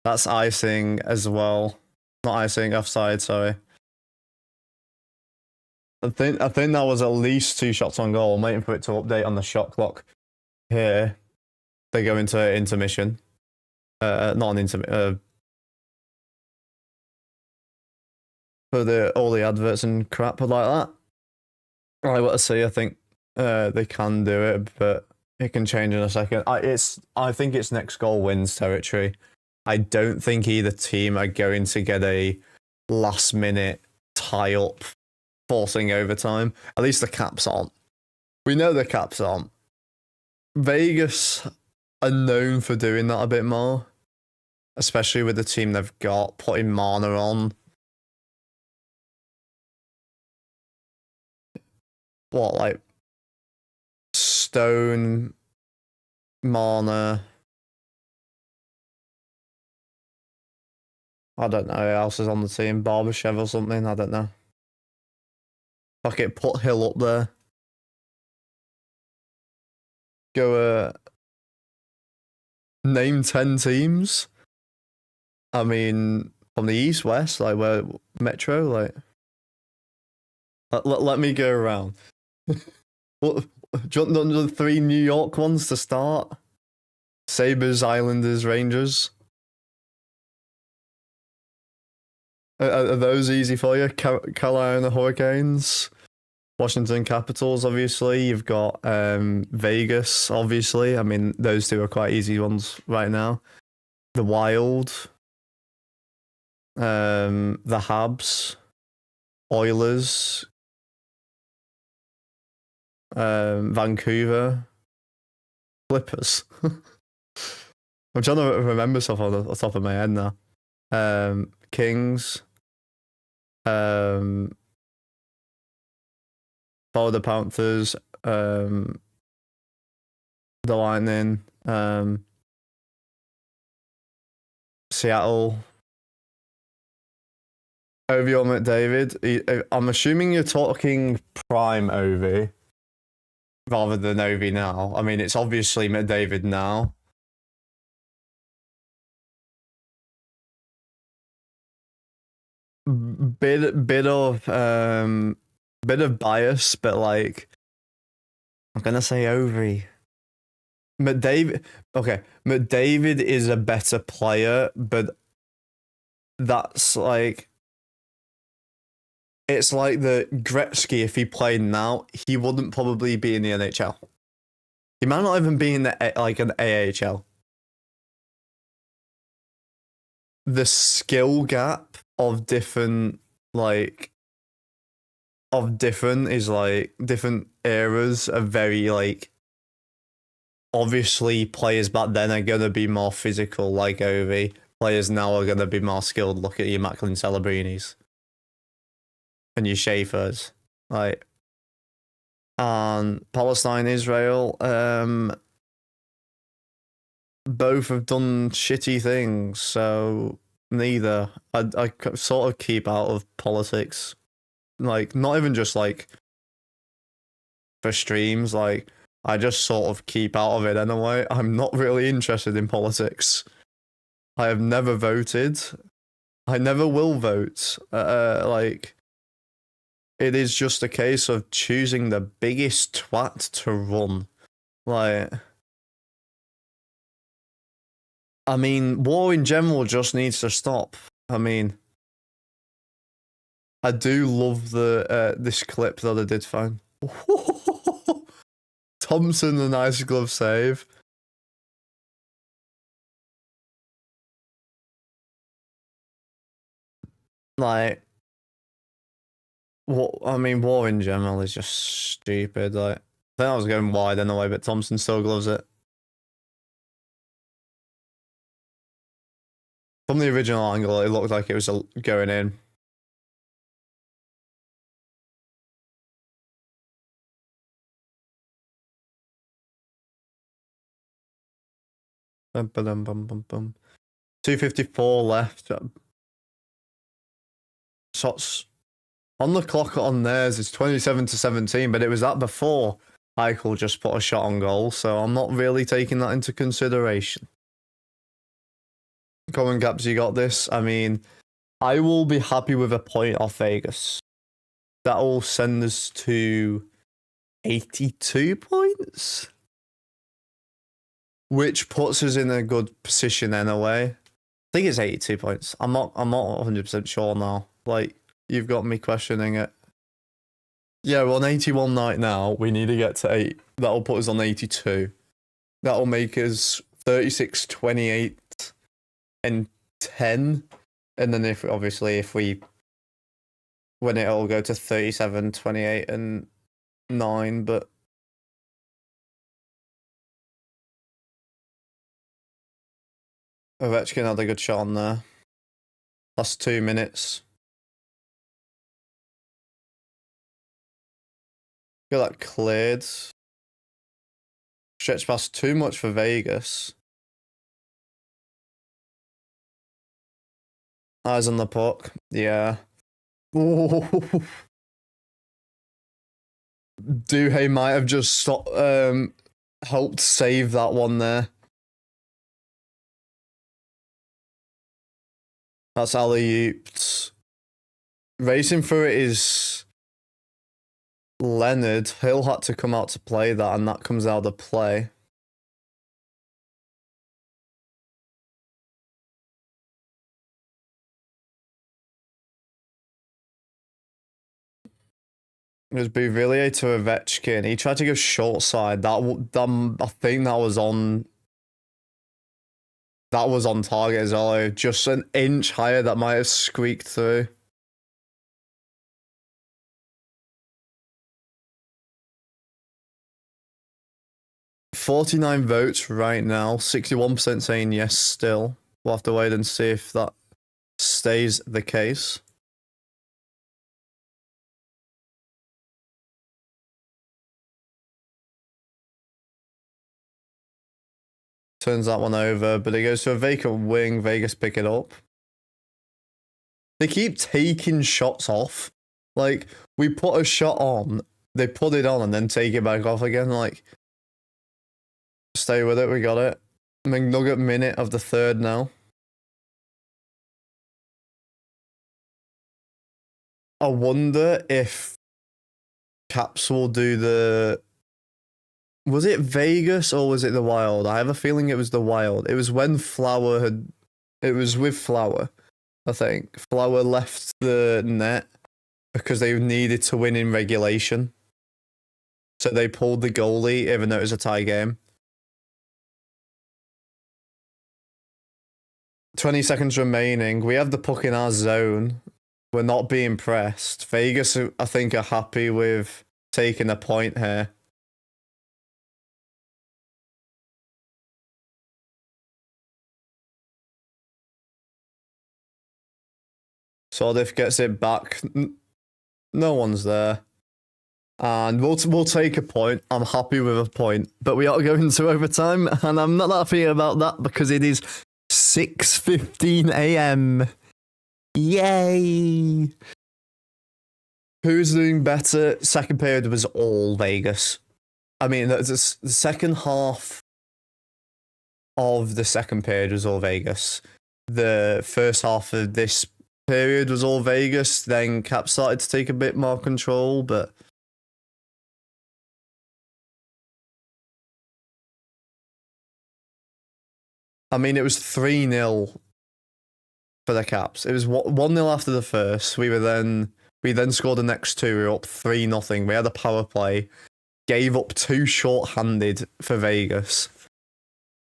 That's icing as well. Not icing, offside, sorry. I think that was at least 2 shots on goal. I'm waiting for it to update on the shot clock. Here, they go into intermission. Not an intermission. For all the adverts and crap like that. I want to see. I think they can do it, but it can change in a second. I think it's next goal wins territory. I don't think either team are going to get a last minute tie up, forcing overtime. At least the Caps aren't. We know the Caps aren't. Vegas are known for doing that a bit more, especially with the team they've got, putting Marner on. What, Stone, Marner. I don't know who else is on the team. Barbashev or something. I don't know. Fuck it, put Hill up there. Go name 10 teams. I mean, from the east west, where Metro, let me go around. What, do you want the 3 New York ones to start? Sabres, Islanders, Rangers. Are those easy for you? Carolina Hurricanes, Washington Capitals, obviously. You've got Vegas, obviously. I mean, those 2 are quite easy ones right now. The Wild, the Habs, Oilers, Vancouver, Clippers. I'm trying to remember stuff on the top of my head now. Kings, Florida Panthers, the Lightning, Seattle. Ovi or McDavid. I'm assuming you're talking prime Ovi rather than Ovi now. I mean, it's obviously McDavid now. Bit of bit of bias, but like, I'm gonna say Ovi. McDavid, okay, McDavid is a better player, but that's like, it's like the Gretzky, if he played now, he wouldn't probably be in the NHL. He might not even be in the like an AHL. The skill gap of different is like different eras are very like, obviously players back then are gonna be more physical like Ovi. Players now are gonna be more skilled. Look at your Macklin Celebrinis and your Schaefers. Like, and Palestine, Israel, both have done shitty things, so neither. I sort of keep out of politics. Like, not even just like for streams, like, I just sort of keep out of it anyway. I'm not really interested in politics. I have never voted. I never will vote. Like, it is just a case of choosing the biggest twat to run. Like, I mean, war in general just needs to stop. I mean, I do love the this clip that I did find. Thompson, a nice glove save. Like, what? I mean, war in general is just stupid. Like, I think I was going wide anyway, but Thompson still gloves it. From the original angle, it looked like it was going in. Bum, bum, bum, bum, bum. 2:54 left. Shots on the clock on theirs is 27-17, but it was that before Eichel just put a shot on goal, so I'm not really taking that into consideration. Common Caps, you got this. I mean, I will be happy with a point off Vegas. That will send us to 82 points, which puts us in a good position anyway. I think it's 82 points. I'm not 100% sure now. Like, you've got me questioning it. Yeah, we're on 81 right now. We need to get to 8. That'll put us on 82. That'll make us 36, 28, and 10. And then if we win it, it'll go to 37, 28, and 9. But Ovechkin had a good shot on there. Last 2 minutes. Got that cleared. Stretch pass too much for Vegas. Eyes on the puck. Yeah. Duhey might have just helped save that one there. That's alley-ooped. Racing through it is Leonard. Hill had to come out to play that, and that comes out of play. It was Bouvillier to Ovechkin. He tried to go short side. I think that was on. That was on target as well. Just an inch higher, that might have squeaked through. $49 votes right now. 61% saying yes still. We'll have to wait and see if that stays the case. Turns that one over, but it goes to a vacant wing. Vegas pick it up. They keep taking shots off. Like, we put a shot on, they put it on and then take it back off again. Like, stay with it, we got it. McNugget minute of the third now. I wonder if Caps will do the... Was it Vegas or was it the Wild? I have a feeling it was the Wild. It was when Flower had... It was with Flower, I think. Flower left the net because they needed to win in regulation. So they pulled the goalie even though it was a tie game. 20 seconds remaining. We have the puck in our zone. We're not being pressed. Vegas, I think, are happy with taking a point here. Sordif gets it back. No one's there. And we'll take a point. I'm happy with a point. But we are going to overtime, and I'm not happy about that because it is 6:15 a.m. Yay! Who's doing better? Second period was all Vegas. I mean, the second half of the second period was all Vegas. The first half of this period was all Vegas. Then Cap started to take a bit more control, but... I mean, it was 3-0 for the Caps. It was 1-0 after the first. We then scored the next two. We were up 3-0. We had a power play. Gave up two short-handed for Vegas.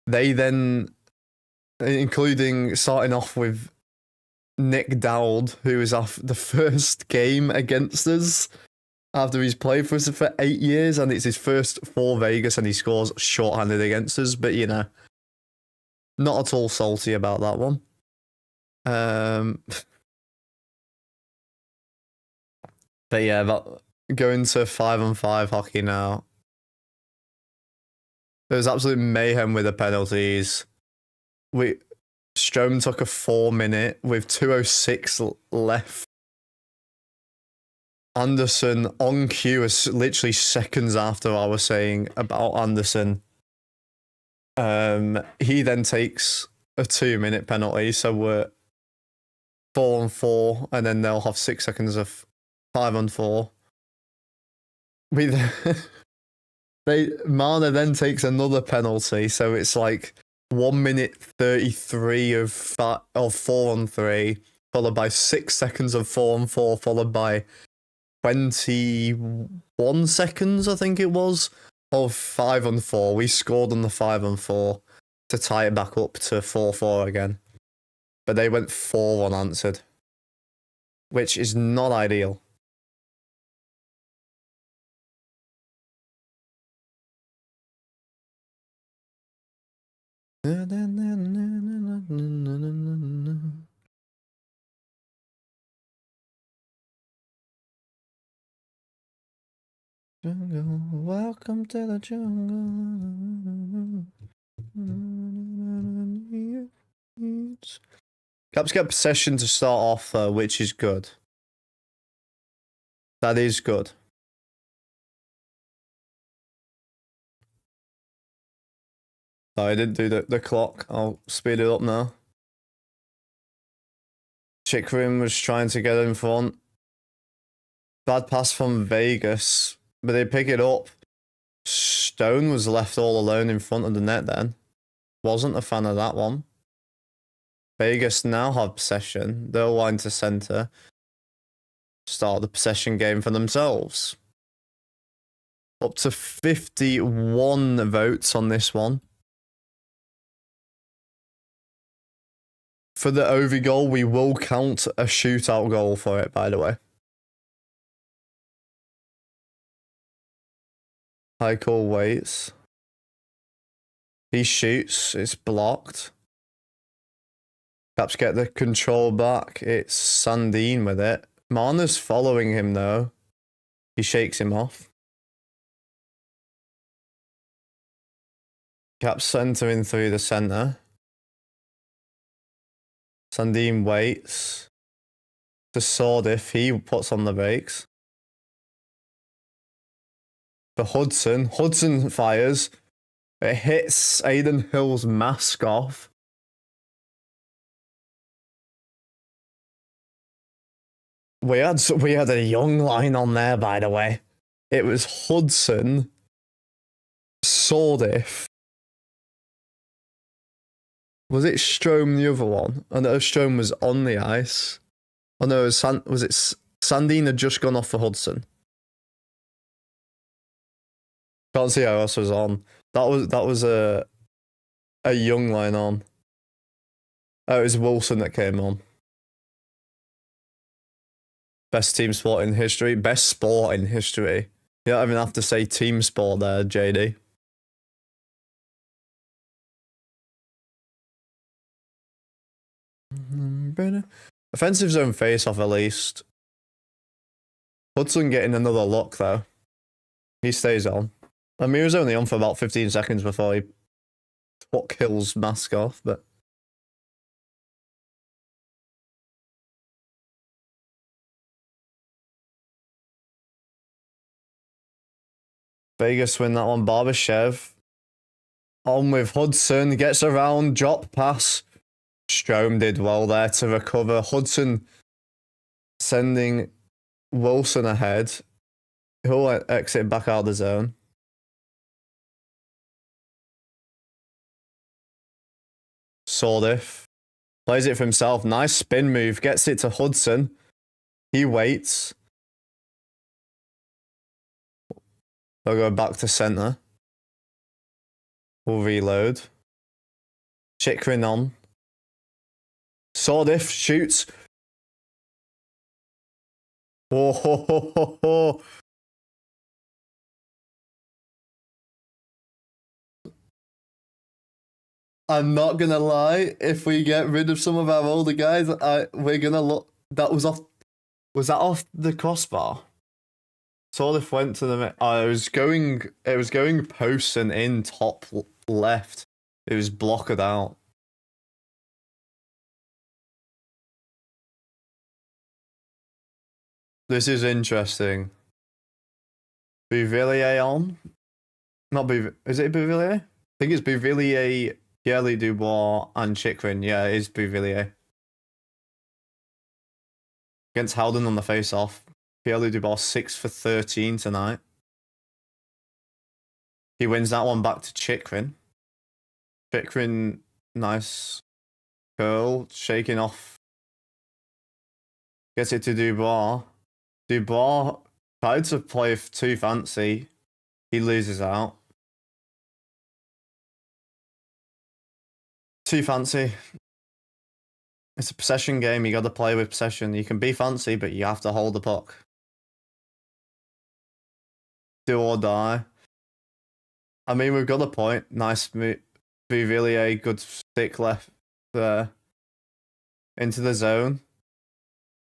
They then, including starting off with Nick Dowd, who was the first game against us after he's played for us for 8 years, and it's his first for Vegas, and he scores short-handed against us. But, you know, not at all salty about that one. But yeah, going to 5-on-5 hockey now. There was absolute mayhem with the penalties. Strome took a 4-minute with 2:06 left. Anderson on cue is literally seconds after I was saying about Anderson. He then takes a 2-minute penalty, so we're 4-on-4, and then they'll have 6 seconds of 5-on-4. Marner then takes another penalty, so it's like 1:33 of 4-on-3, followed by 6 seconds of 4-on-4, followed by 21 seconds, I think it was, of 5-on-4. We scored on the 5-on-4 to tie it back up to 4-4 again. But they went 4 unanswered, which is not ideal. Jungle, welcome to the jungle. Caps get possession to start off, though, which is good. That is good. Oh, I didn't do the clock. I'll speed it up now. Chikrin was trying to get in front. Bad pass from Vegas, but they pick it up. Stone was left all alone in front of the net then. Wasn't a fan of that one. Vegas now have possession. They'll line to center. Start the possession game for themselves. Up to 51 votes on this one. For the Ovi goal, we will count a shootout goal for it, by the way. High call waits. He shoots. It's blocked. Caps get the control back. It's Sandin with it. Marner's following him, though. He shakes him off. Caps centering through the center. Sandin waits. To Sordif, he puts on the brakes. For Hudson. Hudson fires. It hits Aiden Hill's mask off. We had a young line on there, by the way. It was Hudson, Sordif. Was it Strome the other one? I know Strome was on the ice. Oh no, was it Sandine had just gone off for Hudson? Can't see how else was on. That was a young line on. Oh, it was Wilson that came on. Best team sport in history. Best sport in history. You don't even have to say team sport there, JD. Offensive zone face-off at least. Hudson getting another look though. He stays on. I mean, he was only on for about 15 seconds before he kills mask off, but... Vegas win that one. Barbashev on with Hudson, gets around, drop pass. Strome did well there to recover. Hudson sending Wilson ahead. He'll exit back out of the zone. Sordif plays it for himself. Nice spin move. Gets it to Hudson. He waits. They'll go back to center. We'll reload. Chikrin on. Sordif shoots. Oh. I'm not gonna lie. If we get rid of some of our older guys, we're gonna look. That was off. Was that off the crossbar? Sordif went to the. It was going post and in top left. It was blocked out. This is interesting. Bouvillier on? Not Bouvillier. Is it Bouvillier? I think it's Bouvillier, Yerli Dubois, and Chikrin. Yeah, it is Bouvillier. Against Howden on the face-off. Yerli Dubois 6 for 13 tonight. He wins that one back to Chikrin. Chikrin, nice curl, shaking off. Gets it to Dubois. Dubois tried to play too fancy. He loses out. Too fancy. It's a possession game. You got to play with possession. You can be fancy, but you have to hold the puck. Do or die. I mean, we've got a point. Nice move. Bouvillier, good stick left there. Into the zone.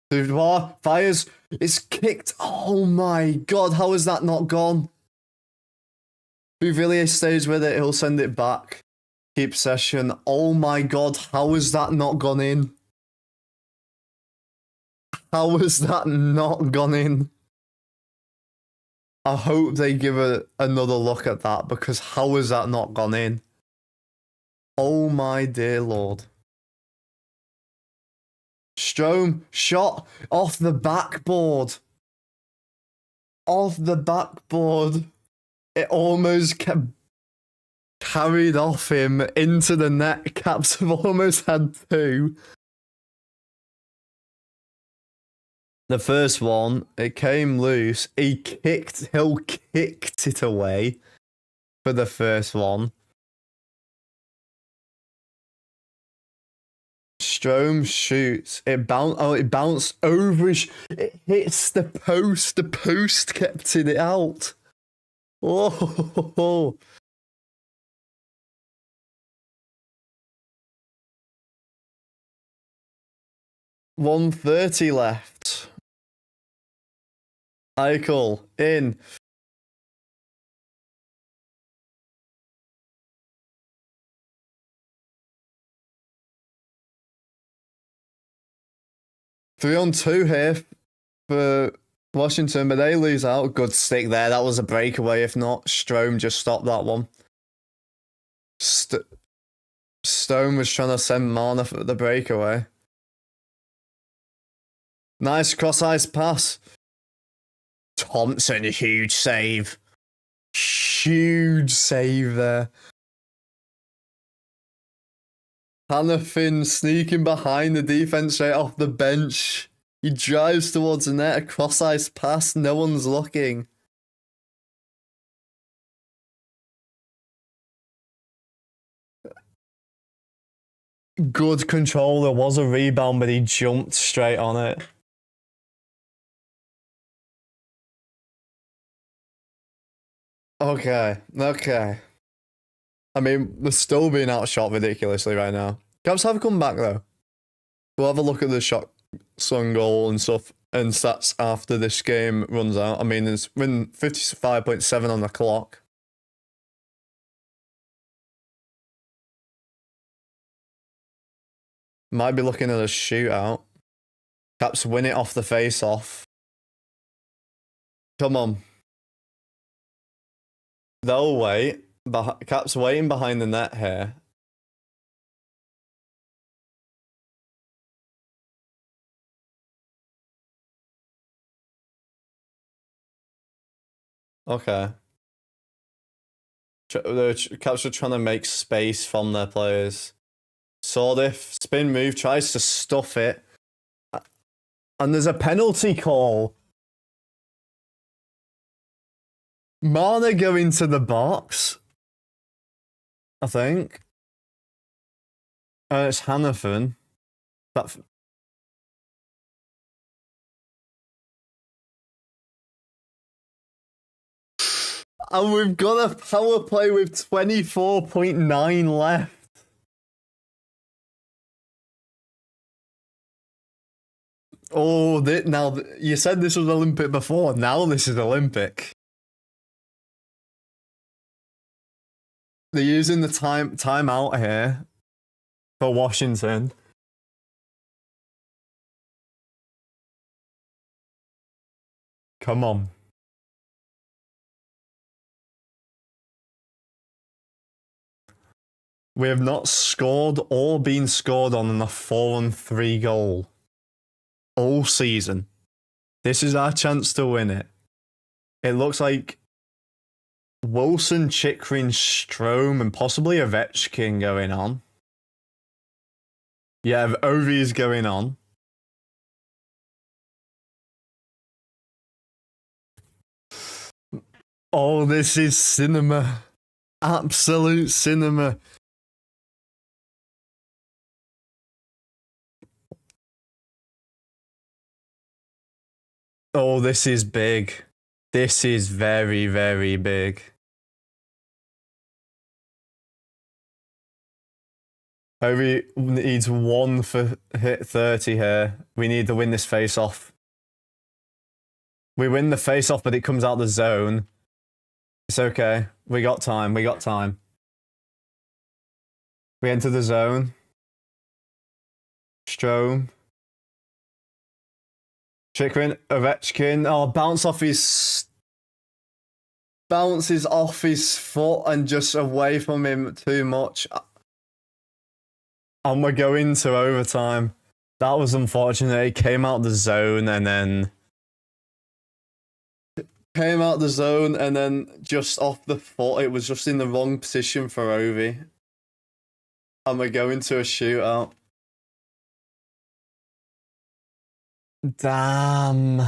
Dubois fires. It's kicked. Oh my god, how is that not gone? Bouvillier stays with it. He'll send it back. Keep possession. Oh my god, how has that not gone in? How has that not gone in? I hope they give another look at that, because how has that not gone in? Oh my dear lord. Strome shot off the backboard. Off the backboard. It almost kept carried off him into the net. Caps have almost had two. The first one, it came loose. Hill kicked it away for the first one. Strome shoots. It bounced over. It hits the post. The post kept it out. Oh. 1:30 left. Eichel in. Three on two here for Washington, but they lose out. Good stick there. That was a breakaway. If not, Strome just stopped that one. Stone was trying to send Marner for the breakaway. Nice cross-ice pass Thompson, a huge save. Huge save there. Hannafin sneaking behind the defense straight off the bench. He drives towards the net, a cross-ice pass, no one's looking. Good control, there was a rebound, but he jumped straight on it. Okay. I mean, they're still being outshot ridiculously right now. Cavs have come back though. We'll have a look at the shot, sun goal and stuff and stats after this game runs out. I mean, there's been 55.7 on the clock. Might be looking at a shootout. Caps win it off the face-off. Come on. They'll wait. Caps waiting behind the net here. Okay. The Caps are trying to make space from their players. Sordif, spin move, tries to stuff it. And there's a penalty call. Marner going to the box. I think. It's Hannafin. And we've got a power play with 24.9 left. Oh, now you said this was Olympic before. Now this is Olympic. They're using the timeout here for Washington. Come on. We have not scored or been scored on in a 4-on-3 goal all season. This is our chance to win it. It looks like Wilson, Chikrin, Strome, and possibly Ovechkin going on. Yeah, Ovi is going on. Oh, this is cinema. Absolute cinema. Oh, this is big. This is very, very big. Ovi needs 1 for hit 30 here. We need to win this face-off. We win the face-off, but it comes out the zone. It's okay. We got time. We enter the zone. Strome. Chikrin, Ovechkin. Oh, bounces off his foot and just away from him too much. And we're going to overtime. That was unfortunate. It came out the zone and then just off the foot. It was just in the wrong position for Ovi. And we're going to a shootout. Damn.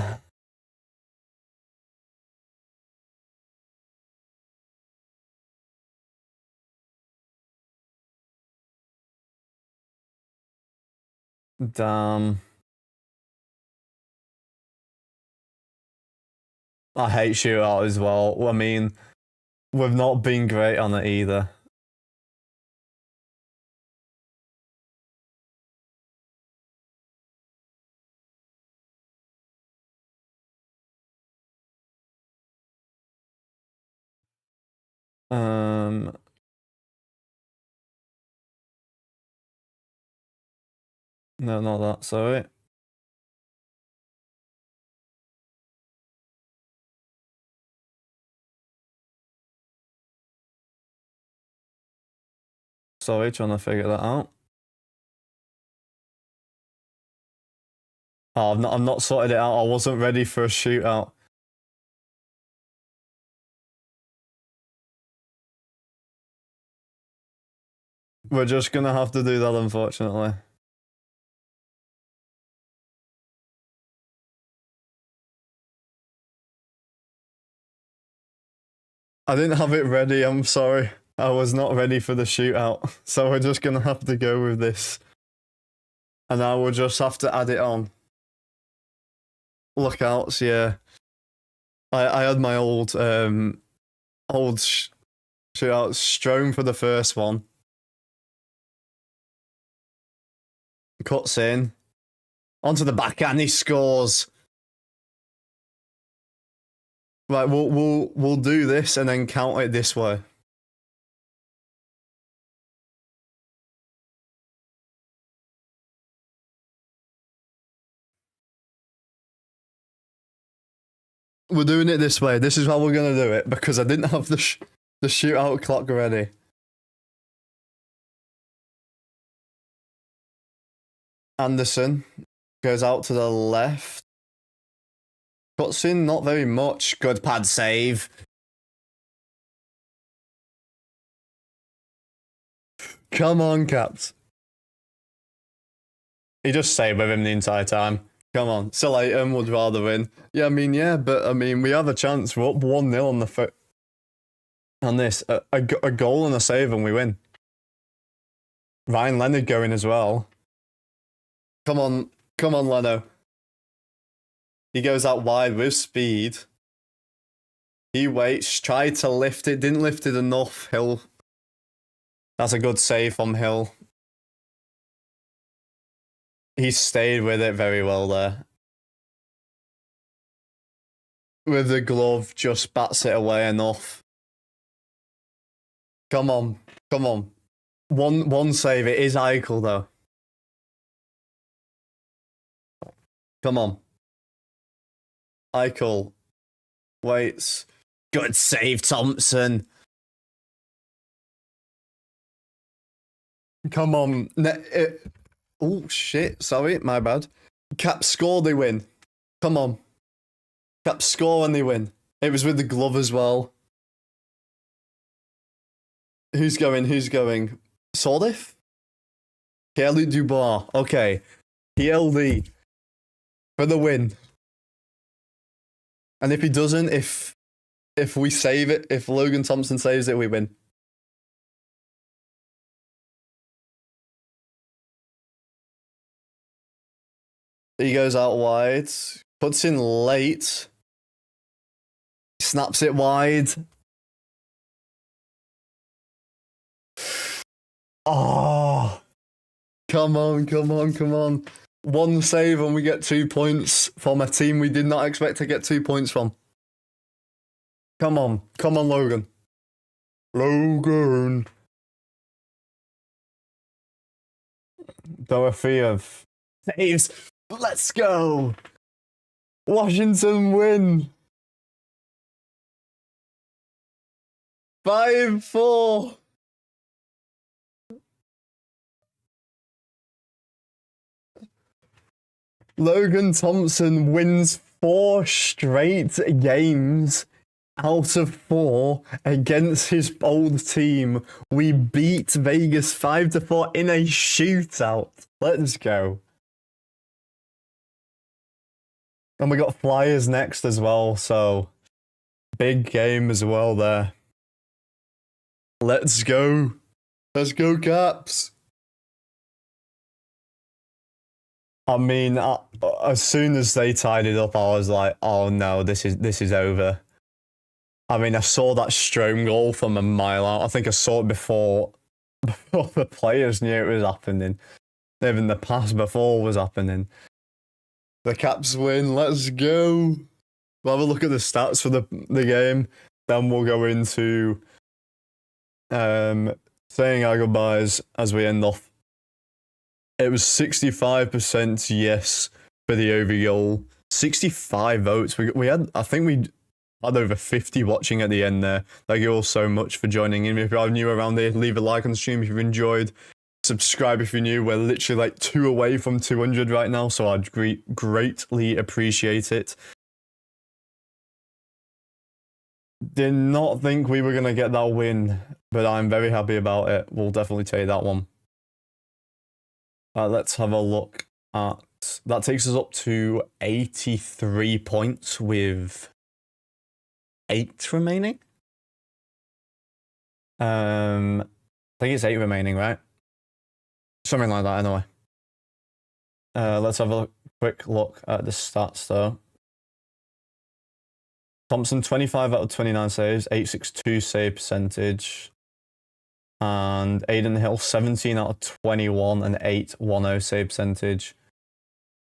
I hate shootout as well. I mean, we've not been great on it either. No, not that, sorry. Sorry, trying to figure that out. Oh, I've not sorted it out. I wasn't ready for a shootout. We're just gonna have to do that, unfortunately. I didn't have it ready, I'm sorry. I was not ready for the shootout. So we're just gonna have to go with this. And I will just have to add it on. Lookouts, yeah. I had my old shootout Strome for the first one. Cuts in. Onto the backhand, he scores. Right, we'll do this and then count it this way. We're doing it this way. This is how we're gonna do it because I didn't have the shootout clock ready. Anderson goes out to the left. Cuts in, not very much. Good pad save. Come on, Caps. He just stayed with him the entire time. Come on. Silatum would rather win. Yeah, I mean, yeah, but I mean, we have a chance. We're up 1-0 on the foot. On this, a goal and a save and we win. Ryan Leonard going as well. Come on, Leno. He goes out wide with speed. He waits, tried to lift it, didn't lift it enough. Hill. That's a good save from Hill. He stayed with it very well there. With the glove, just bats it away enough. Come on. One save. It is Eichel though. Come on. Eichel waits. Good save, Thompson. Come on. Oh, shit. Sorry, my bad. Caps score, they win. Come on. Caps score and they win. It was with the glove as well. Who's going? Sordif? Pierre-Luc Dubois. Okay. PLD. For the win. And if he doesn't, if we save it, if Logan Thompson saves it, we win. He goes out wide, puts in late, snaps it wide. Oh, come on. One save and we get 2 points from a team we did not expect to get 2 points from. Come on, Logan. Dorothea saves. Let's go. Washington win. 5-4. Logan Thompson wins 4 straight games out of 4 against his old team. We beat Vegas 5-4 in a shootout. Let's go. And we got Flyers next as well, so big game as well there. Let's go. Let's go, Caps. I mean, as soon as they tied it up, I was like, oh no, this is over. I mean, I saw that Strome goal from a mile out. I think I saw it before the players knew it was happening. Even the pass before was happening. The Caps win. Let's go. We'll have a look at the stats for the game. Then we'll go into saying our goodbyes as we end off. It was 65% yes for the over goal. 65 votes. We had, I think we had over 50 watching at the end there. Thank you all so much for joining in. If you're new around here, leave a like on the stream if you've enjoyed. Subscribe if you're new. We're literally like 2 away from 200 right now, so I'd greatly appreciate it. Did not think we were going to get that win but I'm very happy about it. We'll definitely take that one. Let's have a look at... That takes us up to 83 points with 8 remaining. I think it's 8 remaining, right? Something like that, anyway. Let's have a quick look at the stats, though. Thompson, 25 out of 29 saves, 862 save percentage. And Aiden Hill, 17 out of 21 and 810 save percentage.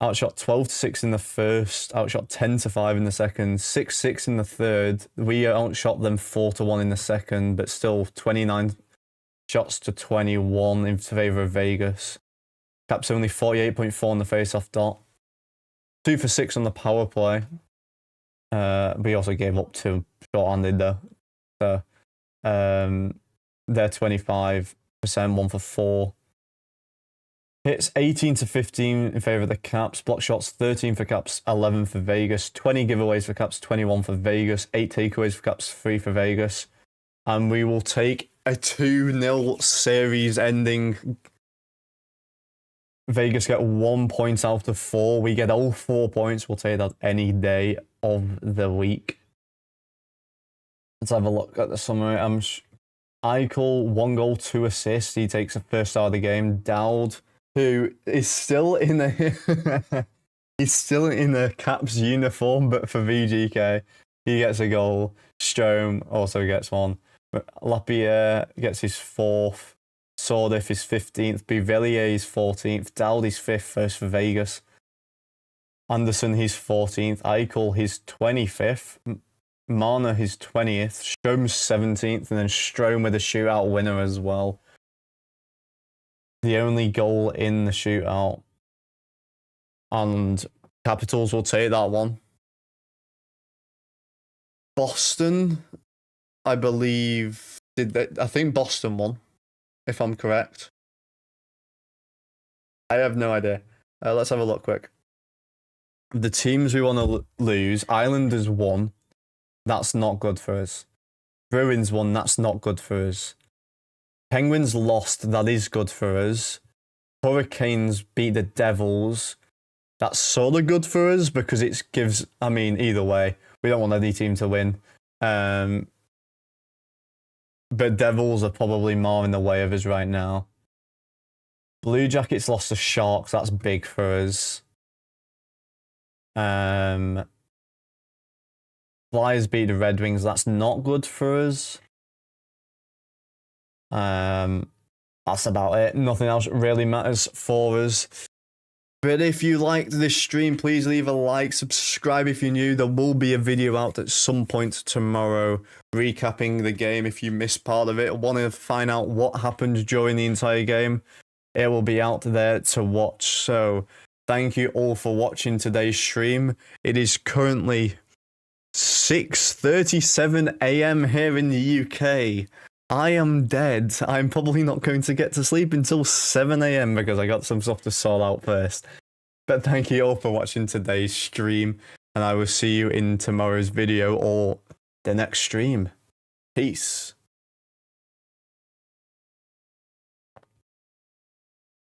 Outshot 12-6 in the first, outshot 10-5 in the second, 6-6 in the third. We outshot them 4-1 in the second, but still 29 shots to 21 in favour of Vegas. Caps only 48.4 on the face-off dot. 2 for 6 on the power play. We also gave up 2 short-handed though. So they're 25%, 1 for 4. Hits 18 to 15 in favour of the Caps. Block shots 13 for Caps, 11 for Vegas. 20 giveaways for Caps, 21 for Vegas. 8 takeaways for Caps, 3 for Vegas. And we will take a 2-0 series ending. Vegas get 1 point out of 4. We get all 4 points. We'll take that any day of the week. Let's have a look at the summary. Eichel, 1 goal, 2 assists. He takes the first out of the game. Dowd, who is still in the he's still in the Caps uniform, but for VGK, he gets a goal. Strome also gets one. Lapierre gets his 4th. Sordif is 15th. Bouvillier is 14th. Dowd is 5th, first for Vegas. Anderson, he's 14th. Eichel, his 25th. Marner, his 20th. Strome's 17th. And then Strome with a shootout winner as well. The only goal in the shootout. And Capitals will take that one. Boston, I believe, I think Boston won, if I'm correct. I have no idea. Let's have a look quick. The teams we want to lose, Islanders won. That's not good for us. Bruins won. That's not good for us. Penguins lost. That is good for us. Hurricanes beat the Devils. That's sort of good for us because it gives... I mean, either way, we don't want any team to win. But Devils are probably more in the way of us right now. Blue Jackets lost to Sharks. That's big for us. Flyers beat the Red Wings. That's not good for us. That's about it. Nothing else really matters for us. But if you liked this stream, please leave a like, subscribe if you're new. There will be a video out at some point tomorrow recapping the game if you missed part of it. Want to find out what happened during the entire game? It will be out there to watch. So thank you all for watching today's stream. It is currently 6:37 AM here in the UK. I am dead. I'm probably not going to get to sleep until 7 AM because I got some stuff to sort out first. But thank you all for watching today's stream, and I will see you in tomorrow's video or the next stream. Peace.